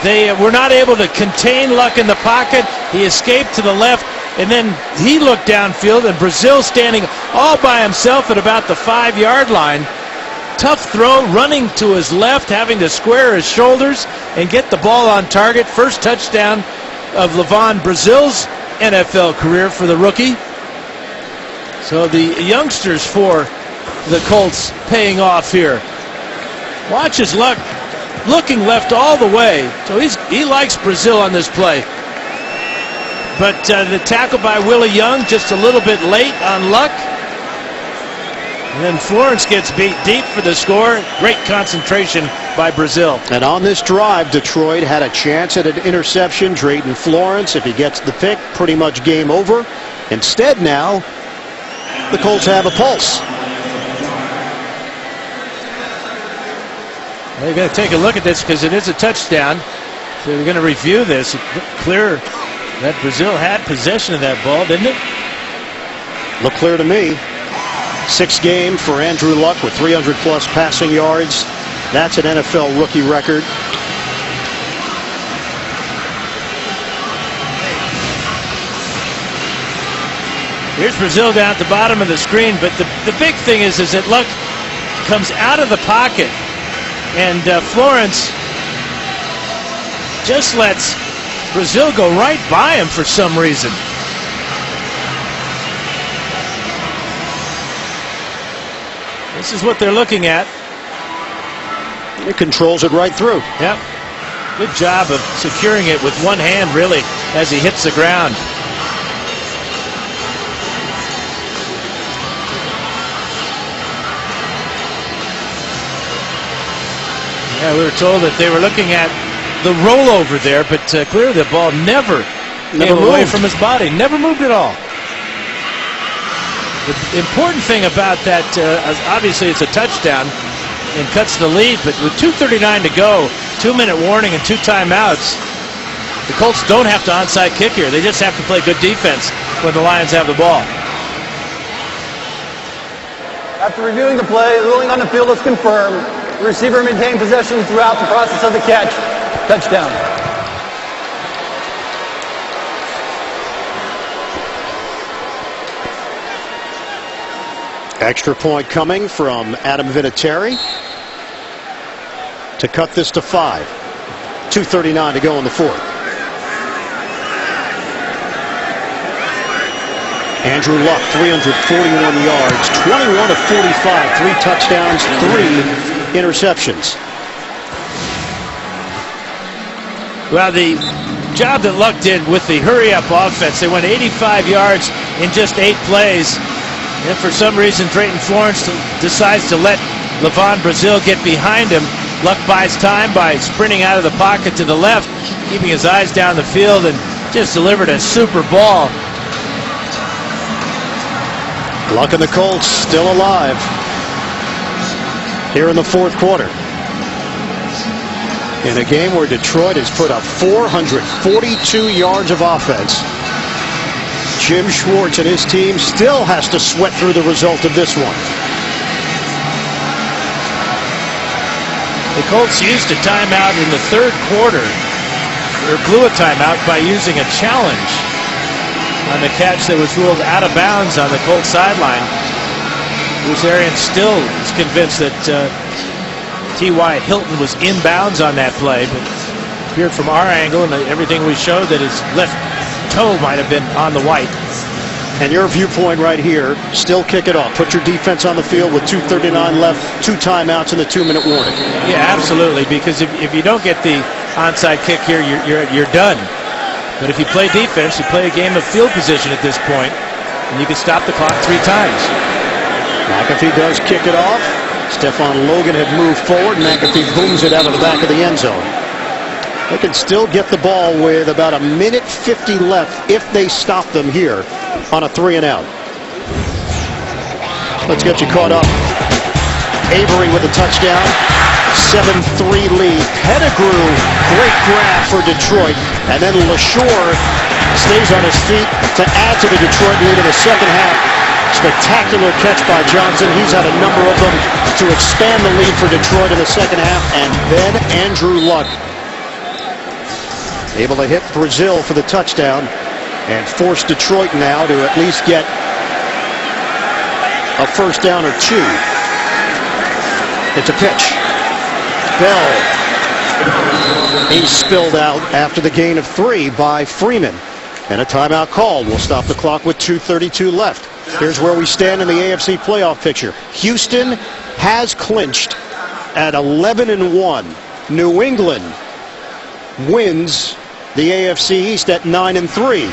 They were not able to contain Luck in the pocket. He escaped to the left, and then he looked downfield, and Brazil standing all by himself at about the 5-yard line. Tough throw, running to his left, having to square his shoulders and get the ball on target. First touchdown of Levon Brazil's NFL career for the rookie. So the youngsters for the Colts paying off here. Watch his Luck looking left all the way. So he likes Brazil on this play. But the tackle by Willie Young just a little bit late on Luck. And then Florence gets beat deep for the score. Great concentration by Brazil. And on this drive, Detroit had a chance at an interception. Drayton Florence, if he gets the pick, pretty much game over. Instead now, the Colts have a pulse. They're going to take a look at this because it is a touchdown. So they're going to review this. Clear That Brazil had possession of that ball, didn't it? Look clear to me. 6th game for Andrew Luck with 300-plus passing yards. That's an NFL rookie record. Here's Brazil down at the bottom of the screen, but the big thing is that Luck comes out of the pocket, and Florence just lets Brazil go right by him for some reason. This is what they're looking at. It controls it right through. Yep. Good job of securing it with one hand, really, as he hits the ground. Yeah, we were told that they were looking at the rollover there, but clearly the ball never came away from his body. Never moved at all. The important thing about that, obviously it's a touchdown and cuts the lead, but with 2:39 to go, 2-minute warning and 2 timeouts, the Colts don't have to onside kick here. They just have to play good defense when the Lions have the ball. After reviewing the play, the ruling on the field is confirmed. The receiver maintained possession throughout the process of the catch. Touchdown. Extra point coming from Adam Vinatieri to cut this to 5. 2:39 to go in the 4th. Andrew Luck, 341 yards, 21 of 45, 3 touchdowns, 3 interceptions. Well, the job that Luck did with the hurry-up offense, they went 85 yards in just 8 plays. And for some reason, Drayton Florence decides to let Levon Brazil get behind him. Luck buys time by sprinting out of the pocket to the left, keeping his eyes down the field, and just delivered a super ball. Luck and the Colts still alive here in the 4th quarter. In a game where Detroit has put up 442 yards of offense, Jim Schwartz and his team still has to sweat through the result of this one. The Colts used a timeout in the 3rd quarter, or blew a timeout by using a challenge on the catch that was ruled out of bounds on the Colts sideline. Bruce Arians still is convinced that T.Y. Hilton was inbounds on that play, but it appeared from our angle and everything we showed that his left toe might have been on the white. And your viewpoint right here, still kick it off. Put your defense on the field with 2:39 left, 2 timeouts and a 2-minute warning. Yeah, absolutely, because if you don't get the onside kick here, you're done. But if you play defense, you play a game of field position at this point, and you can stop the clock 3 times. McAfee does kick it off. Stephon Logan had moved forward. McAfee booms it out of the back of the end zone. They can still get the ball with about 1:50 left if they stop them here on a 3-and-out. Let's get you caught up. Avery with a touchdown. 7-3 lead. Pettigrew, great grab for Detroit. And then LaShore stays on his feet to add to the Detroit lead in the 2nd half. Spectacular catch by Johnson. He's had a number of them to expand the lead for Detroit in the 2nd half. And then Andrew Luck able to hit Brazil for the touchdown and force Detroit now to at least get a 1st down or 2. It's a pitch. Bell. He's spilled out after the gain of 3 by Freeman. And a timeout call will stop the clock with 2:32 left. Here's where we stand in the AFC playoff picture. Houston has clinched at 11-1. New England wins the AFC East at 9-3.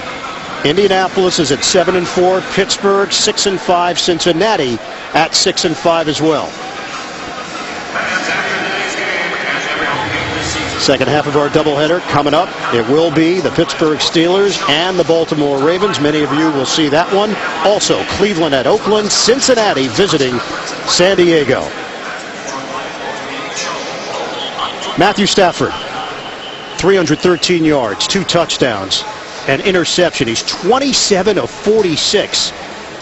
Indianapolis is at 7-4. Pittsburgh 6-5. Cincinnati at 6-5 as well. 2nd half of our doubleheader coming up. It will be the Pittsburgh Steelers and the Baltimore Ravens. Many of you will see that one. Also, Cleveland at Oakland. Cincinnati visiting San Diego. Matthew Stafford, 313 yards, 2 touchdowns, an interception. He's 27 of 46.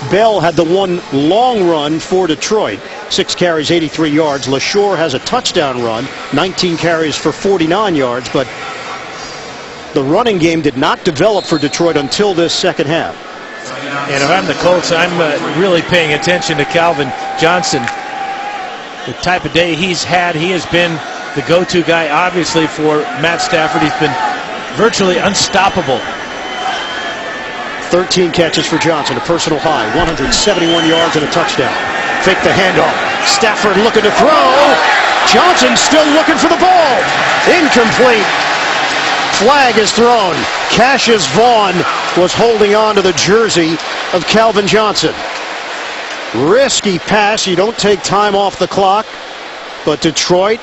Bell had the one long run for Detroit. 6 carries, 83 yards. LaShore has a touchdown run, 19 carries for 49 yards, but the running game did not develop for Detroit until this second half. And if I'm the Colts, I'm really paying attention to Calvin Johnson. The type of day he's had, he has been the go-to guy, obviously, for Matt Stafford. He's been virtually unstoppable. 13 catches for Johnson, a personal high, 171 yards and a touchdown. Fake the handoff. Stafford looking to throw. Johnson still looking for the ball. Incomplete. Flag is thrown. Cassius Vaughn was holding on to the jersey of Calvin Johnson. Risky pass. You don't take time off the clock, but Detroit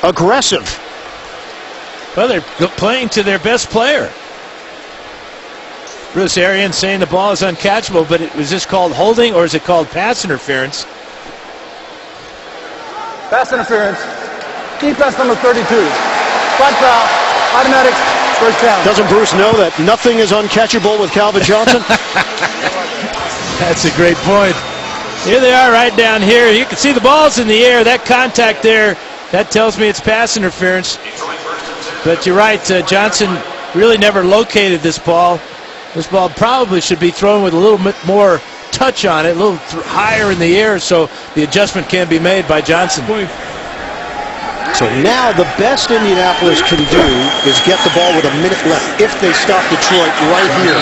aggressive. Well, they're playing to their best player. Bruce Arians saying the ball is uncatchable, but was this called holding or is it called pass interference? Pass interference. Defense number 32. Flag foul. Automatic. First down. Doesn't Bruce know that nothing is uncatchable with Calvin Johnson? That's a great point. Here they are right down here. You can see the ball's in the air. That contact there, that tells me it's pass interference. But you're right, Johnson really never located this ball. This ball probably should be thrown with a little bit more touch on it, a little higher in the air, so the adjustment can be made by Johnson. So now the best Indianapolis can do is get the ball with a minute left if they stop Detroit right here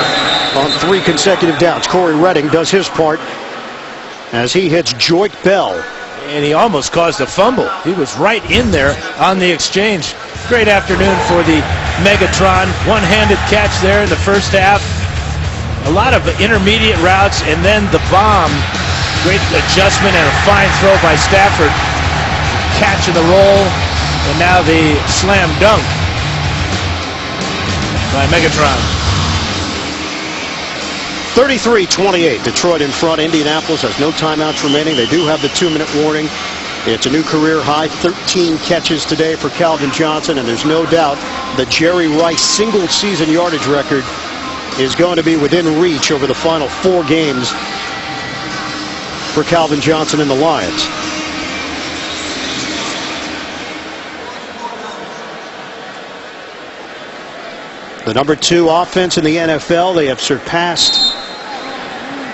on 3 consecutive downs. Corey Redding does his part as he hits Joik Bell. And he almost caused a fumble. He was right in there on the exchange. Great afternoon for the Megatron. One-handed catch there in the first half. A lot of intermediate routes, and then the bomb. Great adjustment and a fine throw by Stafford. Catch in the roll, and now the slam dunk by Megatron. 33-28, Detroit in front. Indianapolis has no timeouts remaining. They do have the 2-minute warning. It's a new career high, 13 catches today for Calvin Johnson, and there's no doubt the Jerry Rice single-season yardage record is going to be within reach over the final 4 games for Calvin Johnson and the Lions. The number 2 offense in the NFL, they have surpassed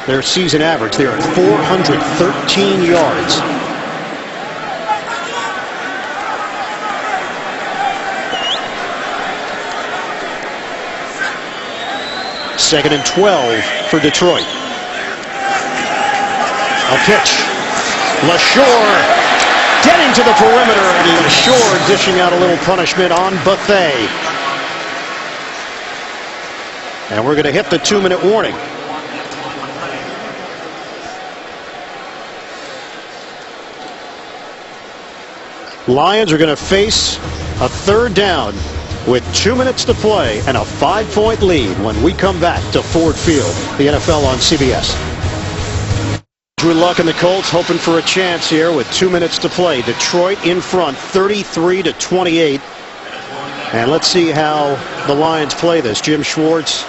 their season average. They're at 413 yards. Second and 12 for Detroit. A pitch. LaShore getting to the perimeter, and LaShore dishing out a little punishment on Buffet. And we're going to hit the 2-minute warning. Lions are going to face a 3rd down with 2 minutes to play and a 5-point lead when we come back to Ford Field, the NFL on CBS. Drew Luck and the Colts hoping for a chance here with 2 minutes to play. Detroit in front, 33-28. And let's see how the Lions play this. Jim Schwartz,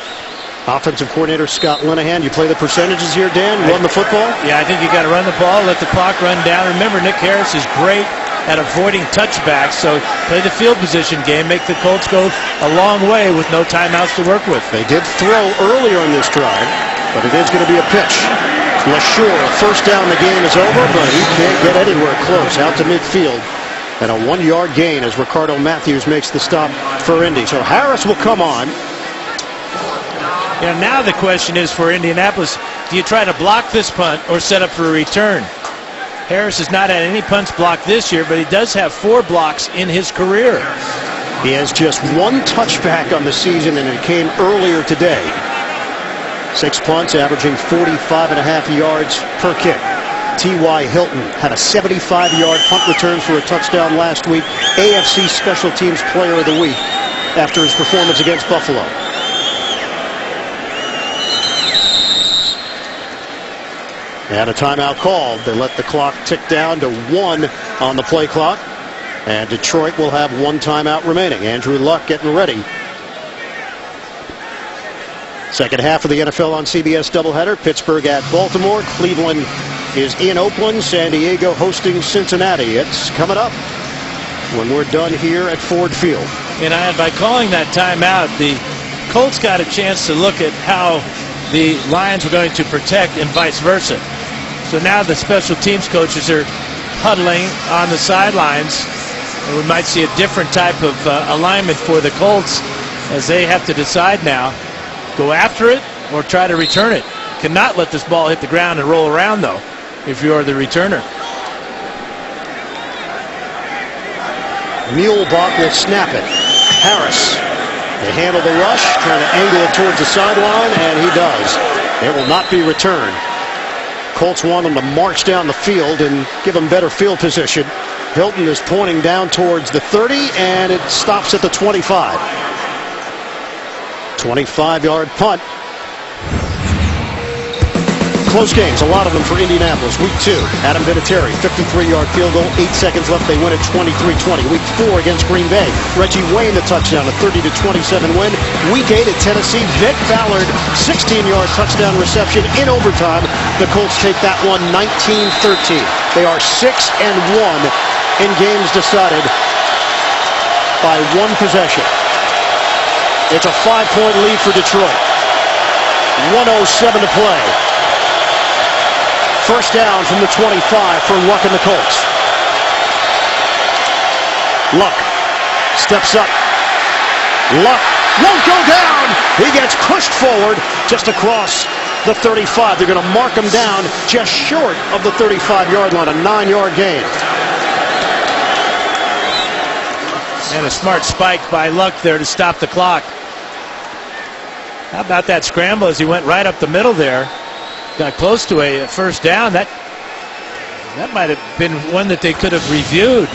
offensive coordinator Scott Linehan. You play the percentages here, Dan? Run the football? Yeah, I think you got to run the ball, let the clock run down. Remember, Nick Harris is great at avoiding touchbacks, so play the field position game, make the Colts go a long way with no timeouts to work with. They did throw earlier in this drive, but it is going to be a pitch. LaShore, first down, the game is over, but he can't get anywhere close. Out to midfield, and a 1-yard gain as Ricardo Matthews makes the stop for Indy. So Harris will come on. Yeah, now the question is for Indianapolis, do you try to block this punt or set up for a return? Harris has not had any punts blocked this year, but he does have 4 blocks in his career. He has just 1 touchback on the season, and it came earlier today. 6 punts, averaging 45.5 yards per kick. T.Y. Hilton had a 75-yard punt return for a touchdown last week. AFC Special Teams Player of the Week after his performance against Buffalo. And a timeout called. They let the clock tick down to 1 on the play clock. And Detroit will have 1 timeout remaining. Andrew Luck getting ready Second half of the NFL on CBS doubleheader. Pittsburgh at Baltimore. Cleveland is in Oakland. San Diego hosting Cincinnati. It's coming up when we're done here at Ford Field. And by calling that timeout, the Colts got a chance to look at how the Lions were going to protect and vice versa. So now the special teams coaches are huddling on the sidelines, and we might see a different type of alignment for the Colts as they have to decide now, go after it or try to return it. Cannot let this ball hit the ground and roll around, though, if you're the returner. Muehlbach will snap it. Harris, they handle the rush, trying to angle it towards the sideline, and he does. It will not be returned. Colts want him to march down the field and give him better field position. Hilton is pointing down towards the 30, and it stops at the 25. 25-yard punt. Close games, a lot of them for Indianapolis. Week 2, Adam Vinatieri, 53-yard field goal, 8 seconds left. They win at 23-20. Week 4 against Green Bay, Reggie Wayne the touchdown, a 30-27 win. Week 8 at Tennessee, Vic Ballard, 16-yard touchdown reception in overtime. The Colts take that one 19-13. They are 6-1 in games decided by one possession. It's a 5-point lead for Detroit. 1:07 to play. First down from the 25 for Luck and the Colts. Luck steps up. Luck won't go down. He gets pushed forward just across the 35. They're going to mark him down just short of the 35-yard line, a 9-yard gain. And a smart spike by Luck there to stop the clock. How about that scramble as he went right up the middle there? Got close to a first down. That might have been one that they could have reviewed.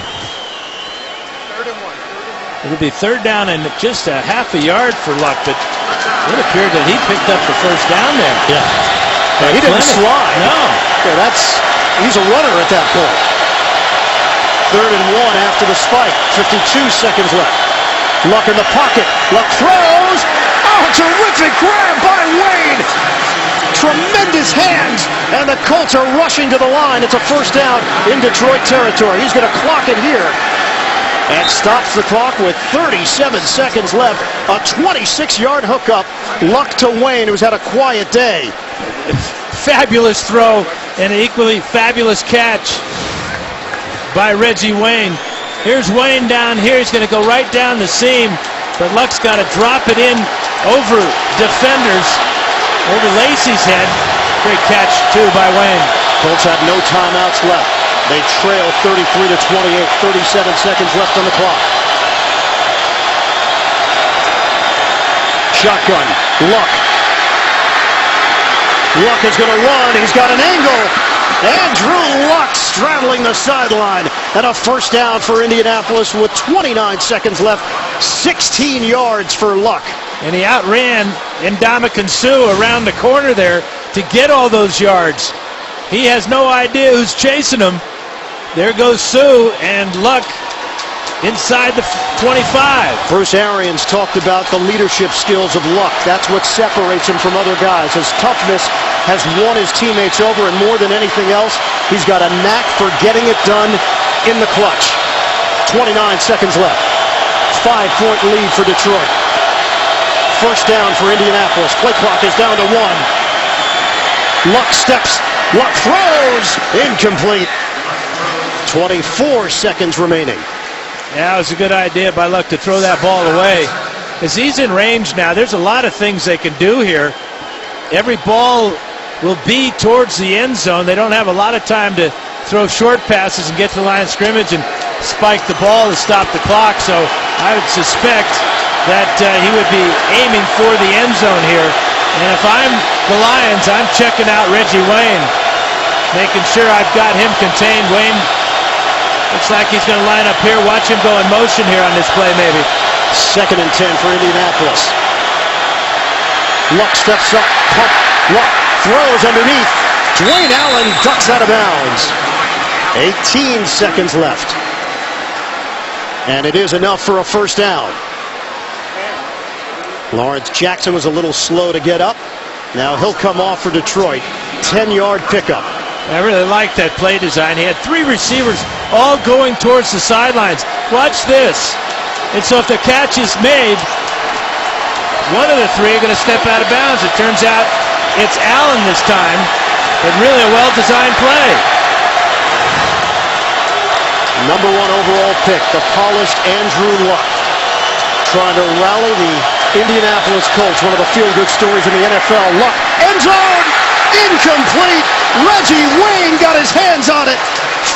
It'll be third down and just a half a yard for Luck, but it appeared that he picked up the first down there. Yeah. He didn't slide. No. Yeah, he's a runner at that point. 3rd and 1 after the spike. 52 seconds left. Luck in the pocket. Luck throws. Oh, terrific grab by Wayne. Tremendous hands, and the Colts are rushing to the line. It's a first down in Detroit territory. He's going to clock it here and stops the clock with 37 seconds left. A 26-yard hookup. Luck to Wayne, who's had a quiet day. Fabulous throw and an equally fabulous catch by Reggie Wayne. Here's Wayne down here. He's going to go right down the seam, but Luck's got to drop it in over defenders. Over Lacey's head. Great catch, too, by Wayne. Colts have no timeouts left. They trail 33-28. 37 seconds left on the clock. Shotgun. Luck. Luck is going to run. He's got an angle. Andrew Luck straddling the sideline. And a first down for Indianapolis with 29 seconds left. 16 yards for Luck. And he outran Ndamukong Suh around the corner there to get all those yards. He has no idea who's chasing him. There goes Suh, and Luck inside the 25. Bruce Arians talked about the leadership skills of Luck. That's what separates him from other guys. His toughness has won his teammates over, and more than anything else, he's got a knack for getting it done in the clutch. 29 seconds left. 5-point lead for Detroit. First down for Indianapolis. Play clock is down to 1. Luck steps. Luck throws. Incomplete. 24 seconds remaining. Yeah, it was a good idea by Luck to throw that ball away. As he's in range now, there's a lot of things they can do here. Every ball will be towards the end zone. They don't have a lot of time to throw short passes and get to the line of scrimmage and spike the ball to stop the clock. So I would suspect that he would be aiming for the end zone here. And if I'm the Lions, I'm checking out Reggie Wayne, making sure I've got him contained. Wayne looks like he's going to line up here. Watch him go in motion here on this play, maybe. 2nd and 10 for Indianapolis. Luck steps up. Pump. Luck throws underneath. Dwayne Allen ducks out of bounds. 18 seconds left. And it is enough for a first down. Lawrence Jackson was a little slow to get up. Now he'll come off for Detroit. 10-yard pickup. I really like that play design. He had 3 receivers all going towards the sidelines. Watch this. And so if the catch is made, one of the 3 are going to step out of bounds. It turns out it's Allen this time, but really a well-designed play. Number 1 overall pick, the polished Andrew Luck, trying to rally the Indianapolis Colts, one of the feel-good stories in the NFL. Luck, end zone, incomplete. Reggie Wayne got his hands on it.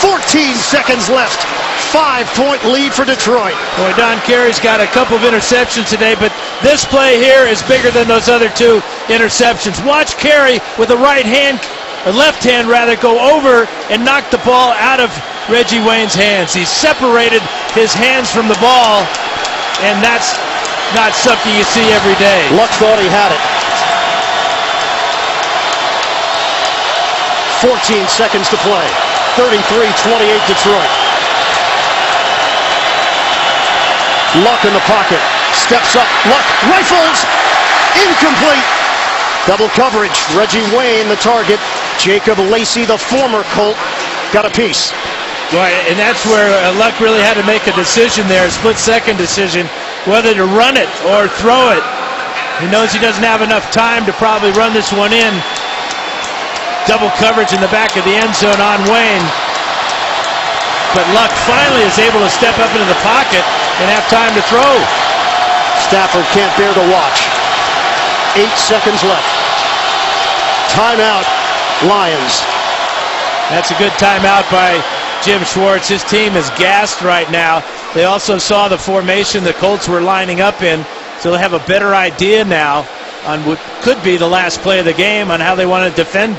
14 seconds left. 5-point lead for Detroit. Boy, Don Carey's got a couple of interceptions today, but this play here is bigger than those other 2 interceptions. Watch Carey with the right hand, or left hand rather, go over and knock the ball out of Reggie Wayne's hands. He separated his hands from the ball, and that's not something you see every day. Luck thought he had it. 14 seconds to play. 33-28 Detroit. Luck in the pocket. Steps up. Luck rifles. Incomplete. Double coverage. Reggie Wayne the target. Jacob Lacey, the former Colt, got a piece. Right, and that's where Luck really had to make a decision there, a split-second decision, whether to run it or throw it. He knows he doesn't have enough time to probably run this one in. Double coverage in the back of the end zone on Wayne. But Luck finally is able to step up into the pocket and have time to throw. Stafford can't bear to watch. 8 seconds left. Timeout, Lions. That's a good timeout by Jim Schwartz. His team is gassed right now. They also saw the formation the Colts were lining up in, so they'll have a better idea now on what could be the last play of the game, on how they want to defend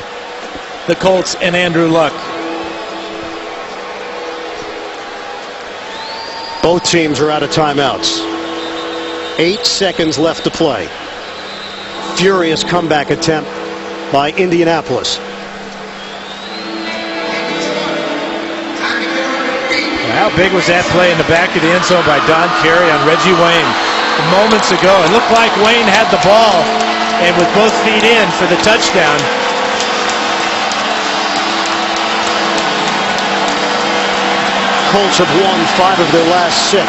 the Colts and Andrew Luck. Both teams are out of timeouts. 8 seconds left to play. Furious comeback attempt by Indianapolis. How big was that play in the back of the end zone by Don Carey on Reggie Wayne moments ago? It looked like Wayne had the ball, and with both feet in for the touchdown. Colts have won 5 of their last 6.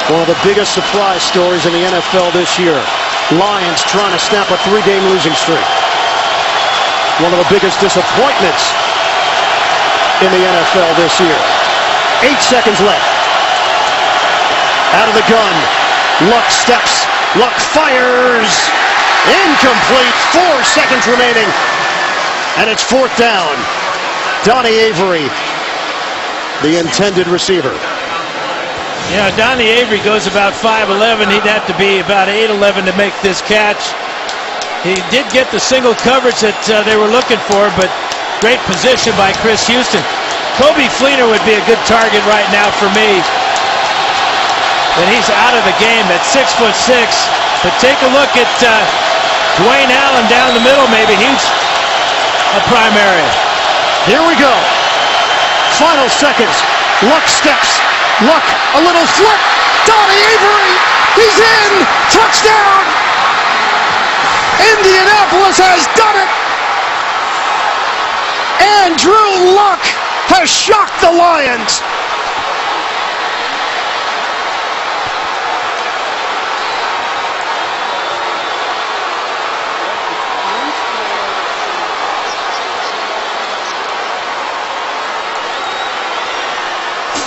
One of the biggest surprise stories in the NFL this year. Lions trying to snap a 3-game losing streak. One of the biggest disappointments in the NFL this year. 8 seconds left. Out of the gun. Luck steps. Luck fires. Incomplete. 4 seconds remaining. And it's 4th down. Donnie Avery, the intended receiver. Yeah, Donnie Avery goes about 5'11". He'd have to be about 8'11" to make this catch. He did get the single coverage that they were looking for, but great position by Chris Houston. Kobe Fleener would be a good target right now for me. But he's out of the game at 6'6". But take a look at Dwayne Allen down the middle, maybe. He's a prime area. Here we go. Final seconds. Luck steps. Luck, a little flip. Donnie Avery, he's in. Touchdown. Indianapolis has done it. Andrew Luck has shocked the Lions.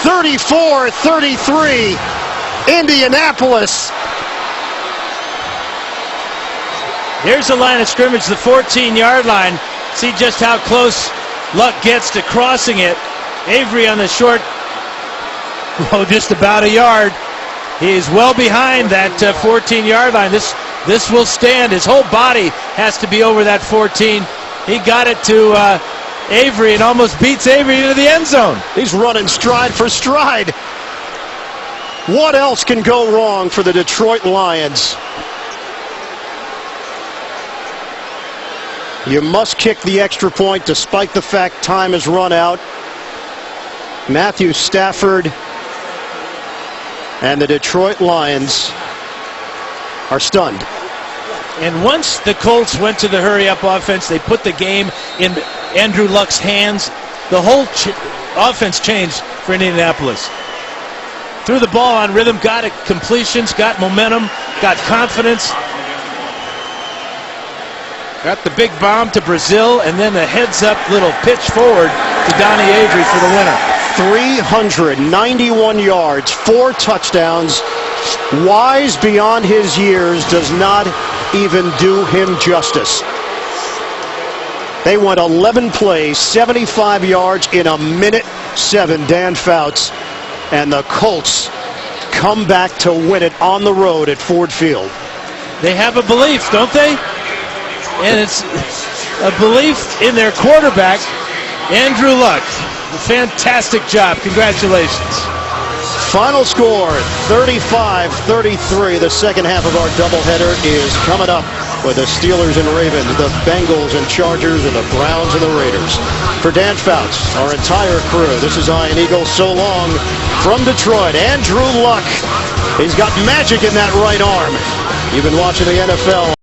(34-33), Indianapolis. Here's the line of scrimmage, the 14-yard line. See just how close Luck gets to crossing it. Avery on the short, just about a yard. He is well behind that 14-yard line. This will stand. His whole body has to be over that 14. He got it to Avery and almost beats Avery into the end zone. He's running stride for stride. What else can go wrong for the Detroit Lions? You must kick the extra point despite the fact time has run out. Matthew Stafford and the Detroit Lions are stunned. And once the Colts went to the hurry-up offense, they put the game in Andrew Luck's hands. The whole offense changed for Indianapolis. Threw the ball on rhythm, got it completions, got momentum, got confidence. Got the big bomb to Brazil, and then a heads-up little pitch forward to Donnie Avery for the winner. 391 yards, 4 touchdowns. Wise beyond his years does not even do him justice. They went 11 plays, 75 yards in a minute 7, Dan Fouts. And the Colts come back to win it on the road at Ford Field. They have a belief, don't they? And it's a belief in their quarterback, Andrew Luck. A fantastic job. Congratulations. Final score, 35-33. The second half of our doubleheader is coming up with the Steelers and Ravens, the Bengals and Chargers, and the Browns and the Raiders. For Dan Fouts, our entire crew, this is Ian Eagle. So long from Detroit. Andrew Luck. He's got magic in that right arm. You've been watching the NFL.